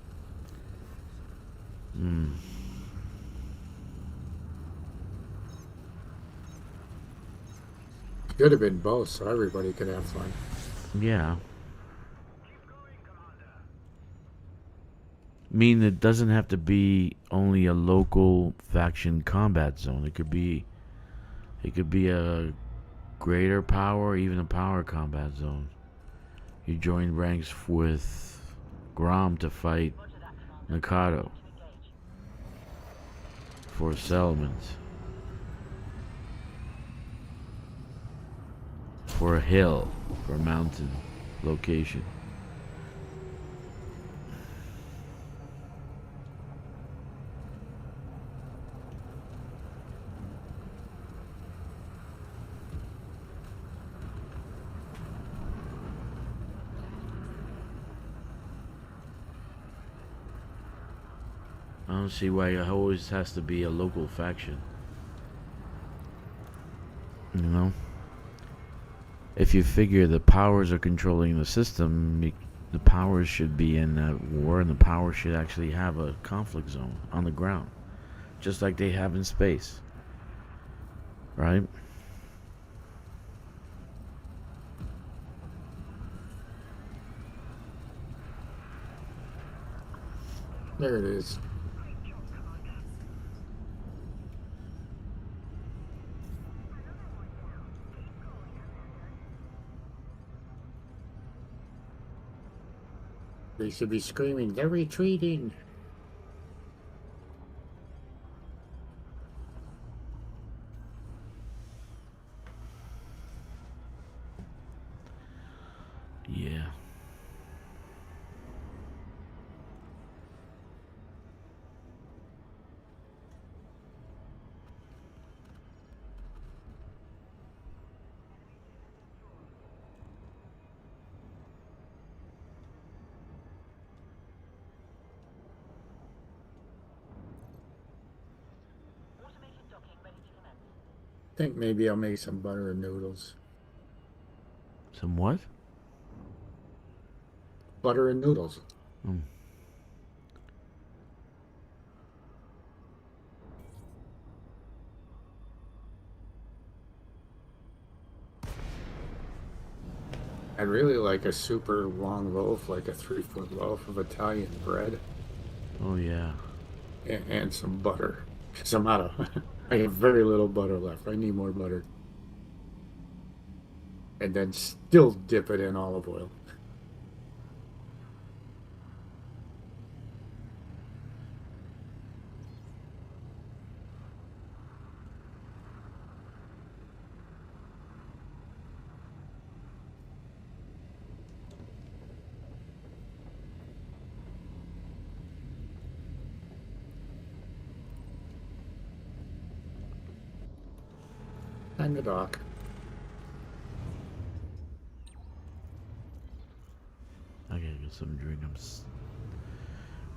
Could have been both, so everybody could have fun. Yeah. I mean, it doesn't have to be only a local faction combat zone. It could be a greater power, even a power combat zone. You join ranks with Grom to fight Mikado for settlements. For a hill, for a mountain location. I don't see why it always has to be a local faction. You know? If you figure the powers are controlling the system, the powers should be in that war, and the powers should actually have a conflict zone on the ground, just like they have in space, right? There it is. They should be screaming, they're retreating. Yeah. Automated docking ready to commence. I think maybe I'll make some butter and noodles. Some what? Butter and noodles. I'd really like a super long loaf, like a 3-foot loaf of Italian bread, Oh yeah. and some butter. Because I'm out of, I have very little butter left. I need more butter. And then still dip it in olive oil. behind the dock. I gotta get something to drink.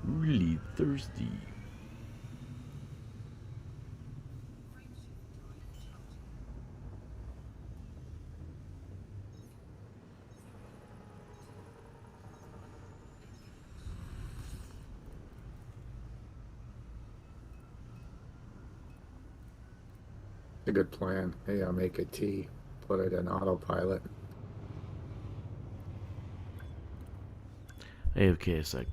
I'm really thirsty. A good plan. Hey, I'll make a tea. Put it in autopilot. AFK a sec.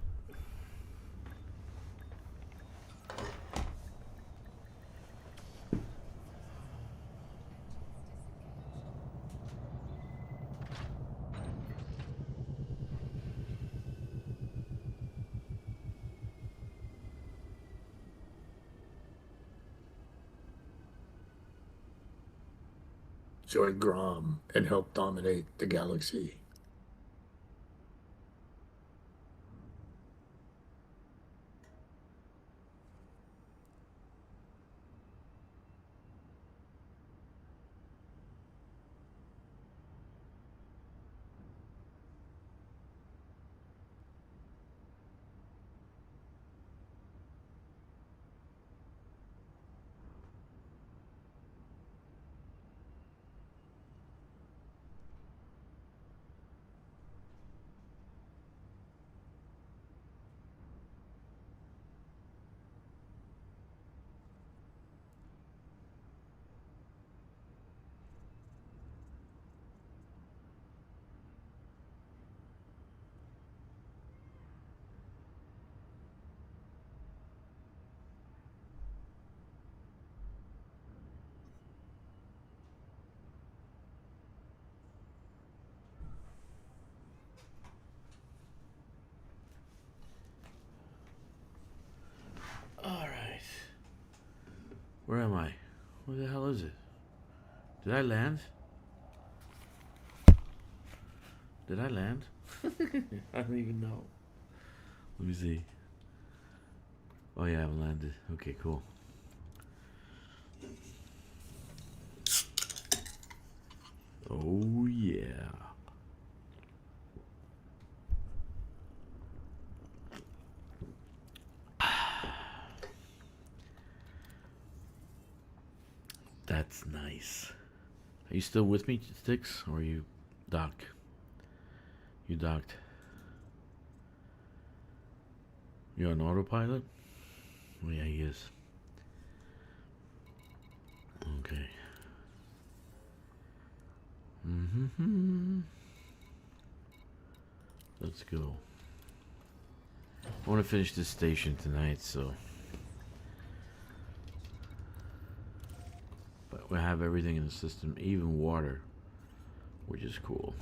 Join Grom and help dominate the galaxy. Alright. Where am I? Where the hell is it? Did I land? Did I land? I don't even know. Let me see. Oh yeah, I've landed. Okay, cool. Oh yeah. That's nice. Are you still with me, Stixx? Or are you docked? You docked. You're on autopilot? Oh yeah, he is. Okay. Let's go. I want to finish this station tonight, so. But we have everything in the system, even water, which is cool.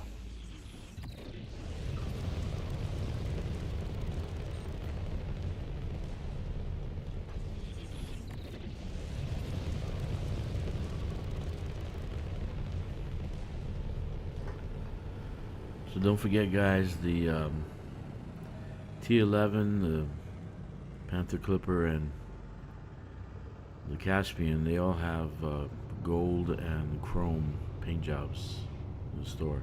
So don't forget, guys, the T11, the Panther Clipper, and the Caspian, they all have gold and chrome paint jobs in the store.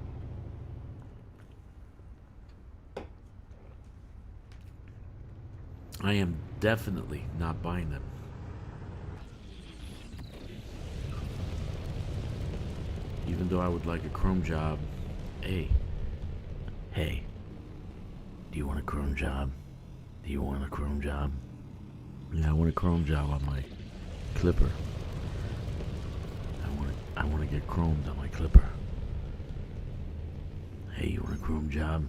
I am definitely not buying them. Even though I would like a chrome job. Hey, do you want a chrome job? Do you want a chrome job? Yeah, I want a chrome job on my Clipper. I want to get chromed on my Clipper. Hey, you want a chrome job?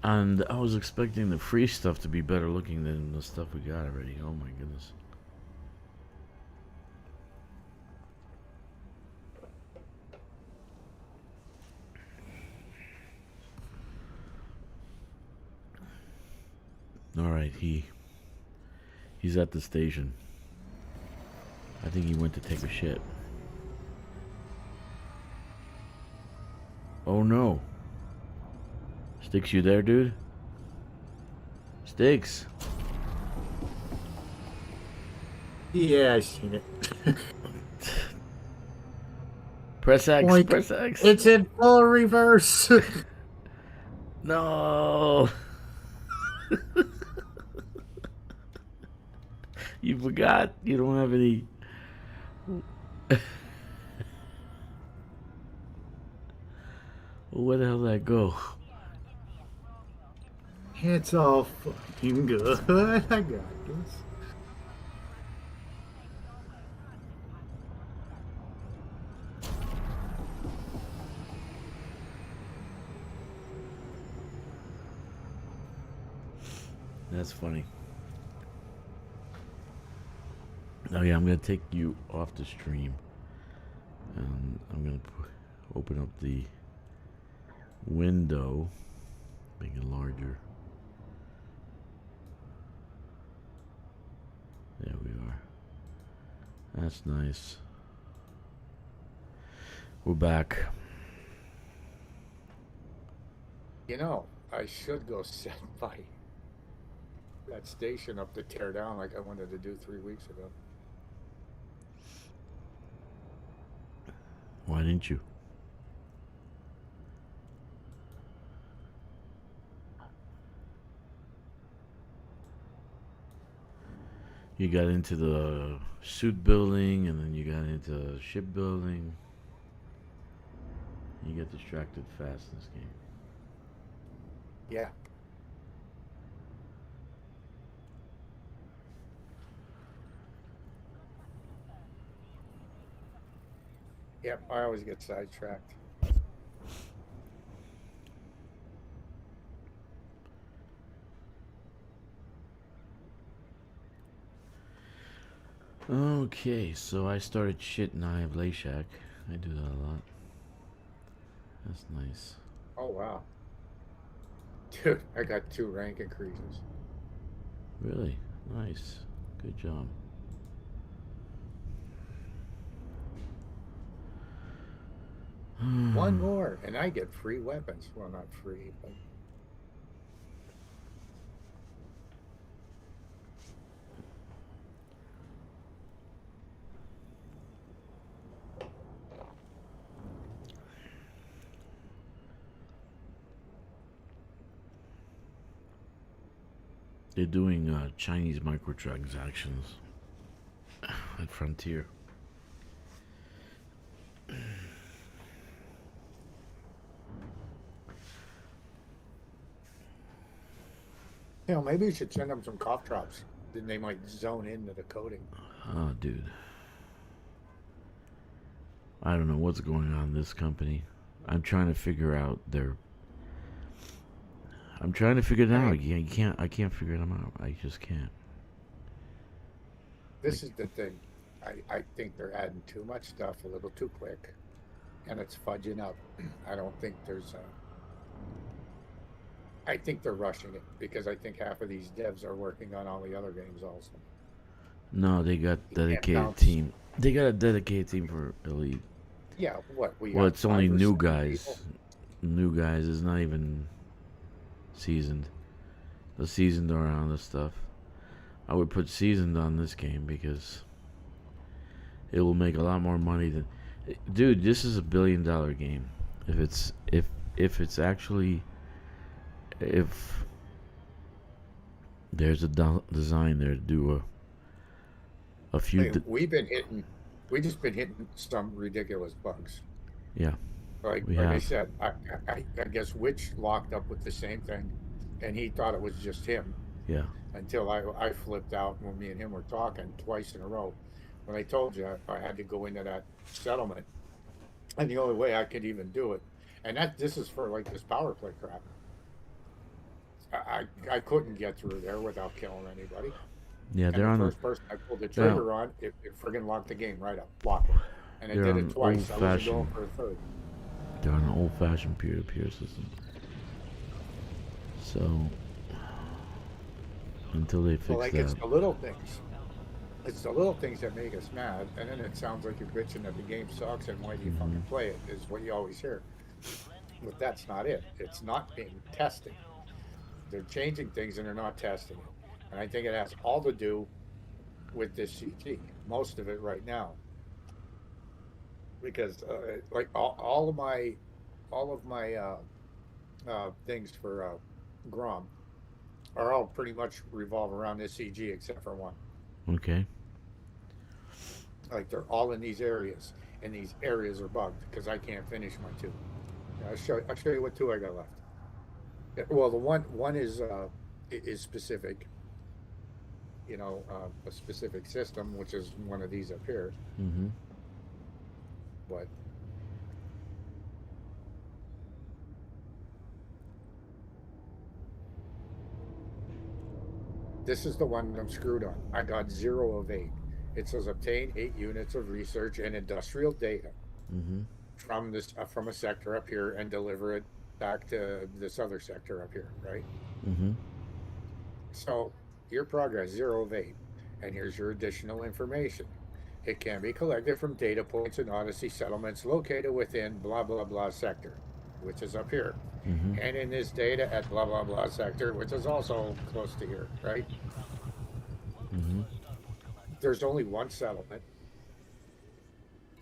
And I was expecting the free stuff to be better looking than the stuff we got already. Oh my goodness. Alright, he's at the station. I think he went to take a shit. Oh no. Stixx, you there, dude? Stixx. Yeah, I seen it. Press X, Like, press X. it's in full reverse. No. You forgot. You don't have any. Where the hell did that go? It's all fucking good. I got this. That's funny. Oh yeah, I'm gonna take you off the stream, and I'm gonna open up the window, make it larger. There we are. That's nice. We're back. You know, I should go set by that station up to tear down like I wanted to do 3 weeks ago. Why didn't you? You got into the suit building, and then you got into shipbuilding. You get distracted fast in this game. Yeah. Yep, I always get sidetracked. Okay, so I started shitting Eye of Lashak. I do that a lot. That's nice. Oh, wow. Dude, I got 2 rank increases. Really? Nice. Good job. One more, and I get free weapons. Well, not free, but... They're doing Chinese microtransactions at Frontier. You know, maybe you should send them some cough drops. Then they might zone into the coding. Oh, dude. I don't know what's going on in this company. I'm trying to figure out their... I'm trying to figure it out. I can't figure them out. I just can't. This is the thing. I think they're adding too much stuff a little too quick. And it's fudging up. I don't think there's I think they're rushing it because I think half of these devs are working on all the other games also. No, they got dedicated bounce. team. They got a dedicated team for Elite. Yeah, what? Well, got it's only 5 or new 7 guys. people? New guys is not even seasoned. The seasoned are on this stuff. I would put seasoned on this game because it will make a lot more money than... Dude, this is $1 billion game. If it's actually... If there's a design there to do a few... Hey, we just been hitting some ridiculous bugs. Yeah. Like I said, I guess Witch locked up with the same thing, and he thought it was just him. Yeah. Until I flipped out when me and him were talking twice in a row. When I told you I had to go into that settlement, and the only way I could even do it, and this is for like this power play crap. I couldn't get through there without killing anybody. Yeah, And they're the on first person I pulled the trigger on, it friggin' locked the game right up, blocked it, and it They're did on it twice. I wasn't old-fashioned. going for a third. They're on an old-fashioned peer-to-peer system. So until they fix Well, like that. it's the little things. It's the little things that make us mad, and then it sounds like you're bitching that the game sucks and why do you fucking play it, is what you always hear. But that's not it. It's not being tested. They're changing things and they're not testing it. And I think it has all to do with this CG, most of it right now, because like all of my things for Grom are all pretty much revolve around this CG except for one. Okay. Like they're all in these areas, and these areas are bugged because I can't finish my two. I'll show you what two I got left. Well, the one is specific, a specific system, which is one of these up here. Mm-hmm. But this is the one I'm screwed on. I got 0 of 8. It says obtain 8 units of research and industrial data Mm-hmm. from a sector up here and deliver it back to this other sector up here, right? Mm-hmm. So your progress 0 of 8, and here's your additional information. It can be collected from data points in Odyssey settlements located within blah blah blah sector, which is up here, Mm-hmm. and in this data at blah blah blah sector, which is also close to here, right? Mm-hmm. There's only one settlement,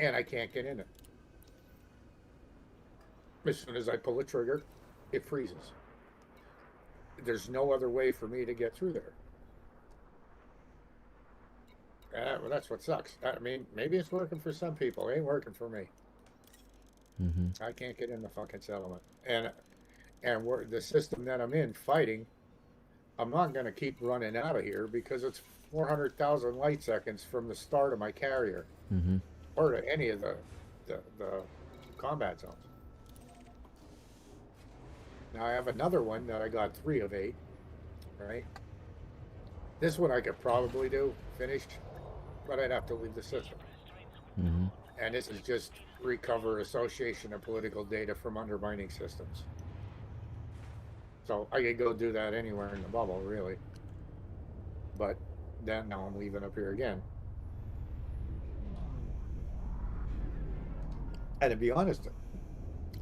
and I can't get in it. As soon as I pull the trigger, it freezes. There's no other way for me to get through there. Well, that's what sucks. I mean, maybe it's working for some people. It ain't working for me. Mm-hmm. I can't get in the fucking settlement. And the system that I'm in fighting, I'm not going to keep running out of here because it's 400,000 light seconds from the start of my carrier Mm-hmm. or to any of the combat zones. Now I have another one that I got 3 of 8, right? This one I could probably do finished, but I'd have to leave the system. Mm-hmm. And this is just recover association of political data from undermining systems. So I could go do that anywhere in the bubble, really. But then now I'm leaving up here again. And to be honest,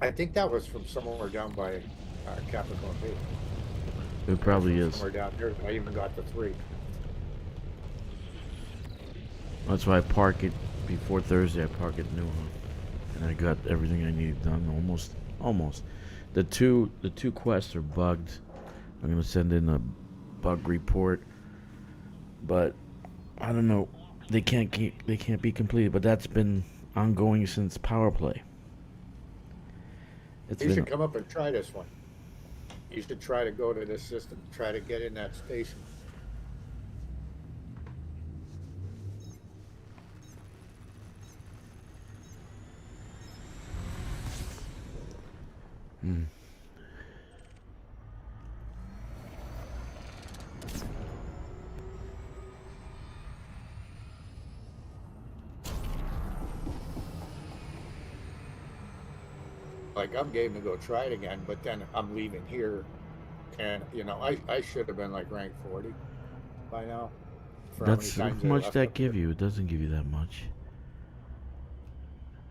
I think that was from somewhere down by Capricorn B. It probably From is. somewhere down here. I even got the 3. That's why I park it before Thursday. I park it new one, and I got everything I needed done. Almost. The two quests are bugged. I'm gonna send in a bug report, but I don't know. They can't be completed. But that's been ongoing since Power Play. It's You been should come up and try this one. You should try to go to this system, try to get in that station. Mm. Like, I'm game to go try it again, but then I'm leaving here, and I should have been like rank 40 by now. For That's how how many times I much left that up give here. you. It doesn't give you that much.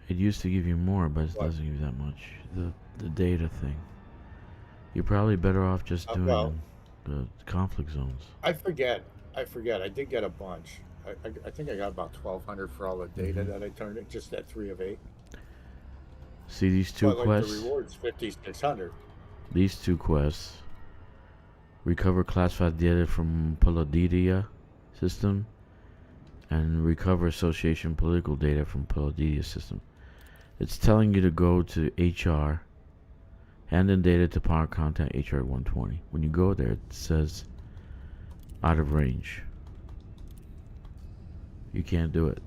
It used to give you more, but it What? doesn't give you that much. The data thing. You're probably better off just doing Well, the conflict zones. I forget. I did get a bunch. I think I got about 1,200 for all the data that I turned in, just that 3 of 8. See these two But like quests? the rewards, 5,600. These two quests. Recover classified data from Polodidia system, and recover association political data from Polodidia system. It's telling you to go to HR, hand in data to power contact HR 120. When you go there, it says out of range. You can't do it.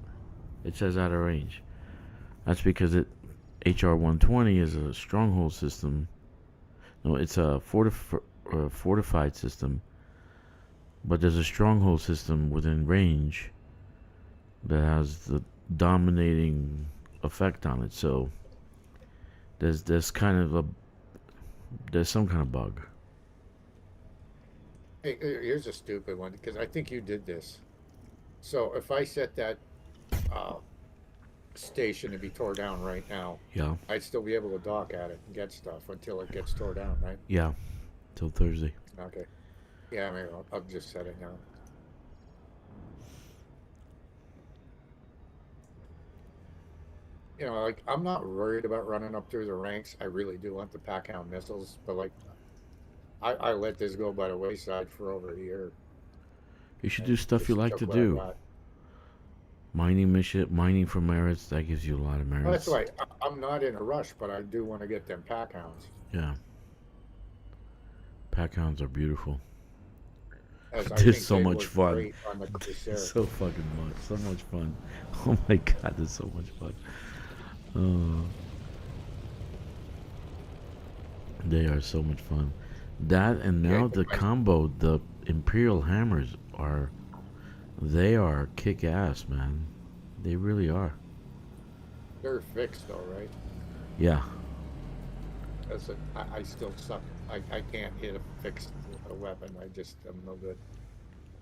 It says out of range. That's because HR 120 is a stronghold system. No, it's a fortified system. But there's a stronghold system within range that has the dominating effect on it. So there's some kind of bug. Hey, here's a stupid one, because I think you did this. So if I set that station to be tore down right now, Yeah. I'd still be able to dock at it and get stuff until it gets tore down, right? Yeah. Till Thursday. Okay. Yeah, maybe I'll just set it now. You know, like, I'm not worried about running up through the ranks. I really do want the Pack-Hound missiles, but, like, I let this go by the wayside for over a year. You should and do stuff you just like took to what I do. got. Mining mission, mining for merits, that gives you a lot of Well, merits. that's right. I'm not in a rush, but I do want to get them Pack-Hounds. Yeah. Pack-Hounds are beautiful. As I They're think so they much work fun. great on the Corsair. So fucking much. So much fun. Oh my god, there's so much fun. Oh. They are so much fun. That and now Yeah, the combo, the Imperial Hammers they are kick ass, man. They really are. They're fixed though, right? Yeah. That's it. I still suck. I can't hit a fixed weapon. I just am no good.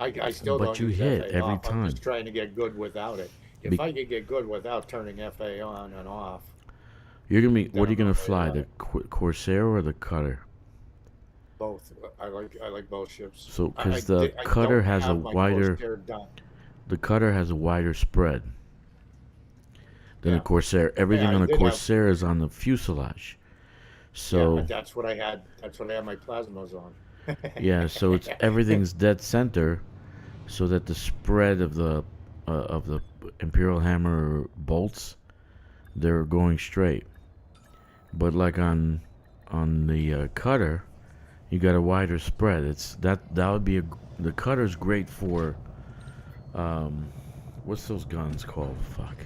I still But don't you use hit FA every off. I'm just time. trying to get good without it. If I could get good without turning FA on and off, You're gonna be. then What are you I'm gonna okay fly? with The it. Corsair or the Cutter? Both. I like both ships. So, because the I Cutter don't has a have my wider, Corsair done. the Cutter has a wider spread than Yeah. the Corsair. Everything I on the did have- Corsair is on the fuselage. So Yeah, that's what I had. That's what I had my plasmas on. yeah, so it's everything's dead center, so that the spread of the Imperial Hammer bolts, they're going straight. But like on the Cutter, you got a wider spread. It's that would be the Cutter's great for what's those guns called? Fuck.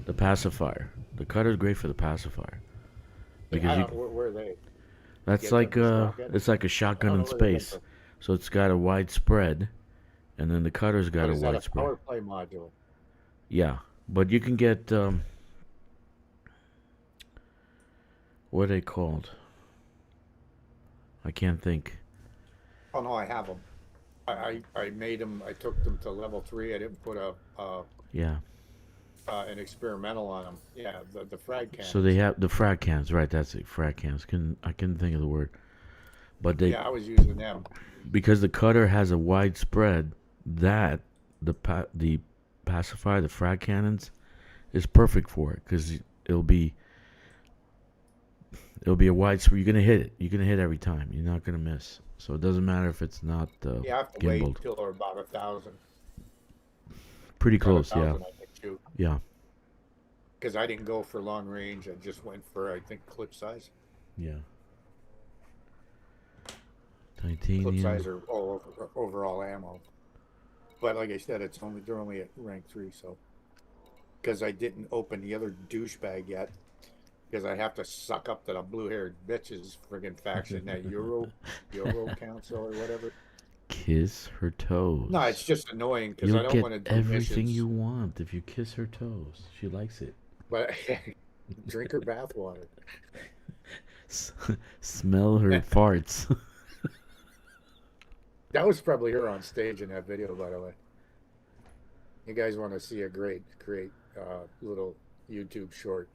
The pacifier. The Cutter's great for the pacifier. Because you, Where are they? that's get like them for shotgun? it's like a shotgun in know where they get space. them. So it's got a wide spread, and then the Cutter's got What a is that, wide a spread. power play module? Yeah, but you can get what are they called? I can't think. Oh no, I have them. I made them. I took them to level 3. I didn't put Yeah. an experimental on them. Yeah, the frag cans. So they have the frag cans, right? That's it, frag cans. I couldn't think of the word. But they Yeah, I was using them. because the Cutter has a wide spread, that the pacifier, the frag cannons, is perfect for it because it'll be a wide spread. You're gonna hit it. You're gonna hit every time. You're not gonna miss. So it doesn't matter if it's not You have to wait gimbaled. until they're about 1,000. Pretty About close, yeah, 1,000, I think, too. yeah, Because I didn't go for long range. I just went for, I think, clip size. yeah. Clip Titanium. size or overall ammo. But like I said, they're only at rank 3, so. Because I didn't open the other douchebag yet. Because I have to suck up to the blue-haired bitches friggin' faction, that Euro Council or whatever. Kiss her toes. No, it's just annoying because I You'll don't want to get do everything missions. you want if you kiss her toes. She likes it. But drink her bathwater. Smell her farts. That was probably her on stage in that video, by the way. You guys want to see a great little YouTube short?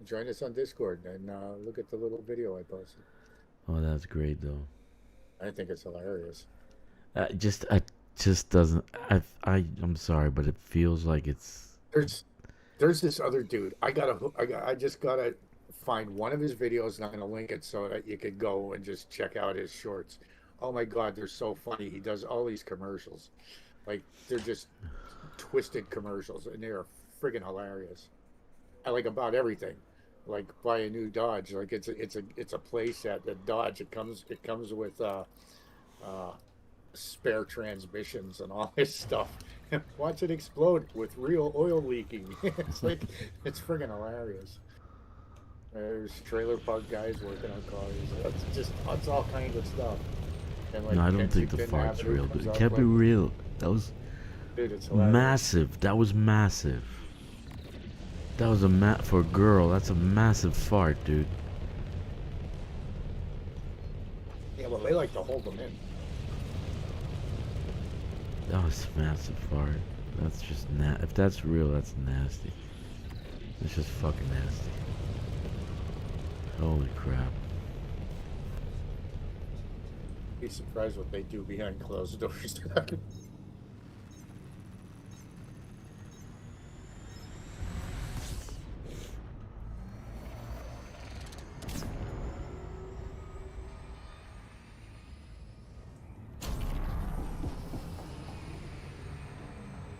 Join us on Discord and look at the little video I posted. Oh, that's great though. I think it's hilarious. I just doesn't. I'm sorry, but it feels like it's. There's this other dude. I just gotta find one of his videos, and I'm gonna link it so that you could go and just check out his shorts. Oh my God, they're so funny. He does all these commercials, like they're just twisted commercials, and they are friggin' hilarious. I like about everything, like buy a new Dodge. Like it's a place at the Dodge. It comes with spare transmissions and all this stuff. Watch it explode with real oil leaking. It's friggin' hilarious. There's trailer park guys working on cars. It's all kinds of stuff. And like No, I don't think the Kensington fart's Avenue real, comes dude. It up, can't be like, real. That was dude, it's hilarious. massive. That was massive. That was for a girl. That's a massive fart, dude. Yeah, well, they like to hold them in. That was a massive fart. That's just if that's real, that's nasty. It's just fucking nasty. Holy crap. Be surprised what they do behind closed doors.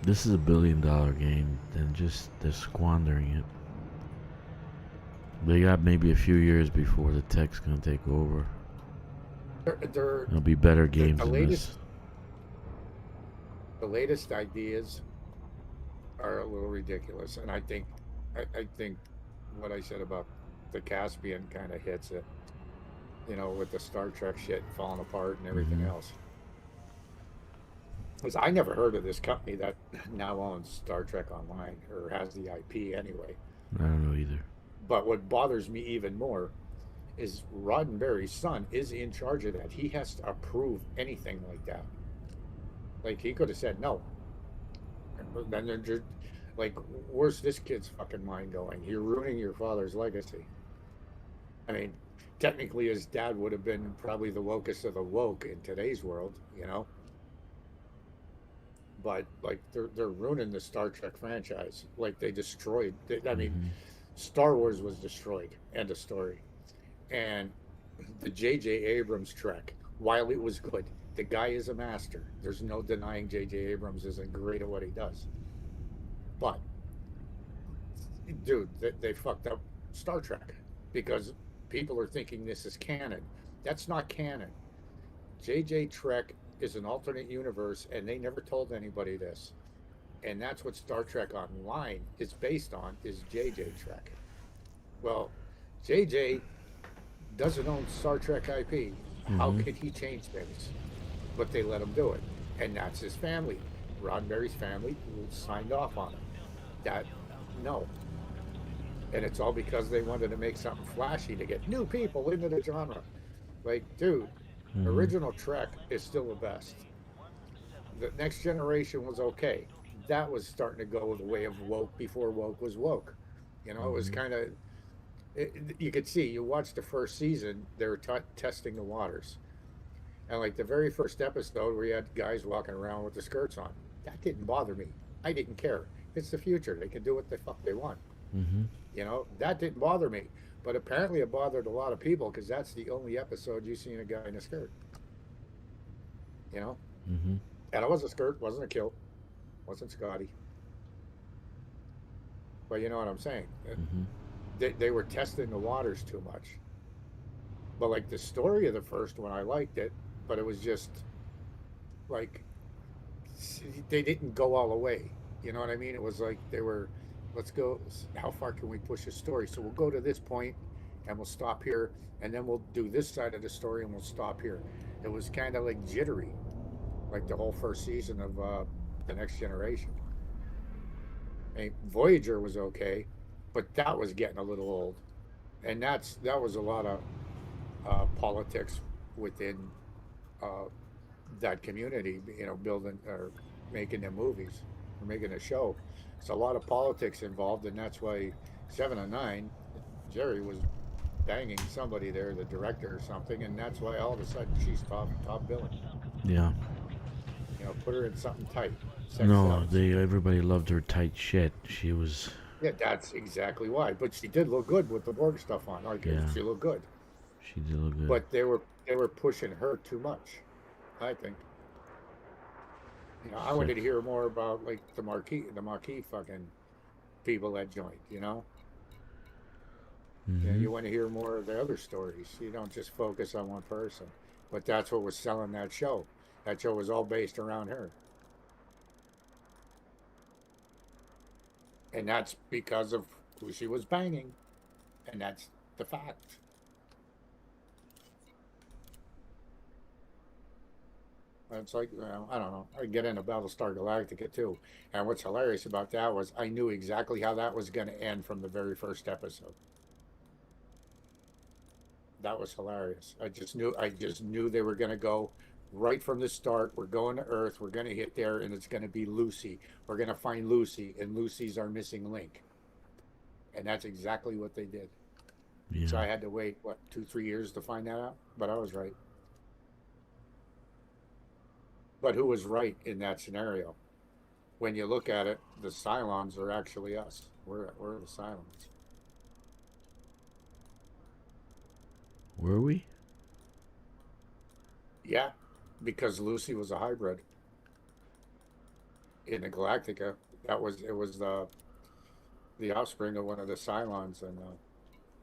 This is $1 billion game, and just they're squandering it. They got maybe a few years before the tech's gonna take over. They're There'll be better games the than latest. this. The latest ideas are a little ridiculous, and I think what I said about the Caspian kind of hits it. You know, with the Star Trek shit falling apart and everything Mhm. else. Because I never heard of this company that now owns Star Trek Online, or has the IP anyway. I don't know either. But what bothers me even more is Roddenberry's son is in charge of that. He has to approve anything like that. Like, he could have said no. And then they're just like, where's this kid's fucking mind going? You're ruining your father's legacy. I mean, technically his dad would have been probably the wokest of the woke in today's world, you know? But like, they're ruining the Star Trek franchise. Like, they destroyed. I mean, Mhm. Star Wars was destroyed. End of story. And the J.J. Abrams Trek, while it was good, the guy is a master. There's no denying J.J. Abrams isn't great at what he does. But, dude, they fucked up Star Trek because people are thinking this is canon. That's not canon. J.J. Trek is an alternate universe, and they never told anybody this. And that's what Star Trek Online is based on, is J.J. Trek. Well, J.J. doesn't own Star Trek IP. How Mhm. could he change things? But they let him do it. And that's his family. Roddenberry's family signed off on it. That, no. And it's all because they wanted to make something flashy to get new people into the genre. Like, dude, Mhm. original Trek is still the best. The Next Generation was okay. That was starting to go the way of woke before woke was woke. You know, it was Mhm. kind of, you could see, you watched the first season, they were testing the waters. And like the very first episode where you had guys walking around with the skirts on, that didn't bother me. I didn't care. It's the future. They can do what the fuck they want. Mhm. You know, that didn't bother me. But apparently it bothered a lot of people because that's the only episode you've seen a guy in a skirt. You know? Mhm. And it was a skirt, wasn't a kilt, wasn't Scotty. But you know what I'm saying? Mhm. They were testing the waters too much. But like the story of the first one, I liked it, but it was just like they didn't go all the way. You know what I mean? It was like they were, let's go. How far can we push a story? So we'll go to this point, and we'll stop here, and then we'll do this side of the story, and we'll stop here. It was kind of like jittery, like the whole first season of the Next Generation. I mean, Voyager was okay, but that was getting a little old, and that was a lot of politics within uh, that community, you know, building or making their movies or making a show. It's a lot of politics involved, and that's why 7 of 9, Jerry was banging somebody there, the director or something, and that's why all of a sudden she's top billing. Yeah. You know, put her in something tight. Sex No, sells. everybody loved her tight shit. She was, Yeah, that's exactly why. But she did look good with the Borg stuff on. Like, yeah, she looked good. she did look good. But they were pushing her too much, I think. You know, I wanted Sex. to hear more about like the Marquis fucking people that joined, you know? Mhm. You want to hear more of the other stories. You don't just focus on one person. But that's what was selling that show. That show was all based around her. And that's because of who she was banging. And that's the fact. It's like, well, I don't know. I get into Battlestar Galactica too. And what's hilarious about that was I knew exactly how that was going to end from the very first episode. That was hilarious. I just knew they were going to go right from the start, we're going to Earth, we're going to hit there, and it's going to be Lucy. We're going to find Lucy, and Lucy's our missing link. And that's exactly what they did. Yeah. So I had to wait, what, 2-3 years to find that out? But I was right. But who was right in that scenario? When you look at it, the Cylons are actually us. We're the Cylons. Were we? Yeah, because Lucy was a hybrid. In the Galactica, it was the offspring of one of the Cylons and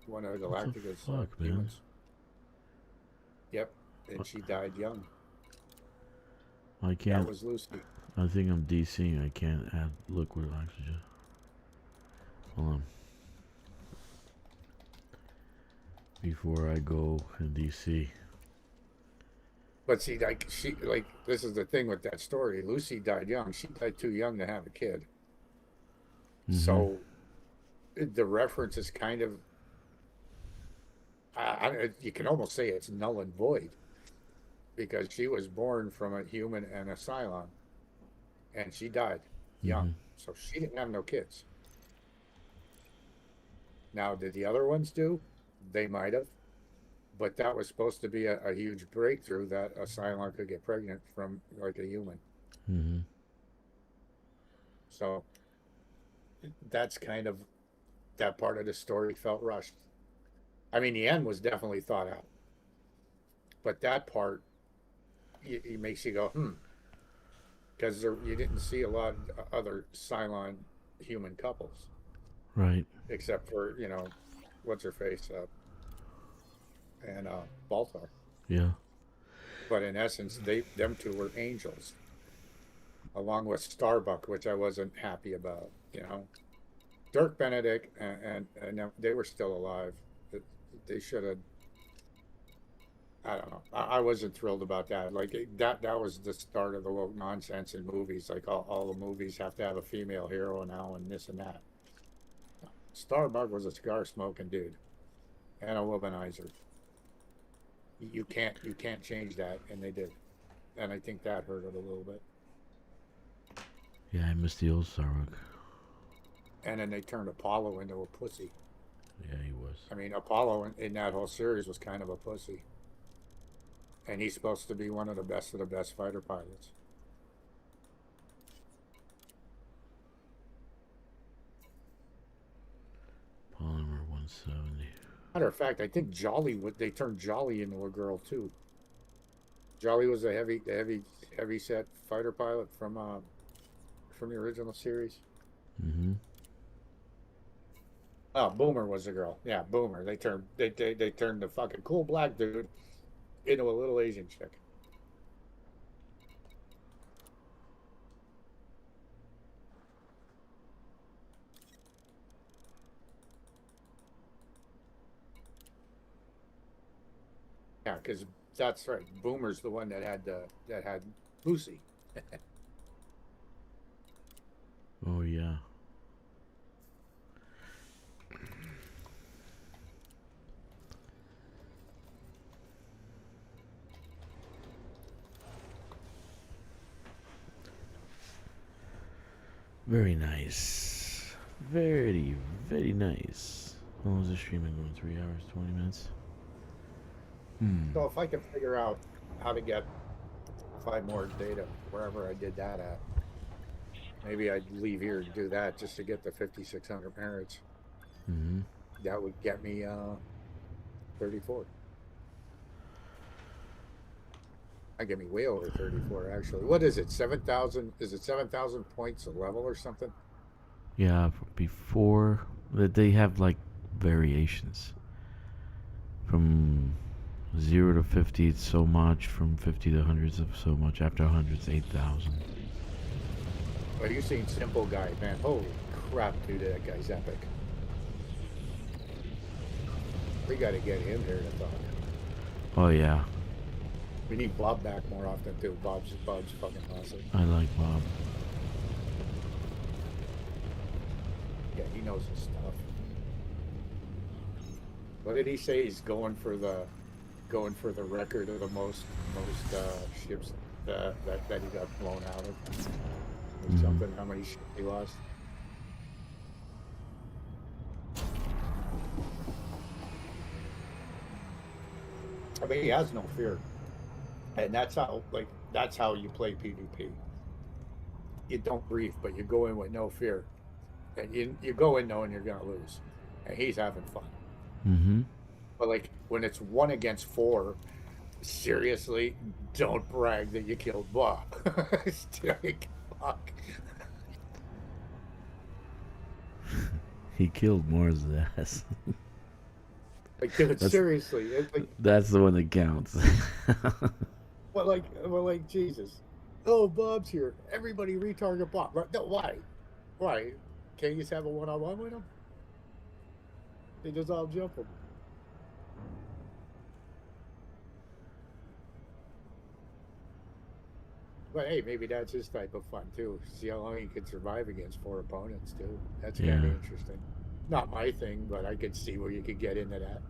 one of the What the Galactica's fuck, man? humans. Yep, and she died young. I That can't. was Lucy. I think I'm DCing. I can't add liquid oxygen. Hold on. Before I go and DC. But see, like this is the thing with that story. Lucy died young. She died too young to have a kid. So the reference is kind of, you can almost say it's null and void, because she was born from a human and a Cylon, and she died young. So she didn't have no kids. Now, did the other ones do? They might have. But that was supposed to be a huge breakthrough, that a Cylon could get pregnant from like a human. So that's kind of, that part of the story felt rushed. I mean, the end was definitely thought out. But that part, it makes you go, because you didn't see a lot of other Cylon human couples. Right. Except for, what's her face? And Baltar. Yeah. But in essence, them two were angels, along with Starbuck, which I wasn't happy about. Dirk Benedict and they were still alive. They should have. I don't know. I wasn't thrilled about that. Like that was the start of the woke nonsense in movies. Like all the movies have to have a female hero now and this and that. Starbuck was a cigar smoking dude and a womanizer. You can't change that, and they did, and I think that hurt it a little bit. Yeah, I missed the old Starbuck. And then they turned Apollo into a pussy. Yeah, he was. I mean, Apollo in that whole series was kind of a pussy, and he's supposed to be one of the best fighter pilots. Polymer 170. Matter of fact, I think they turned Jolly into a girl too. Jolly was a heavy set fighter pilot from the original series. Oh, Boomer was a girl. Yeah, Boomer. They turned the fucking cool black dude into a little Asian chick. Yeah, because that's right. Boomer's the one that had Lucy. Oh yeah. Very nice. Very, very nice. How long is this streaming going? 3 hours, 20 minutes? So if I can figure out how to get 5 more data wherever I did that at, maybe I'd leave here and do that just to get the 5,600 merits. That would get me 34. I get me way over 34 actually. What is it? 7,000? Is it 7,000 points a level or something? Yeah, before they have like variations. From 0 to 50 it's so much, from 50 to hundreds of so much, after 100 it's 8,000. Well, you've seen Simple Guy, man. Holy crap, dude, that guy's epic. We got to get him here to talk. Oh yeah, We need Bob back more often too. Bob's fucking awesome. I like Bob. Yeah, he knows his stuff. What did he say? He's going for the going for the record of the most ships that he got blown out of. Or something. How many ships he lost? I mean, he has no fear, and that's how you play PvP. You don't brief, but you go in with no fear, and you go in knowing you're gonna lose, and he's having fun. Mm-hmm. But like when it's 1 against 4, seriously, don't brag that you killed Bob. It's like, fuck. He killed Moore's ass. Like, dude, seriously, it's like, That's the one that counts. well, like Jesus. Oh, Bob's here. Everybody retarget Bob. Right? No, why? Why? Can't you just have a one-on-one with him? They just all jump him. But hey, maybe that's his type of fun too. See how long he can survive against 4 opponents too. That's kind of Yeah. interesting. Not my thing, but I could see where you could get into that.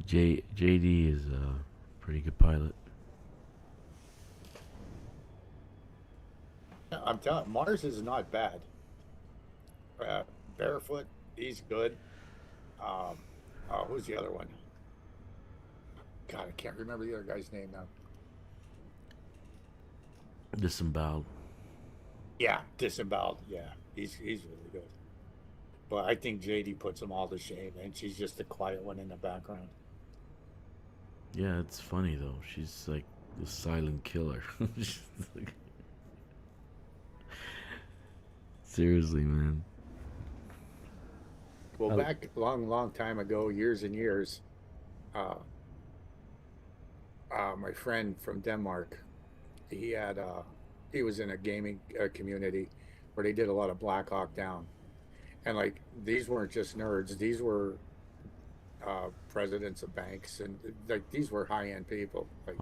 JD is a pretty good pilot. I'm telling Mars is not bad. Barefoot, he's good. Who's the other one? God, I can't remember the other guy's name now. Disemboweled. Yeah, Disemboweled. Yeah, he's really good. But I think JD puts them all to shame, and she's just the quiet one in the background. Yeah, it's funny though. She's like the silent killer. She's like... Seriously, man. Well, back long time ago, years and years, my friend from Denmark, he was in a gaming community where they did a lot of Black Hawk Down, and like these weren't just nerds; these were presidents of banks, and like these were high-end people. Like,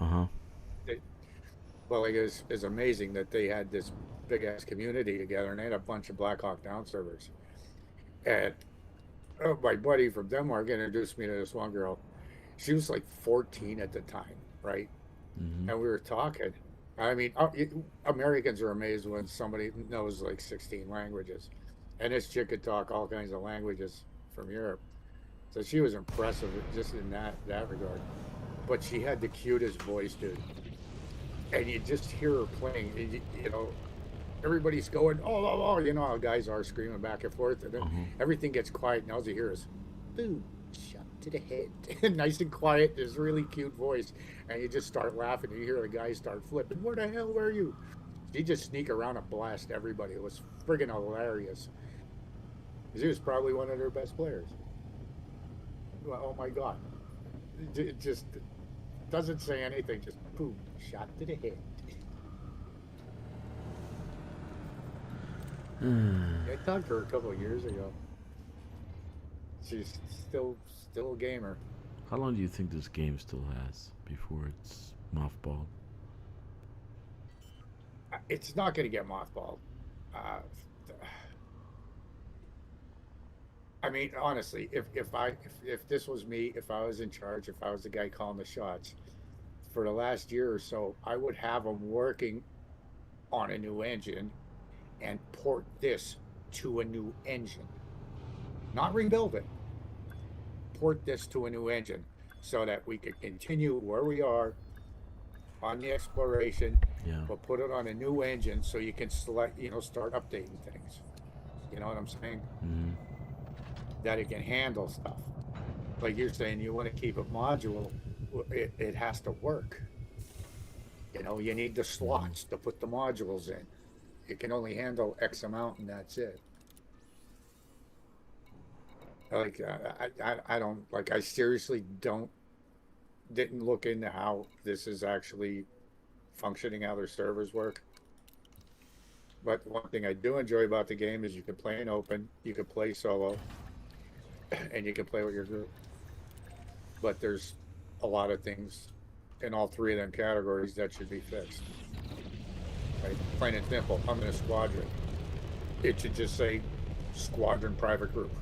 well, it's amazing that they had this big ass community together, and they had a bunch of Black Hawk Down servers. And my buddy from Denmark introduced me to this one girl. She was like 14 at the time, right? Mm-hmm. And we were talking. I mean, Americans are amazed when somebody knows like 16 languages, and this chick could talk all kinds of languages from Europe. So she was impressive just in that regard. But she had the cutest voice, dude. And you just hear her playing, and you know, everybody's going, oh, you know how guys are screaming back and forth, and then everything gets quiet, and all you hear is, boom, shot to the head. Nice and quiet, this really cute voice, and you just start laughing, and you hear the guys start flipping, where the hell were you? She just sneak around and blast everybody. It was friggin' hilarious. She was probably one of their best players. Well, oh my God. It just doesn't say anything, just boom, shot to the head. I talked to her a couple of years ago. She's still a gamer. How long do you think this game still has before it's mothballed? It's not going to get mothballed. I mean, honestly, if this was me, if I was in charge, if I was the guy calling the shots, for the last year or so, I would have them working on a new engine and port this to a new engine. Not rebuild it. Port this to a new engine so that we could continue where we are on the exploration, but put it on a new engine so you can select, start updating things. You know what I'm saying? Mm-hmm. That it can handle stuff. Like you're saying, you want to keep it modular, it has to work. You need the slots to put the modules in. It can only handle X amount, and that's it. Like I don't like. I seriously didn't look into how this is actually functioning, how their servers work. But one thing I do enjoy about the game is you can play in open, you can play solo, and you can play with your group. But there's a lot of things in all three of them categories that should be fixed. Right? Plain and simple, I'm in a squadron. It should just say squadron private group.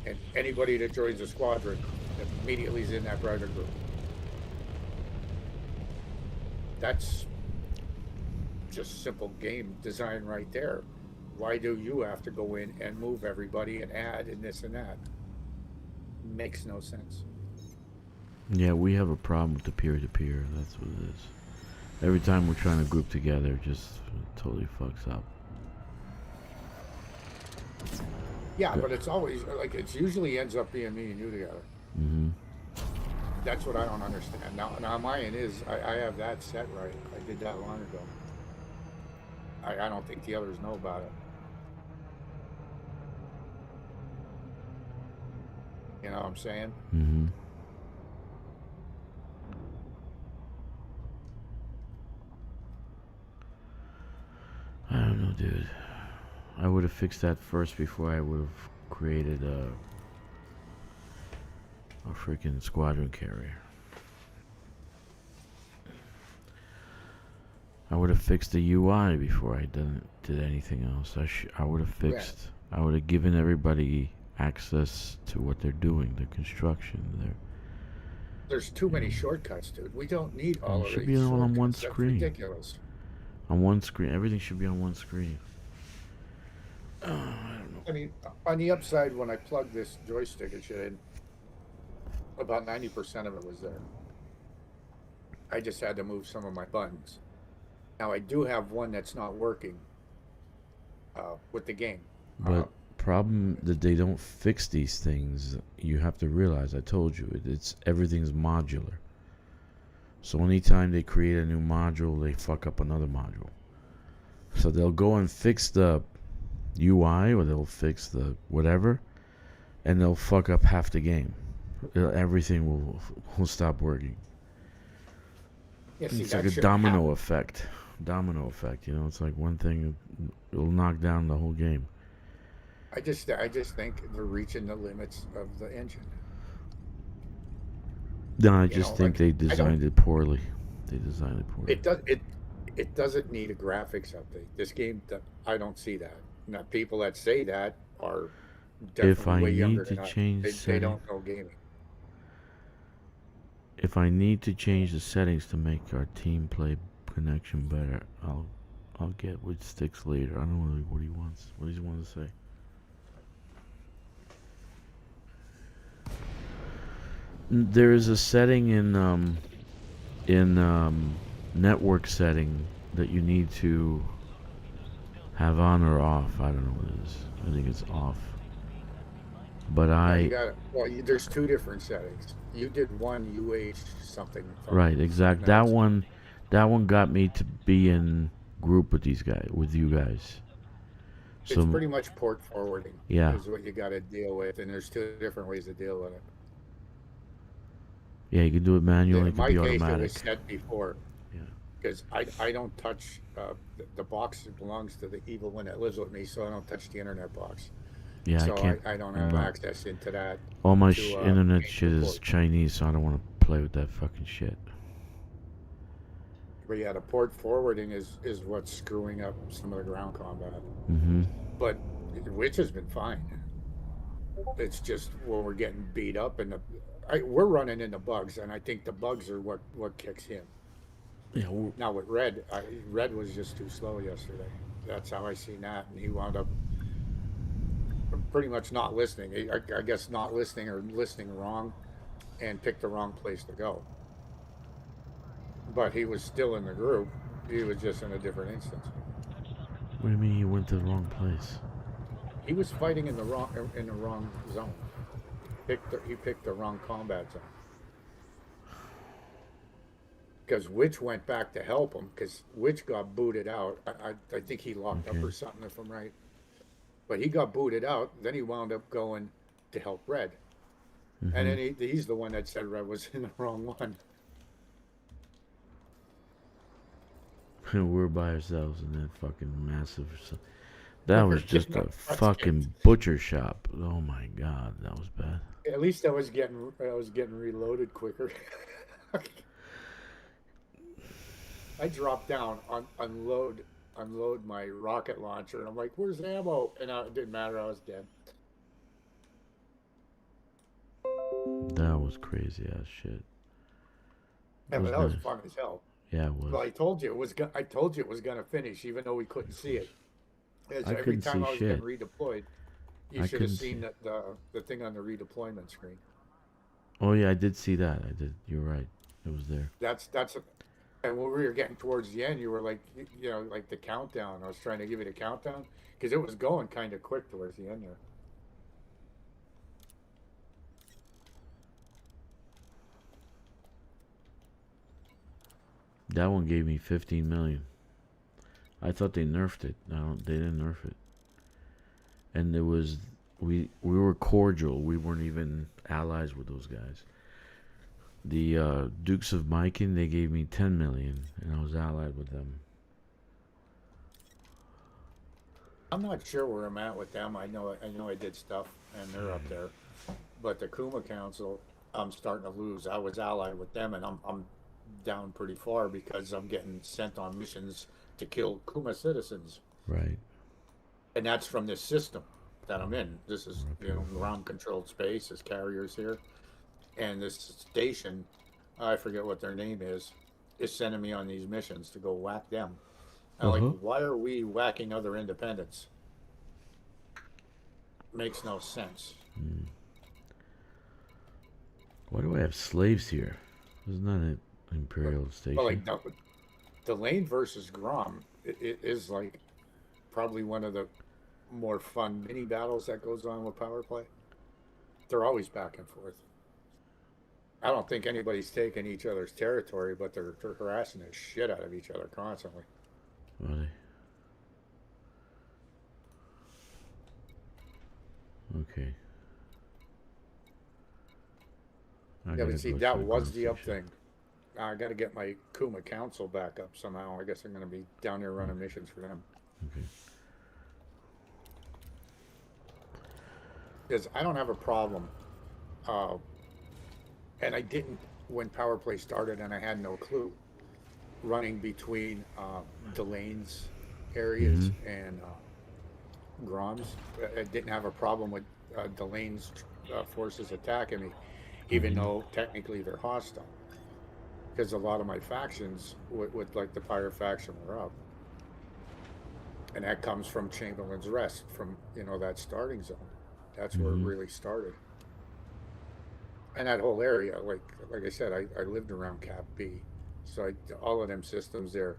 And anybody that joins the squadron immediately is in that private group. That's just simple game design right there. Why do you have to go in and move everybody and add and this and that? Makes no sense. Yeah, we have a problem with the peer-to-peer. That's what it is. Every time we're trying to group together, it just totally fucks up. Yeah, but it's always like it's usually ends up being me and you together. Mm-hmm. That's what I don't understand. Now mine is I have that set right. I did that long ago. I don't think the others know about it. You know what I'm saying? Mm-hmm. I don't know, dude. I would have fixed that first before I would have created a freaking squadron carrier. I would have fixed the UI before I did anything else. I would have fixed. I would have given everybody access to what they're doing, their construction, There's too many shortcuts, dude. We don't need all of these. It should be all on one shortcuts. screen. That's ridiculous. On one screen. Everything should be on one screen. I don't know. I mean, on the upside, when I plugged this joystick and shit in, about 90% of it was there. I just had to move some of my buttons. Now I do have one that's not working with the game. But problem that they don't fix these things. You have to realize. I told you it's everything's modular. So anytime they create a new module, they fuck up another module. So they'll go and fix the UI or they'll fix the whatever, and they'll fuck up half the game. Everything will stop working. Yeah, see, It's that like a shouldn't domino happen. effect. Domino effect. You know, it's like one thing it'll knock down the whole game. I just think they're reaching the limits of the engine. No, I You just know, think like, they I don't- designed it poorly. They designed it poorly. It doesn't need a graphics update. This game, I don't see that. Now, people that say that are definitely I way younger need to than us. change They don't know gaming. If I need to change the settings to make our team play connection better, I'll get with Stixx later. I don't know what he wants. What does he want to say? There is a setting in network setting that you need to have on or off. I don't know what it is. I think it's off. But There's two different settings. You did one UH something. Right, exact. That one got me to be in group with these guys, with you guys. It's pretty much port forwarding. Yeah. Is what you got to deal with, and there's two different ways to deal with it. Yeah, you can do it manually. In It can my be case, it automatic. was set before. Yeah. Because I don't touch the box. That belongs to the evil one that lives with me, so I don't touch the internet box. Yeah, so I can't. I don't have access into that. All my to, internet change shit is port. Chinese, so I don't want to play with that fucking shit. But yeah, the port forwarding is what's screwing up some of the ground combat. Mm-hmm. But which has been fine. It's just when we're getting beat up and we're running into bugs, and I think the bugs are what kicks him. Yeah. Now with Red, Red was just too slow yesterday. That's how I seen that, and he wound up pretty much not listening. I guess not listening or listening wrong, and picked the wrong place to go. But he was still in the group. He was just in a different instance. What do you mean you went to the wrong place? He was fighting in the wrong zone. He picked the wrong combat zone. Because Witch went back to help him, because Witch got booted out. I think he locked up or something, if I'm right. But he got booted out. Then he wound up going to help Red. Mm-hmm. And then he's the one that said Red was in the wrong one. We're by ourselves in that fucking massive. That was just a fucking butcher shop. Oh my god, that was bad. At least I was getting reloaded quicker. I dropped down, unload my rocket launcher, and I'm like, "Where's ammo?" And it didn't matter, I was dead. That was crazy ass shit. Yeah, It but was that was nice. fun as hell. Yeah, it was. Well, I told you it was. I told you it was gonna finish, even though we couldn't see it. As I every couldn't time see I was getting shit. redeployed, you I should have couldn't see. seen the thing on the redeployment screen. Oh yeah, I did see that. I did. You're right. It was there. That's. And when we were getting towards the end, you were like, you know, like the countdown. I was trying to give you the countdown because it was going kind of quick towards the end there. That one gave me 15 million. I thought they nerfed it. No, they didn't nerf it. And it was we were cordial. We weren't even allies with those guys. The Dukes of Mechan, they gave me 10 million, and I was allied with them. I'm not sure where I'm at with them. I know I did stuff, and they're up there. But the Kuma Council, I'm starting to lose. I was allied with them, and I'm down pretty far because I'm getting sent on missions to kill Kuma citizens, Right. and that's from this system that I'm in. This is, you know, ground controlled space. There's carriers here, and this station, I forget what their name is sending me on these missions to go whack them. And I'm like, why are we whacking other independents? Makes no sense. Why do I have slaves here? Isn't that an Imperial station? Well, like the lane versus Grom, it is like probably one of the more fun mini battles that goes on with power play. They're always back and forth. I don't think anybody's taking each other's territory, but they're harassing the shit out of each other constantly. Are they? Okay. Yeah, but see, that was the up thing. I got to get my Kuma Council back up somehow. I guess I'm going to be down there running missions for them. Okay. Because I don't have a problem. And I didn't when Power Play started, and I had no clue. Running between Delane's areas and Grom's. I didn't have a problem with Delane's forces attacking me, even though technically they're hostile. Because a lot of my factions with like the Pyre faction were up. And that comes from Chamberlain's Rest, from, you know, that starting zone. That's where it really started. And that whole area, like I said, I lived around Cap B. So all of them systems there.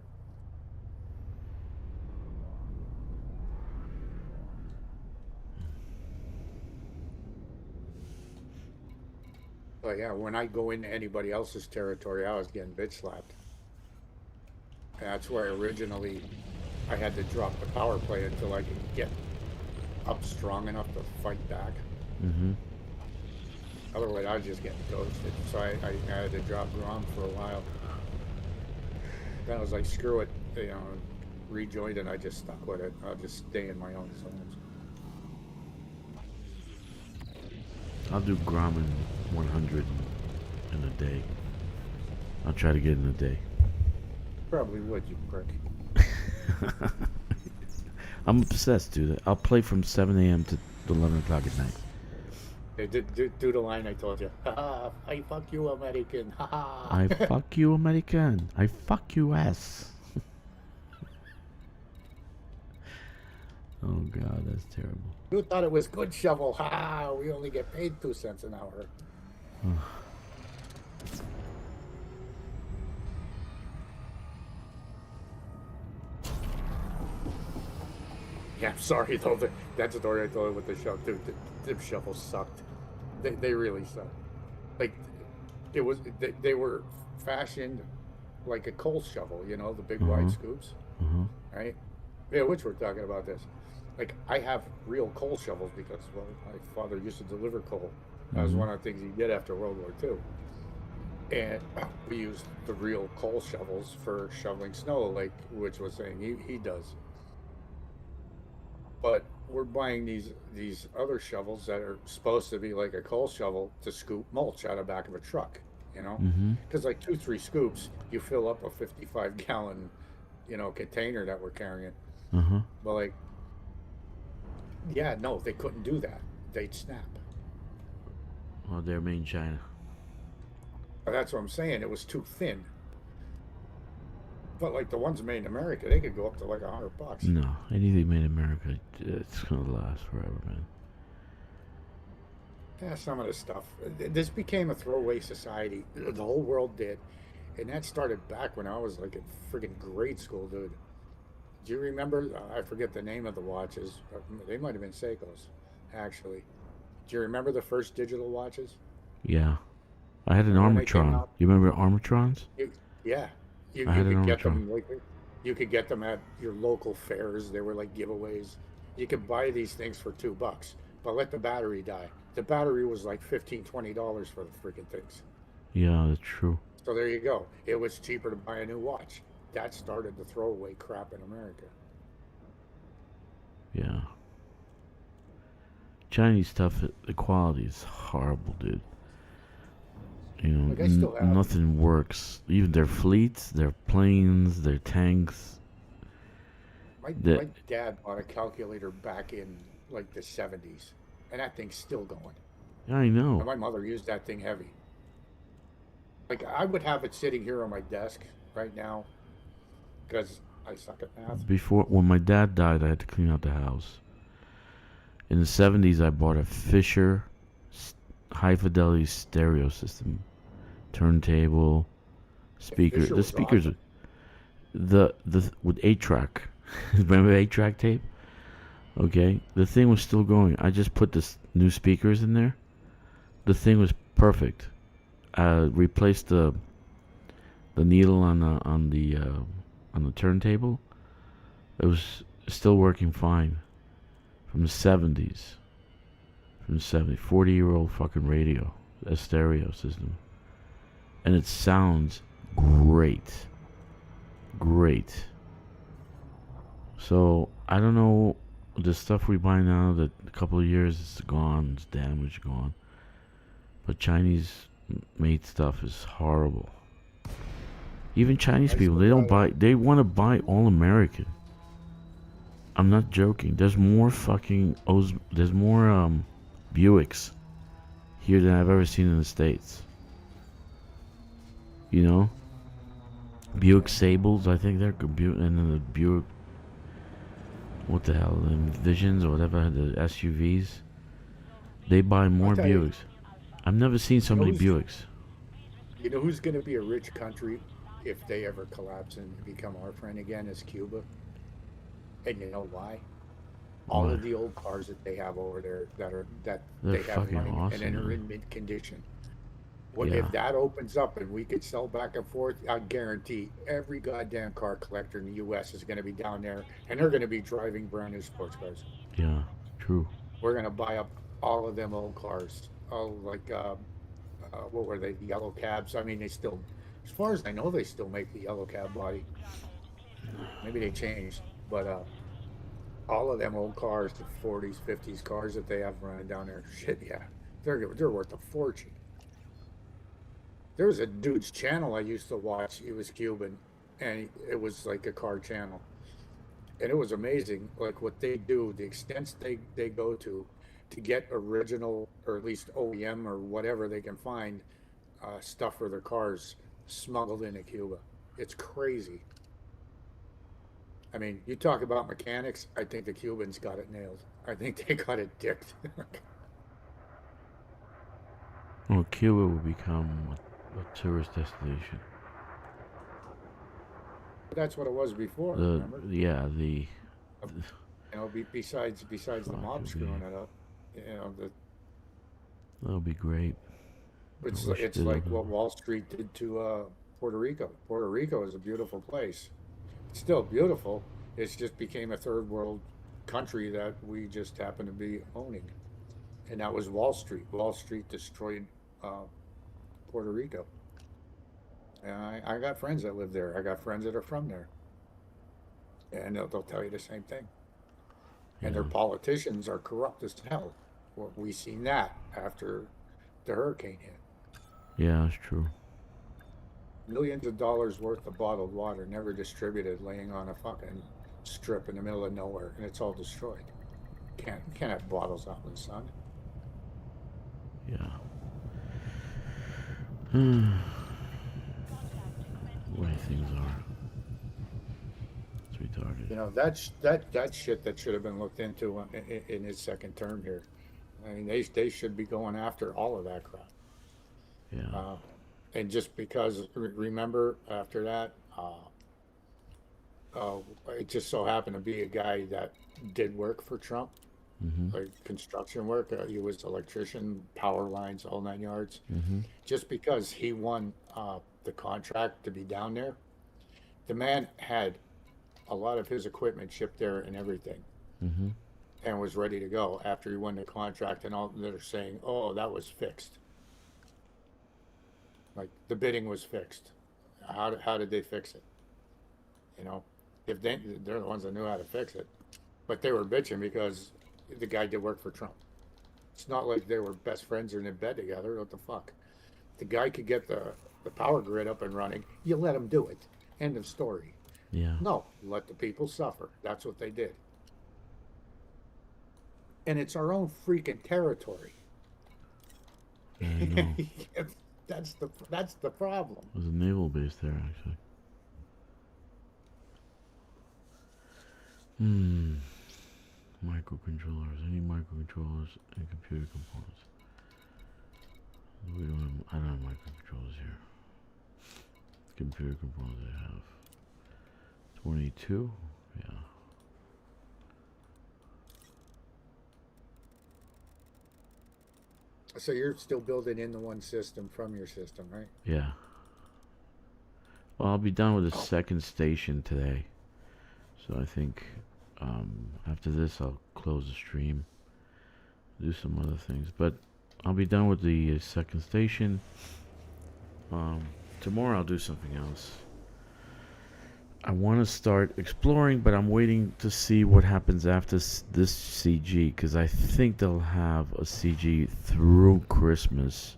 But yeah, when I go into anybody else's territory, I was getting bitch slapped. And that's why originally I had to drop the power play until I could get up strong enough to fight back. Otherwise, I was just getting ghosted. So I had to drop Grom for a while. Then I was like, screw it, you know, rejoined, and I just stuck with it. I'll just stay in my own zones. I'll do Grom in 100 in a day. I'll try to get in a day. Probably would, you prick. I'm obsessed, dude. I'll play from 7 a.m. to 11 o'clock at night. Hey, do the line I told you. I fuck you, American. I fuck you, American. I fuck you, ass. Oh, God, that's terrible. You thought it was good, shovel. Ha! We only get paid 2 cents an hour. Yeah, I'm sorry though. That story I told you with the shovel, dude, the shovels sucked. They really sucked. Like, it was they were fashioned like a coal shovel, you know, the big wide scoops, right? Yeah, which we're talking about this. Like, I have real coal shovels because, well, my father used to deliver coal. That was one of the things he did after World War II. And we used the real coal shovels for shoveling snow, like which was saying he does. But we're buying these other shovels that are supposed to be like a coal shovel to scoop mulch out of the back of a truck, you know? Because like 2-3 scoops, you fill up a 55-gallon, you know, container that we're carrying. But like, yeah, no, they couldn't do that. They'd snap. Oh, they're made in China. But that's what I'm saying. It was too thin. But like the ones made in America, they could go up to like $100. No, anything made in America, it's gonna last forever, man. Yeah, some of the stuff. This became a throwaway society. The whole world did. And that started back when I was like in friggin' grade school, dude. Do you remember? I forget the name of the watches. They might have been Seiko's, actually. Do you remember the first digital watches? Yeah, I had an Remember when they came Armatron. out? You remember Armatrons? Yeah. You I had an could get Armatron. them like you could get them at your local fairs. They were like giveaways. You could buy these things for $2, but let the battery die. The battery was like $15-20 for the freaking things. Yeah, that's true. So there you go. It was cheaper to buy a new watch. That started the throwaway crap in America. Yeah. Chinese stuff, the quality is horrible, dude. You know, Like, I still have- nothing works. Even their fleets, their planes, their tanks. My dad bought a calculator back in like the 70s, and that thing's still going. Yeah, I And know. my mother used that thing heavy. Like I would have it sitting here on my desk right now because I suck at math. Before, when my dad died, I had to clean out the house. In the 70s, I bought a Fisher high fidelity stereo system, turntable, speaker. Fisher The was speakers, awesome. the with 8-track. Remember 8-track tape? Okay, the thing was still going. I just put this new speakers in there. The thing was perfect. Replaced the needle on the turntable. It was still working fine. From the 70s. From the 70s. 40-year-old fucking radio. A stereo system. And it sounds great. Great. So, I don't know, the stuff we buy now that a couple of years it's gone, it's damaged, gone. But Chinese made stuff is horrible. Even Chinese I people, still they don't buy buy, they want to buy all American. I'm not joking. There's more fucking there's more Buicks here than I've ever seen in the States. You know? Buick Sables, I think they're good. And then the Buick, what the hell, the Visions or whatever, the SUVs. They buy more tell you, Buicks. I've never seen so you know many who's- Buicks. You know who's going to be a rich country if they ever collapse and become our friend again? Is Cuba. And you know why? All Why? of the old cars that they have over there that They're they have fucking running awesome, and are man. in mint condition. What Yeah. if that opens up and we could sell back and forth? I guarantee every goddamn car collector in the U.S. is going to be down there, and they're going to be driving brand new sports cars. Yeah, true. We're going to buy up all of them old cars. Oh, like what were they? The yellow cabs. I mean, they still, as far as I know, they still make the yellow cab body. Maybe they changed, but all of them old cars, the 40s, 50s cars that they have running down there, shit, yeah, they're worth a fortune. There was a dude's channel I used to watch. He was Cuban, and it was like a car channel, and it was amazing, like what they do, the extents they go to get original, or at least OEM or whatever they can find, stuff for their cars smuggled into Cuba. It's crazy. I mean, you talk about mechanics, I think the Cubans got it nailed. I think they got it dicked. Well, Cuba will become a tourist destination. That's what it was before, remember? Yeah, the You know, besides the mob Fucking screwing it up, you know, that'll be great. it's wish it's they like did. what Wall Street did to Puerto Rico. Puerto Rico is a beautiful place. It's still beautiful. It's just became a third world country that we just happen to be owning, and that was Wall Street. Wall Street destroyed Puerto Rico. And I got friends that live there. I got friends that are from there, and they'll tell you the same thing. And their Yeah. politicians are corrupt as hell. Well, we seen that after the hurricane hit. Yeah, that's true. Millions of dollars worth of bottled water never distributed, laying on a fucking strip in the middle of nowhere, and it's all destroyed. Can't have bottles out in the sun. Yeah. The way things are. It's retarded. You know, that shit that should have been looked into in his second term here. I mean, they should be going after all of that crap. Yeah. And just because, remember, after that, it just so happened to be a guy that did work for Trump, Mm-hmm. like construction work. He was electrician, power lines, all 9 yards. Mm-hmm. Just because he won the contract to be down there, the man had a lot of his equipment shipped there and everything, Mm-hmm. and was ready to go after he won the contract. And all they're saying, "Oh, that was fixed." Like the bidding was fixed. How did they fix it? You know, if they're the ones that knew how to fix it, but they were bitching because the guy did work for Trump. It's not like they were best friends or in bed together. What the fuck? The guy could get the power grid up and running. You let him do it. End of story. Yeah. No, let the people suffer. That's what they did. And it's our own freaking territory. Yeah, I know. That's the problem. There's a naval base there, actually. Microcontrollers. Any microcontrollers and computer components. We don't have, I don't have microcontrollers here. Computer components I have. 22? Yeah. So you're still building in the one system from your system, right? Yeah. Well, I'll be done with the second station today. So I think after this I'll close the stream. Do some other things. But I'll be done with the second station. Tomorrow I'll do something else. I want to start exploring, but I'm waiting to see what happens after this CG, because I think they'll have a CG through Christmas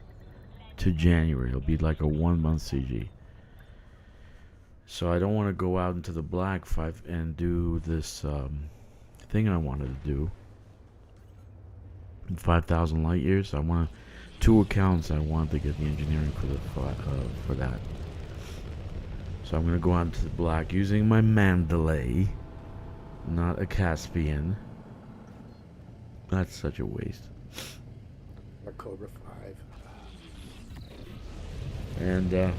to January. It'll be like a 1 month CG. So I don't want to go out into the black and do this thing I wanted to do. 5,000 light years. I want 2 accounts. I want to get the engineering for that. So I'm gonna go out into the black using my Mandalay, not a Caspian. That's such a waste. A Cobra 5. And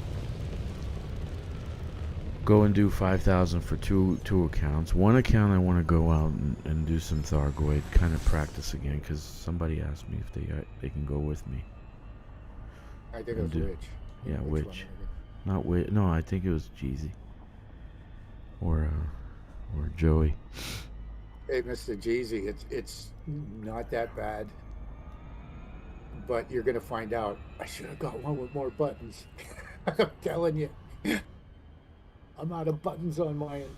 go and do 5,000 for two accounts. One account I want to go out and do some Thargoid, kind of practice again, because somebody asked me if they can go with me. I think it was Witch. Yeah, Which Witch. one? Not Witch. No, I think it was Jeezy. Or Joey. Hey, Mr. Jeezy, it's not that bad, but you're gonna find out. I should have got one with more buttons. I'm telling you, I'm out of buttons on mine.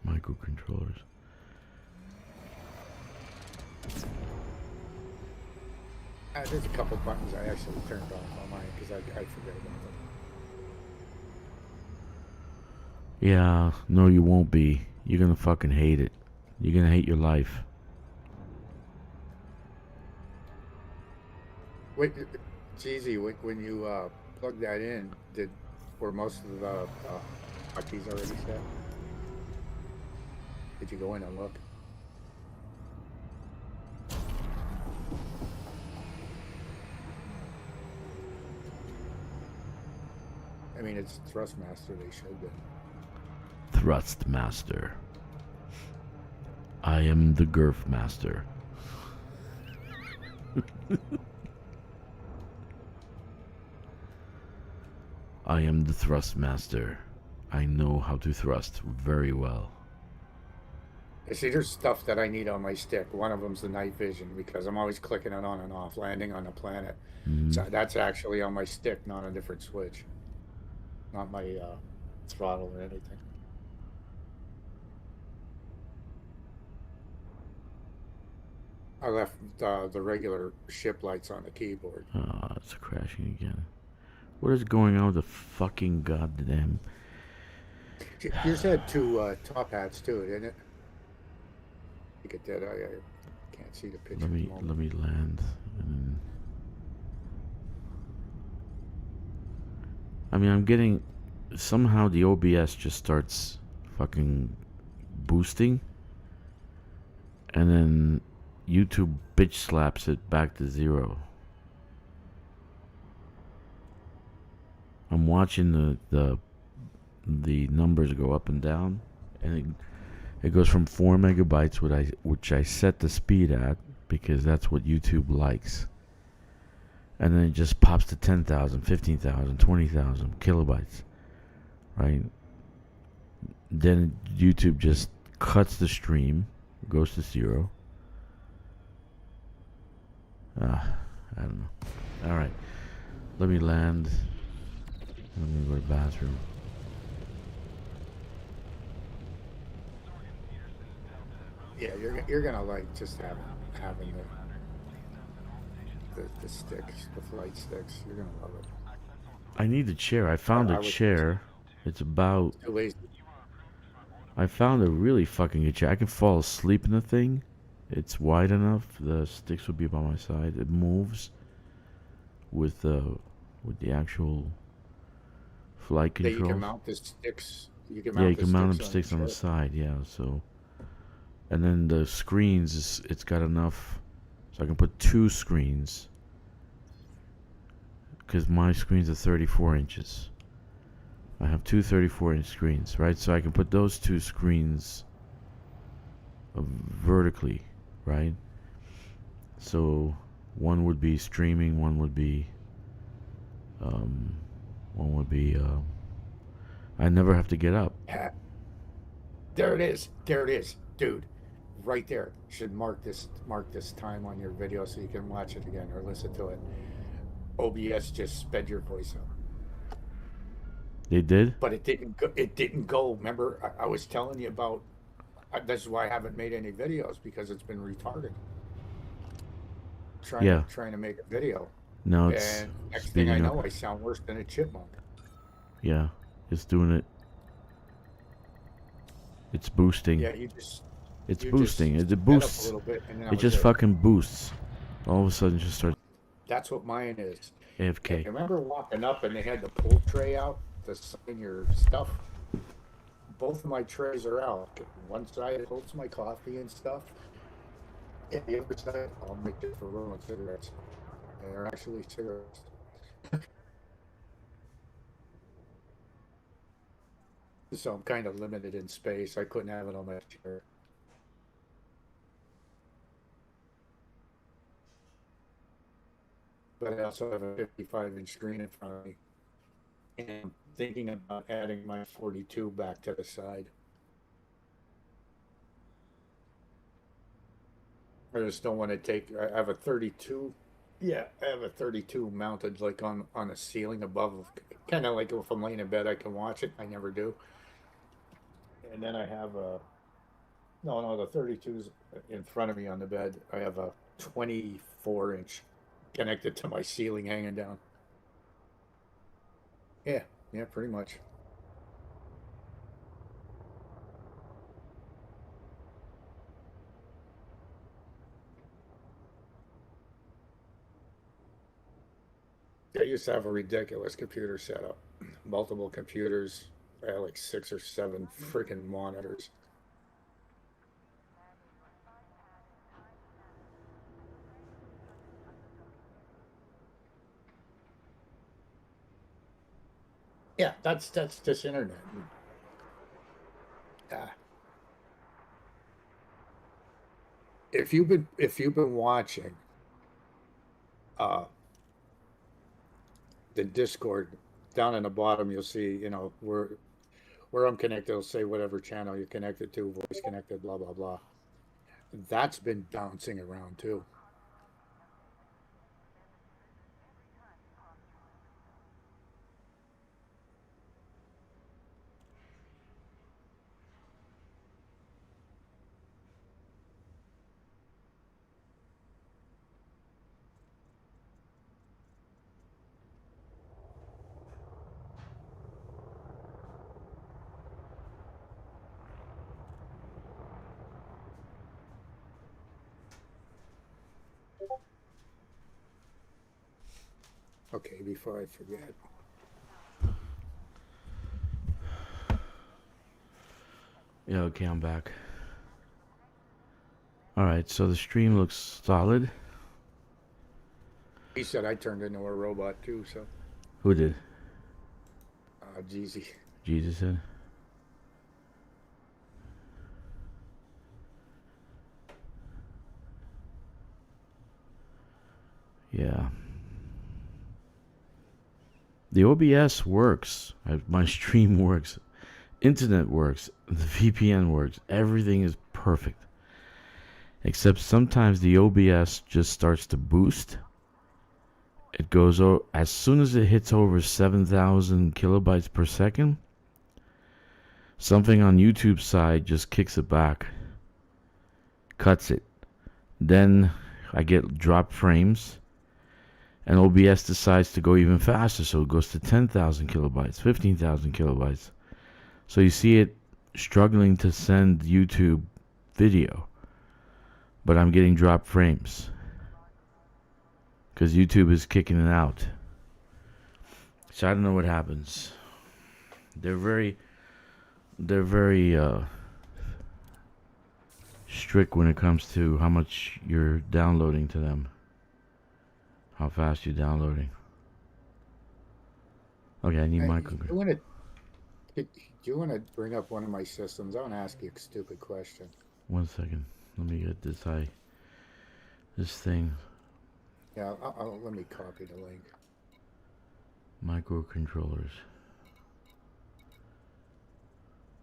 Microcontrollers. There's a couple buttons I actually turned off on mine because I forget about them. Yeah, no you won't be. You're gonna fucking hate it. You're gonna hate your life. Wait, Jeezy, when you plug that in, were most of the hotkeys already set? Did you go in and look? I mean, it's Thrustmaster, they showed it. Thrustmaster. I am the Girth Master. I am the Thrustmaster. I know how to thrust very well. You see, there's stuff that I need on my stick. One of them's the night vision because I'm always clicking it on and off, landing on a planet. Mhm. So that's actually on my stick, not a different switch. Not my throttle or anything. I left the regular ship lights on the keyboard. Oh, it's crashing again. What is going on with the fucking goddamn... Yours had 2 top hats too, didn't it? I think it did. I can't see the picture. Let me land. And I mean, I'm getting somehow the OBS just starts fucking boosting, and then YouTube bitch slaps it back to 0. I'm watching the numbers go up and down, and it goes from 4 megabytes, which I set the speed at because that's what YouTube likes, and then it just pops to 10,000, 15,000, 20,000 kilobytes, right? Then YouTube just cuts the stream, goes to 0. I don't know. All right, let me land. I'm gonna go to the bathroom. Yeah, you're gonna like just having the sticks, the flight sticks. You're gonna love it. I need the chair. I found a chair. It's about. Too lazy. I found a really fucking good chair. I can fall asleep in the thing. It's wide enough. The sticks will be by my side. It moves with the actual flight That controls. you can mount the sticks. You can Yeah, mount you can mount the sticks on the side. Yeah, so. And then the screens, it's got enough, so I can put 2 screens. Because my screens are 34 inches. I have 2 34-inch screens, right? So I can put those 2 screens vertically, right? So one would be streaming, one would be I never have to get up. There it is. There it is, dude. Right there. Should mark this time on your video so you can watch it again or listen to it. OBS just sped your voice up. They did? But it didn't go. It didn't go. Remember, I was telling you about. This is why I haven't made any videos, because it's been retarded. Trying to make a video. No, it's and next speeding thing I up. know, I sound worse than a chipmunk. Yeah, it's doing it. It's boosting. Yeah, you just. It's you boosting. just It boosts. sped up a little bit, and then It just fucking boosts. All of a sudden, just starts That's what mine is. AFK. I remember walking up and they had the pull tray out to sign your stuff. Both of my trays are out. One side holds my coffee and stuff, and the other side I'll make it for rolling cigarettes. And they're actually cigarettes. So I'm kind of limited in space. I couldn't have it on my chair. But I also have a 55-inch screen in front of me. And I'm thinking about adding my 42 back to the side. I just don't want to take. I have a 32. Yeah, I have a 32 mounted like on a ceiling above. Kind of like if I'm laying in bed, I can watch it. I never do. And then I have a. No, the 32's in front of me on the bed. I have a 24-inch connected to my ceiling hanging down. Yeah, pretty much. I used to have a ridiculous computer setup. Multiple computers. I had like 6 or 7 freaking monitors. Yeah, that's just internet. If you've been watching the Discord, down in the bottom you'll see, where I'm connected, it'll say whatever channel you're connected to, voice connected, blah blah blah. That's been bouncing around too. Okay, before I forget. Yeah, okay, I'm back. Alright, so the stream looks solid. He said I turned into a robot too, so Who did? Jeezy. Jesus said? Yeah. The OBS works. My stream works. Internet works. The VPN works. Everything is perfect. Except sometimes the OBS just starts to boost. It goes as soon as it hits over 7,000 kilobytes per second. Something on YouTube's side just kicks it back. Cuts it. Then I get drop frames. And OBS decides to go even faster, so it goes to 10,000 kilobytes, 15,000 kilobytes. So you see it struggling to send YouTube video, but I'm getting drop frames because YouTube is kicking it out. So I don't know what happens. They're very strict when it comes to how much you're downloading to them. How fast you're downloading. Okay, I need Hey, Michael. do you want to bring up one of my systems? I want to ask you a stupid question. 1 second. Let me get this thing. Yeah, let me copy the link. Microcontrollers.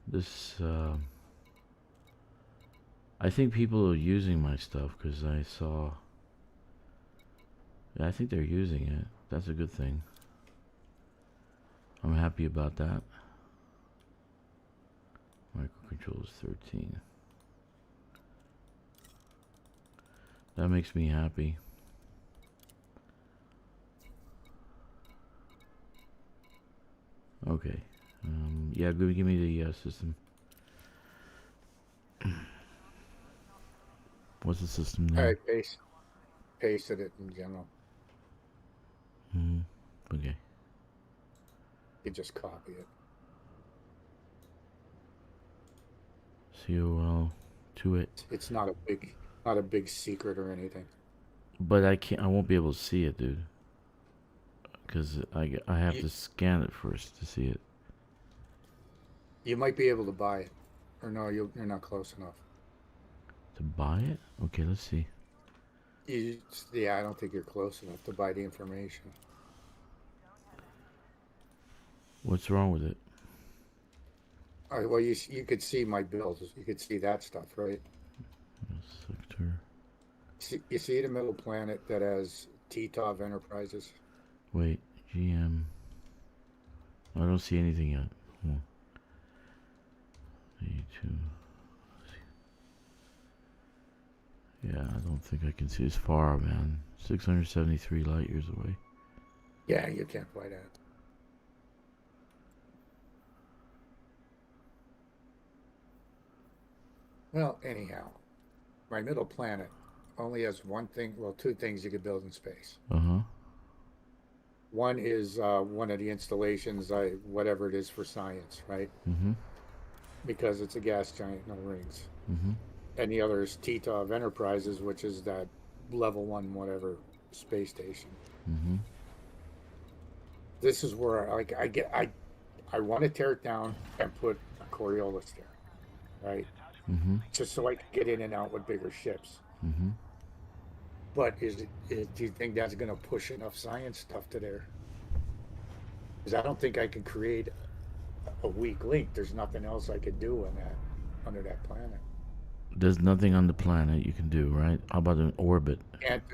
This, I think people are using my stuff because I saw. Yeah, I think they're using it. That's a good thing. I'm happy about that. Microcontrollers 13. That makes me happy. Okay. Yeah, give me the system. What's the system name? All right, pasted it in general. Okay. You just copy it. COL to it. It's not a big secret or anything. But I won't be able to see it, dude. Because I have to scan it first to see it. You might be able to buy it, or no, you're not close enough. To buy it? Okay, let's see. Yeah, I don't think you're close enough to buy the information. What's wrong with it? All right, well, you could see my bills. You could see that stuff, right? Sector. You see the middle planet that has TTOV Enterprises? Wait, GM. I don't see anything yet. Hold on. 82. Yeah, I don't think I can see as far, man. 673 light years away. Yeah, you can't buy that. Well, anyhow, my middle planet only has one thing, well, two things you could build in space. Uh-huh. One is one of the installations, whatever it is for science, right? Mm-hmm. Because it's a gas giant, no rings. Mm-hmm. And the other is TTOV Enterprises, which is that level 1 whatever space station. Mm-hmm. This is where I want to tear it down and put a Coriolis there, right? Mm-hmm. Just so I can get in and out with bigger ships. Mm-hmm. But do you think that's going to push enough science stuff to there? Because I don't think I can create a weak link. There's nothing else I could do on that under that planet. There's nothing on the planet you can do, right? How about an orbit? Can't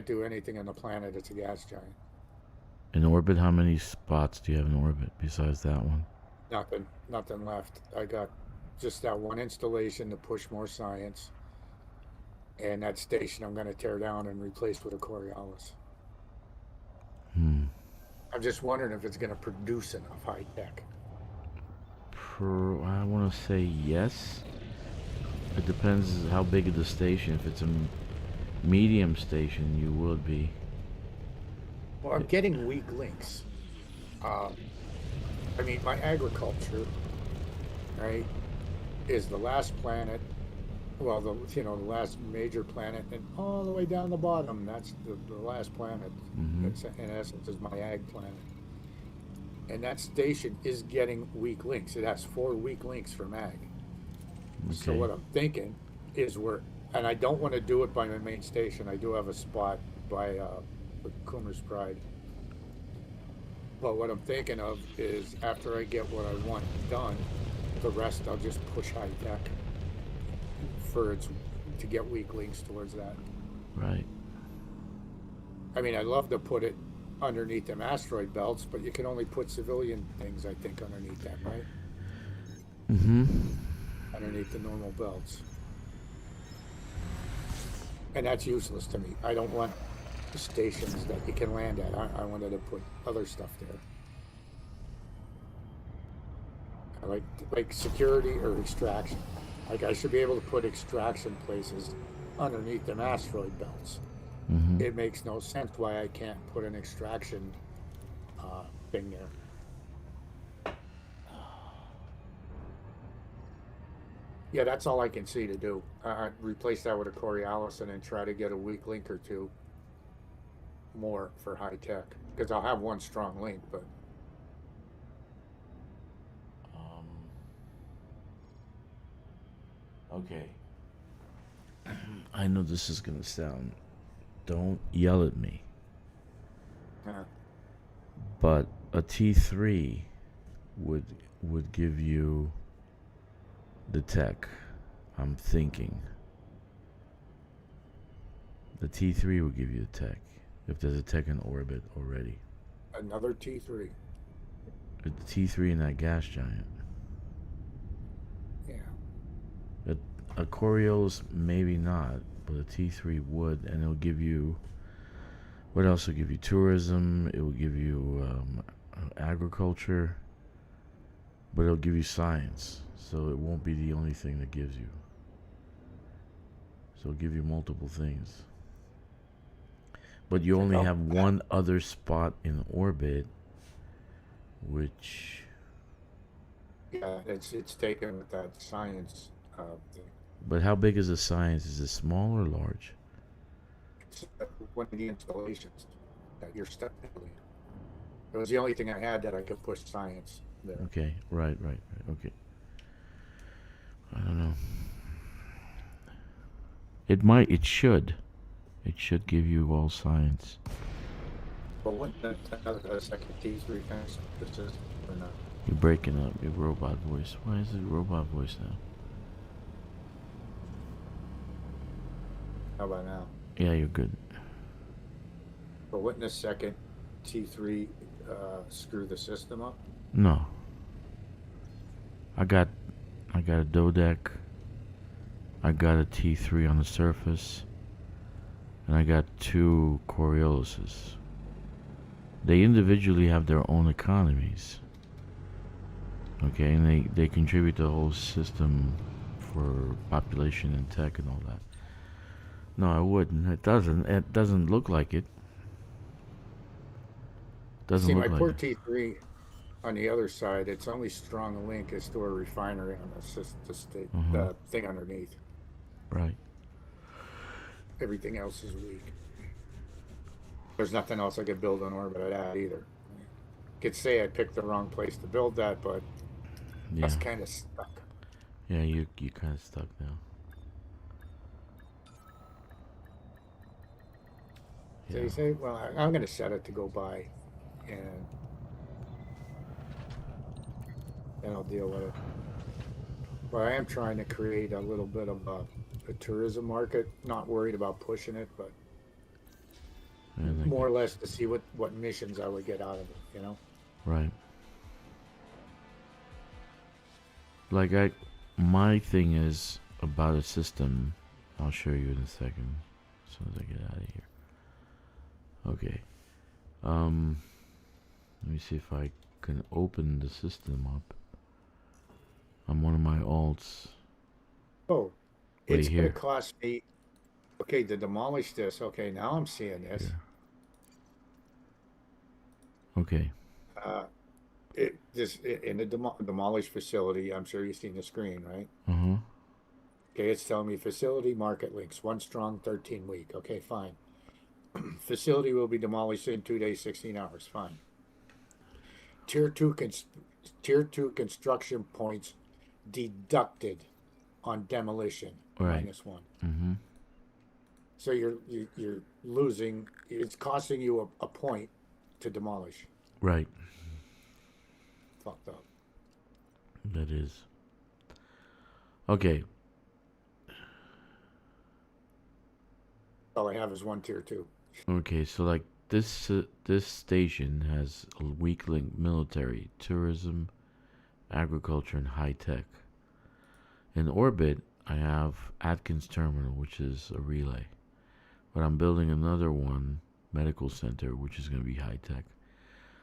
do anything on the planet. It's a gas giant. In orbit, how many spots do you have in orbit besides that one? Nothing left. I got just that one installation to push more science. And that station I'm going to tear down and replace with a Coriolis. I'm just wondering if it's going to produce enough high tech. I want to say yes. It depends how big of the station. If it's a medium station, you would be. Well, I'm getting weak links. I mean, my agriculture, right, is the last planet. Well, the last major planet, and all the way down the bottom, that's the last planet. That's in essence is my ag planet. And that station is getting weak links. It has 4 weak links from ag. So Okay. what I'm thinking is and I don't want to do it by my main station. I do have a spot by the Coomer's Pride. But what I'm thinking of is after I get what I want done, the rest I'll just push high tech to get weak links towards that. Right. I mean, I'd love to put it underneath them asteroid belts, but you can only put civilian things, I think, underneath them, right? Underneath the normal belts. And that's useless to me. I don't want stations that you can land at. I wanted to put other stuff there. I like security or extraction. Like I should be able to put extraction places underneath them asteroid belts. It makes no sense why I can't put an extraction thing there. Yeah, that's all I can see to do. Replace that with a Coriolis and then try to get a weak link or 2 more for high tech. Because I'll have 1 strong link, but Okay. I know this is gonna sound. Don't yell at me. But a T3 would give you the tech. I'm thinking. The T3 will give you the tech if there's a tech in orbit already. another T3. The T3 in that gas giant. Yeah. A Coriolis maybe not, but a T3 would, and it'll give you. What else will give you? Tourism. It will give you agriculture, but it'll give you science. So it won't be the only thing that gives you. So it'll give you multiple things. But you only have one other spot in orbit, which. Yeah, it's taken with that science thing. But how big is the science? Is it small or large? It's one of the installations that you're stuck building. It was the only thing I had that I could push science there. Okay, right. Okay. I don't know. It should give you all science. But what another second T3 kind of this is or not? You're breaking up. Your robot voice. Why is it robot voice now? How about now? Yeah, you're good. But wouldn't a second T3 screw the system up? No. I got a Dodec. I got a T3 on the surface. And I got 2 Corioluses. They individually have their own economies. Okay, and they contribute to the whole system for population and tech and all that. No, I wouldn't. It doesn't look like it. Doesn't See, look my like poor it. T3 on the other side, its only strong link is to a refinery on the thing underneath. Right. Everything else is weak. There's nothing else I could build on orbit at that either. Could say I picked the wrong place to build that, but Yeah. that's kind of stuck. Yeah, you kind of stuck now. So you say, well, I'm going to set it to go by, and then I'll deal with it. But I am trying to create a little bit of a tourism market. Not worried about pushing it, but more or less to see what missions I would get out of it, you know? Right. Like my thing is about a system. I'll show you in a second, as soon as I get out of here. Okay. Let me see if I can open the system up. On one of my alts. Oh, Wait, it's going here. to cost me. Okay, to demolish this. Okay, now I'm seeing this. Here. Okay. In the demolished facility, I'm sure you've seen the screen, right? Uh-huh. Okay, it's telling me facility market links, 1 strong, 13 weak. Okay, fine. Facility will be demolished in 2 days, 16 hours. Fine. Tier two construction points deducted on demolition, Right. -1. Mm-hmm. So you're losing. It's costing you a point to demolish. Right. Fucked up. That is. Okay. All I have is 1 tier 2. Okay, so like this station has a weak link: military, tourism, agriculture, and high tech. In orbit, I have Atkins Terminal, which is a relay. But I'm building another one, medical center, which is going to be high tech.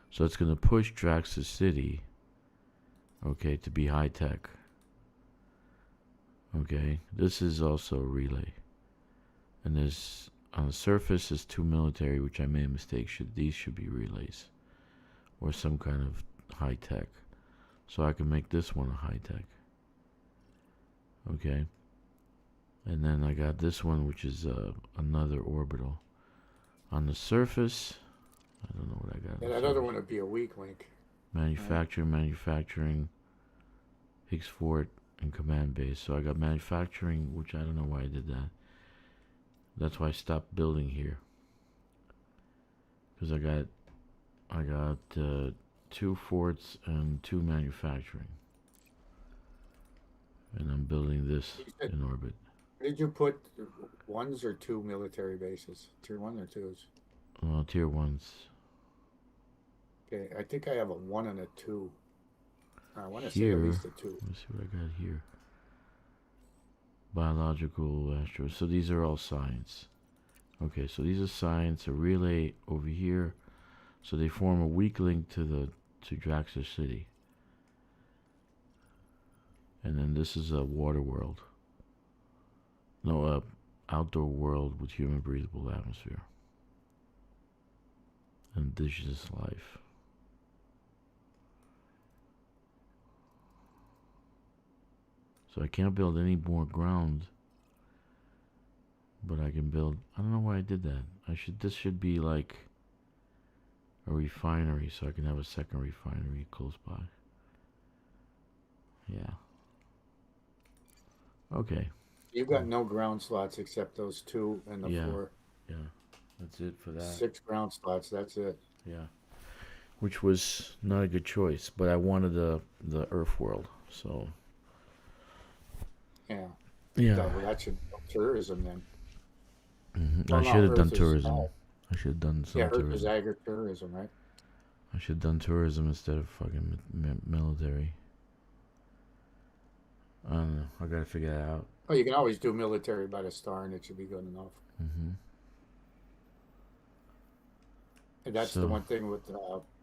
So it's going to push Drakkster City, okay, to be high tech. Okay, this is also a relay. And there's, on the surface, is 2 military, which I made a mistake. These should be relays. Or some kind of high tech. So I can make this one a high tech. Okay. And then I got this one, which is another orbital. On the surface, I don't know what I got. And that other one would be a weak link. Manufacturing, Higgs Fort, and command base. So I got manufacturing, which I don't know why I did that. That's why I stopped building here. Because I got 2 forts and 2 manufacturing. And I'm building this in orbit. Did you put 1s or 2 military bases? Tier 1 or 2s? Tier 1s. Okay, I think I have a 1 and a 2. I want to say Here, at least a 2. let's see what I got here. Biological, astro. So these are all science. Okay, so these are science. A relay over here. So they form a weak link to Drakkster City. And then this is a water world. No, outdoor world with human breathable atmosphere. Indigenous life. So I can't build any more ground. But I can build, I don't know why I did that. This should be like a refinery, so I can have a second refinery close by. Yeah. Okay. You've got no ground slots except those 2 and the Yeah. 4. Yeah. That's it for that. 6 ground slots, that's it. Yeah. Which was not a good choice, but I wanted the Earth world, so. Yeah. Yeah. That should be tourism then. I should have done Earth is tourism. all- I should have done some Yeah, Earth is tourism. agritourism, right? I should have done tourism instead of fucking military. I don't know. I gotta figure that out. Oh, you can always do military by the star and it should be good enough. Mm-hmm. And that's So- the one thing with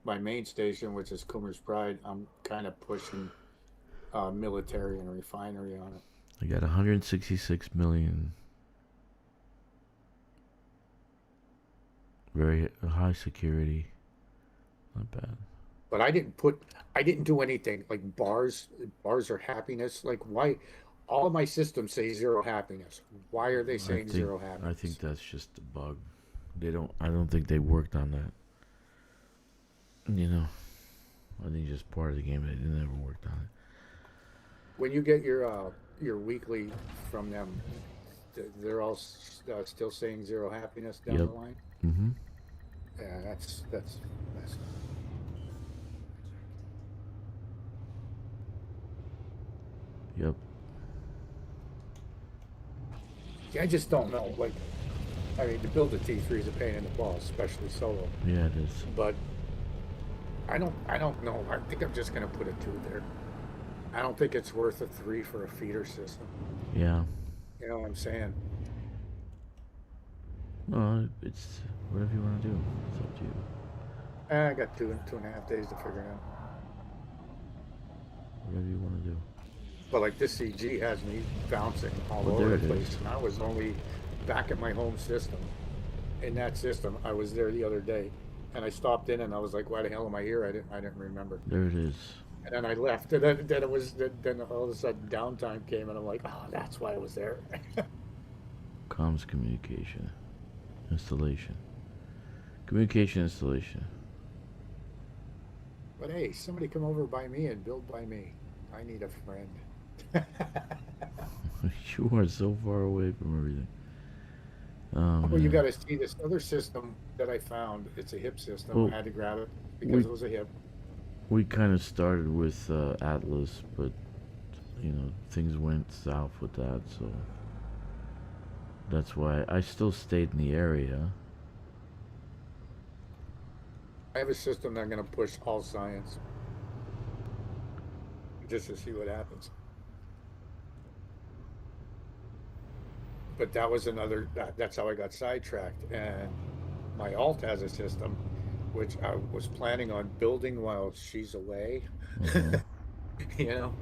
my main station, which is Coomer's Pride. I'm kind of pushing military and refinery on it. I got 166 million. Very high security. Not bad. But I didn't do anything like bars. Bars are happiness. Like why? All of my systems say 0 happiness. Why are they saying 0 happiness? I think that's just a bug. I don't think they worked on that. You know, I think just part of the game. They never worked on it. When you get your weekly from them, they're all still saying 0 happiness down Yep. the line. Mm-hmm. Yeah, that's. Yep. I just don't know. Like, I mean, to build a T3 is a pain in the balls, especially solo. Yeah, it is. But I don't know. I think I'm just gonna put a 2 there. I don't think it's worth a 3 for a feeder system. Yeah. You know what I'm saying? No, it's whatever you want to do. It's up to you. I got 2.5 days to figure it out. Whatever you want to do. But like this CG has me bouncing all Well, over there the it place, is. and I was only back at my home system. In that system, I was there the other day. and I stopped in, and I was like, "Why the hell am I here?" I didn't remember. There it is. And then I left, and then it was then all of a sudden downtime came, and I'm like, "Oh, that's why I was there." Comms communication. Installation. Communication installation. But hey, somebody come over by me and build by me. I need a friend. You are so far away from everything. Oh, Well, you man. got to see this other system that I found. It's a hip system. Well, I had to grab it because it was a hip. We kind of started with Atlas, but you know things went south with that, so that's why I still stayed in the area. I have a system that I'm going to push all science just to see what happens. But that was another, that's how I got sidetracked. And my alt has a system which I was planning on building while she's away, you know?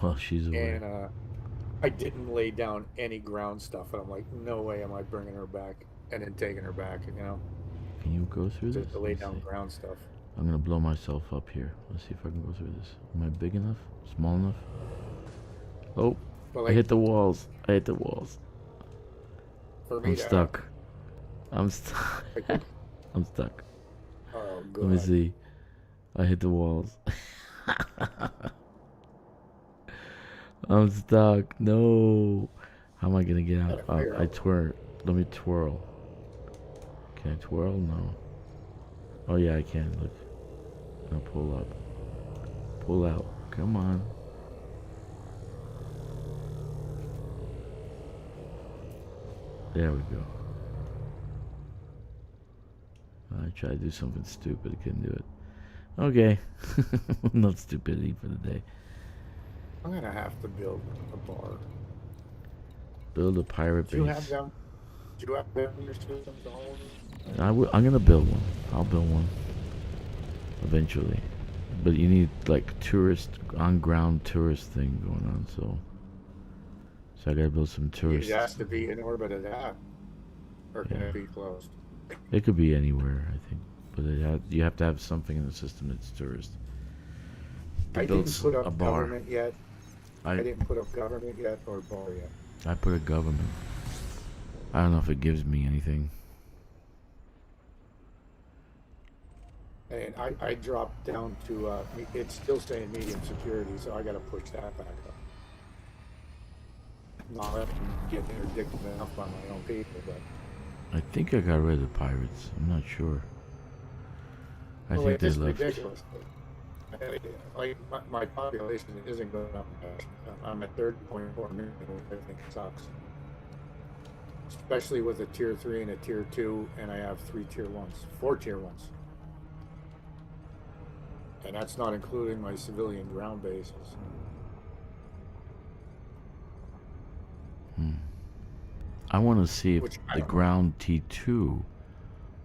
Well, she's away. And I didn't lay down any ground stuff. And I'm like, no way am I bringing her back and then taking her back, you know? Can you go through this? Just to lay Let's down see. ground stuff. I'm gonna blow myself up here. Let's see if I can go through this. Am I big enough? Small enough? Oh, But I like, hit the walls. I hit the walls. for me I'm to, stuck. I'm stuck. like, I'm stuck. oh, Let me God. see. I hit the walls. I'm stuck. No. How am I gonna get out? Gotta figure I out. twirl. Let me twirl. Can I twirl? No. Oh yeah, I can. Look. I'll pull up. Pull out. Come on. There we go. I tried to do something stupid. I couldn't do it. Okay. Not stupidity for the day. I'm going to have to build a bar. Build a pirate Do you base. have them? Do you have them in your systems? All of them? I'm gonna build one. I'll build one. Eventually. But you need like tourist, on-ground tourist thing going on, so I gotta build some tourist. It has to be in orbit of that. Or can Yeah. it be closed? It could be anywhere, I think. But you have to have something in the system that's tourist. To I build didn't put a up bar. government yet. I I didn't put up government yet or bar yet. I put a government. I don't know if it gives me anything. And I dropped down to, it's still saying medium security, so I got to push that back up. Not that I'm getting interdicted enough by my own people, but I think I got rid of the pirates. I'm not sure. I well, think they it's left. ridiculous. Like my population isn't going up fast. I'm at 30.4 million, which I think sucks. Especially with a tier 3 and a tier 2, and I have 4 tier 1s. And that's not including my civilian ground bases. I want to see if Which I the don't know. ground T2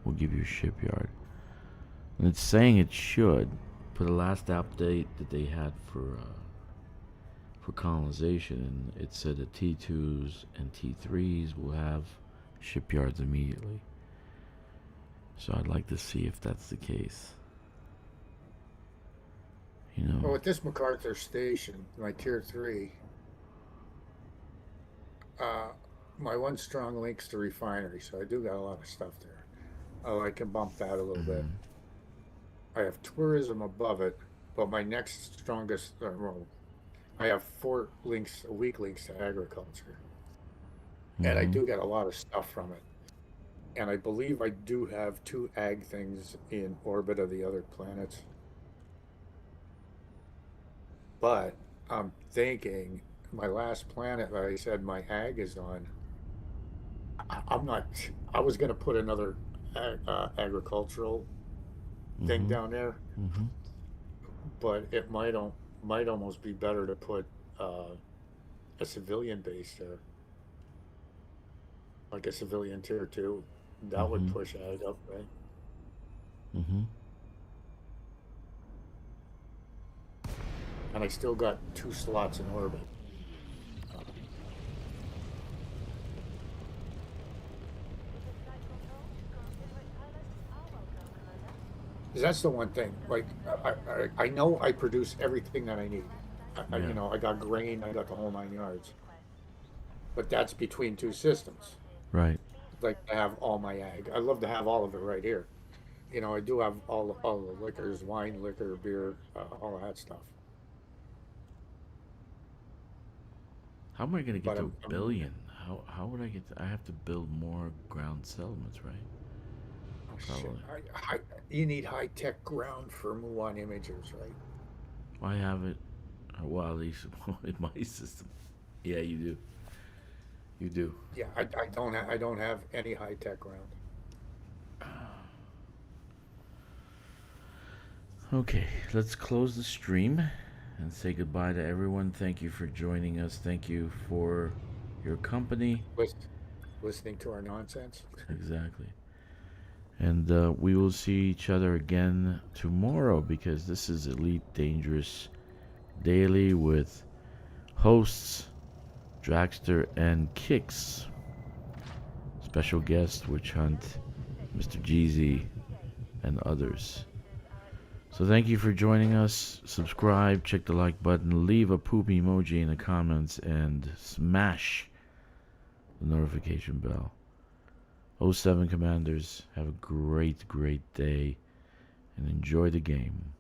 will give you a shipyard. And it's saying it should. For the last update that they had for colonization, and it said that T2s and T3s will have shipyards immediately. So I'd like to see if that's the case. You know. Well, with this MacArthur station, my tier 3, my one strong link's to refinery, so I do got a lot of stuff there. Oh, I can bump that a little bit. I have tourism above it, but my next strongest, well, I have 4 links, weak links to agriculture. And I do get a lot of stuff from it. And I believe I do have 2 ag things in orbit of the other planets. But I'm thinking my last planet that I said my ag is on, I'm not, I was going to put another agricultural thing down there, but it might almost be better to put a civilian base there, like a civilian tier 2. That would push ag up, right? And I still got 2 slots in orbit. 'Cause that's the one thing. Like I know I produce everything that I need. Yeah. You know, I got grain, I got the whole 9 yards. But that's between two systems. Right. Like to have all my ag. I love to have all of it right here. You know, I do have all the liquors, wine, liquor, beer, all of that stuff. How am I gonna get But to I'm- a billion? How would I get? I have to build more ground settlements, right? Oh, shit. Probably. You need high tech ground for Muon imagers, right? I have it. Well, at least in my system. Yeah, you do. You do. Yeah, I don't have any high tech ground. Okay, let's close the stream and say goodbye to everyone. Thank you for joining us. Thank you for your company. Listening to our nonsense. Exactly. And we will see each other again tomorrow because this is Elite Dangerous Daily with hosts Drakkster and Kkixx. Special guest Witch Hunt, Mr. Jeezy, and others. So thank you for joining us. Subscribe, check the like button, leave a poop emoji in the comments, and smash the notification bell. 07 Commanders, have a great day and enjoy the game.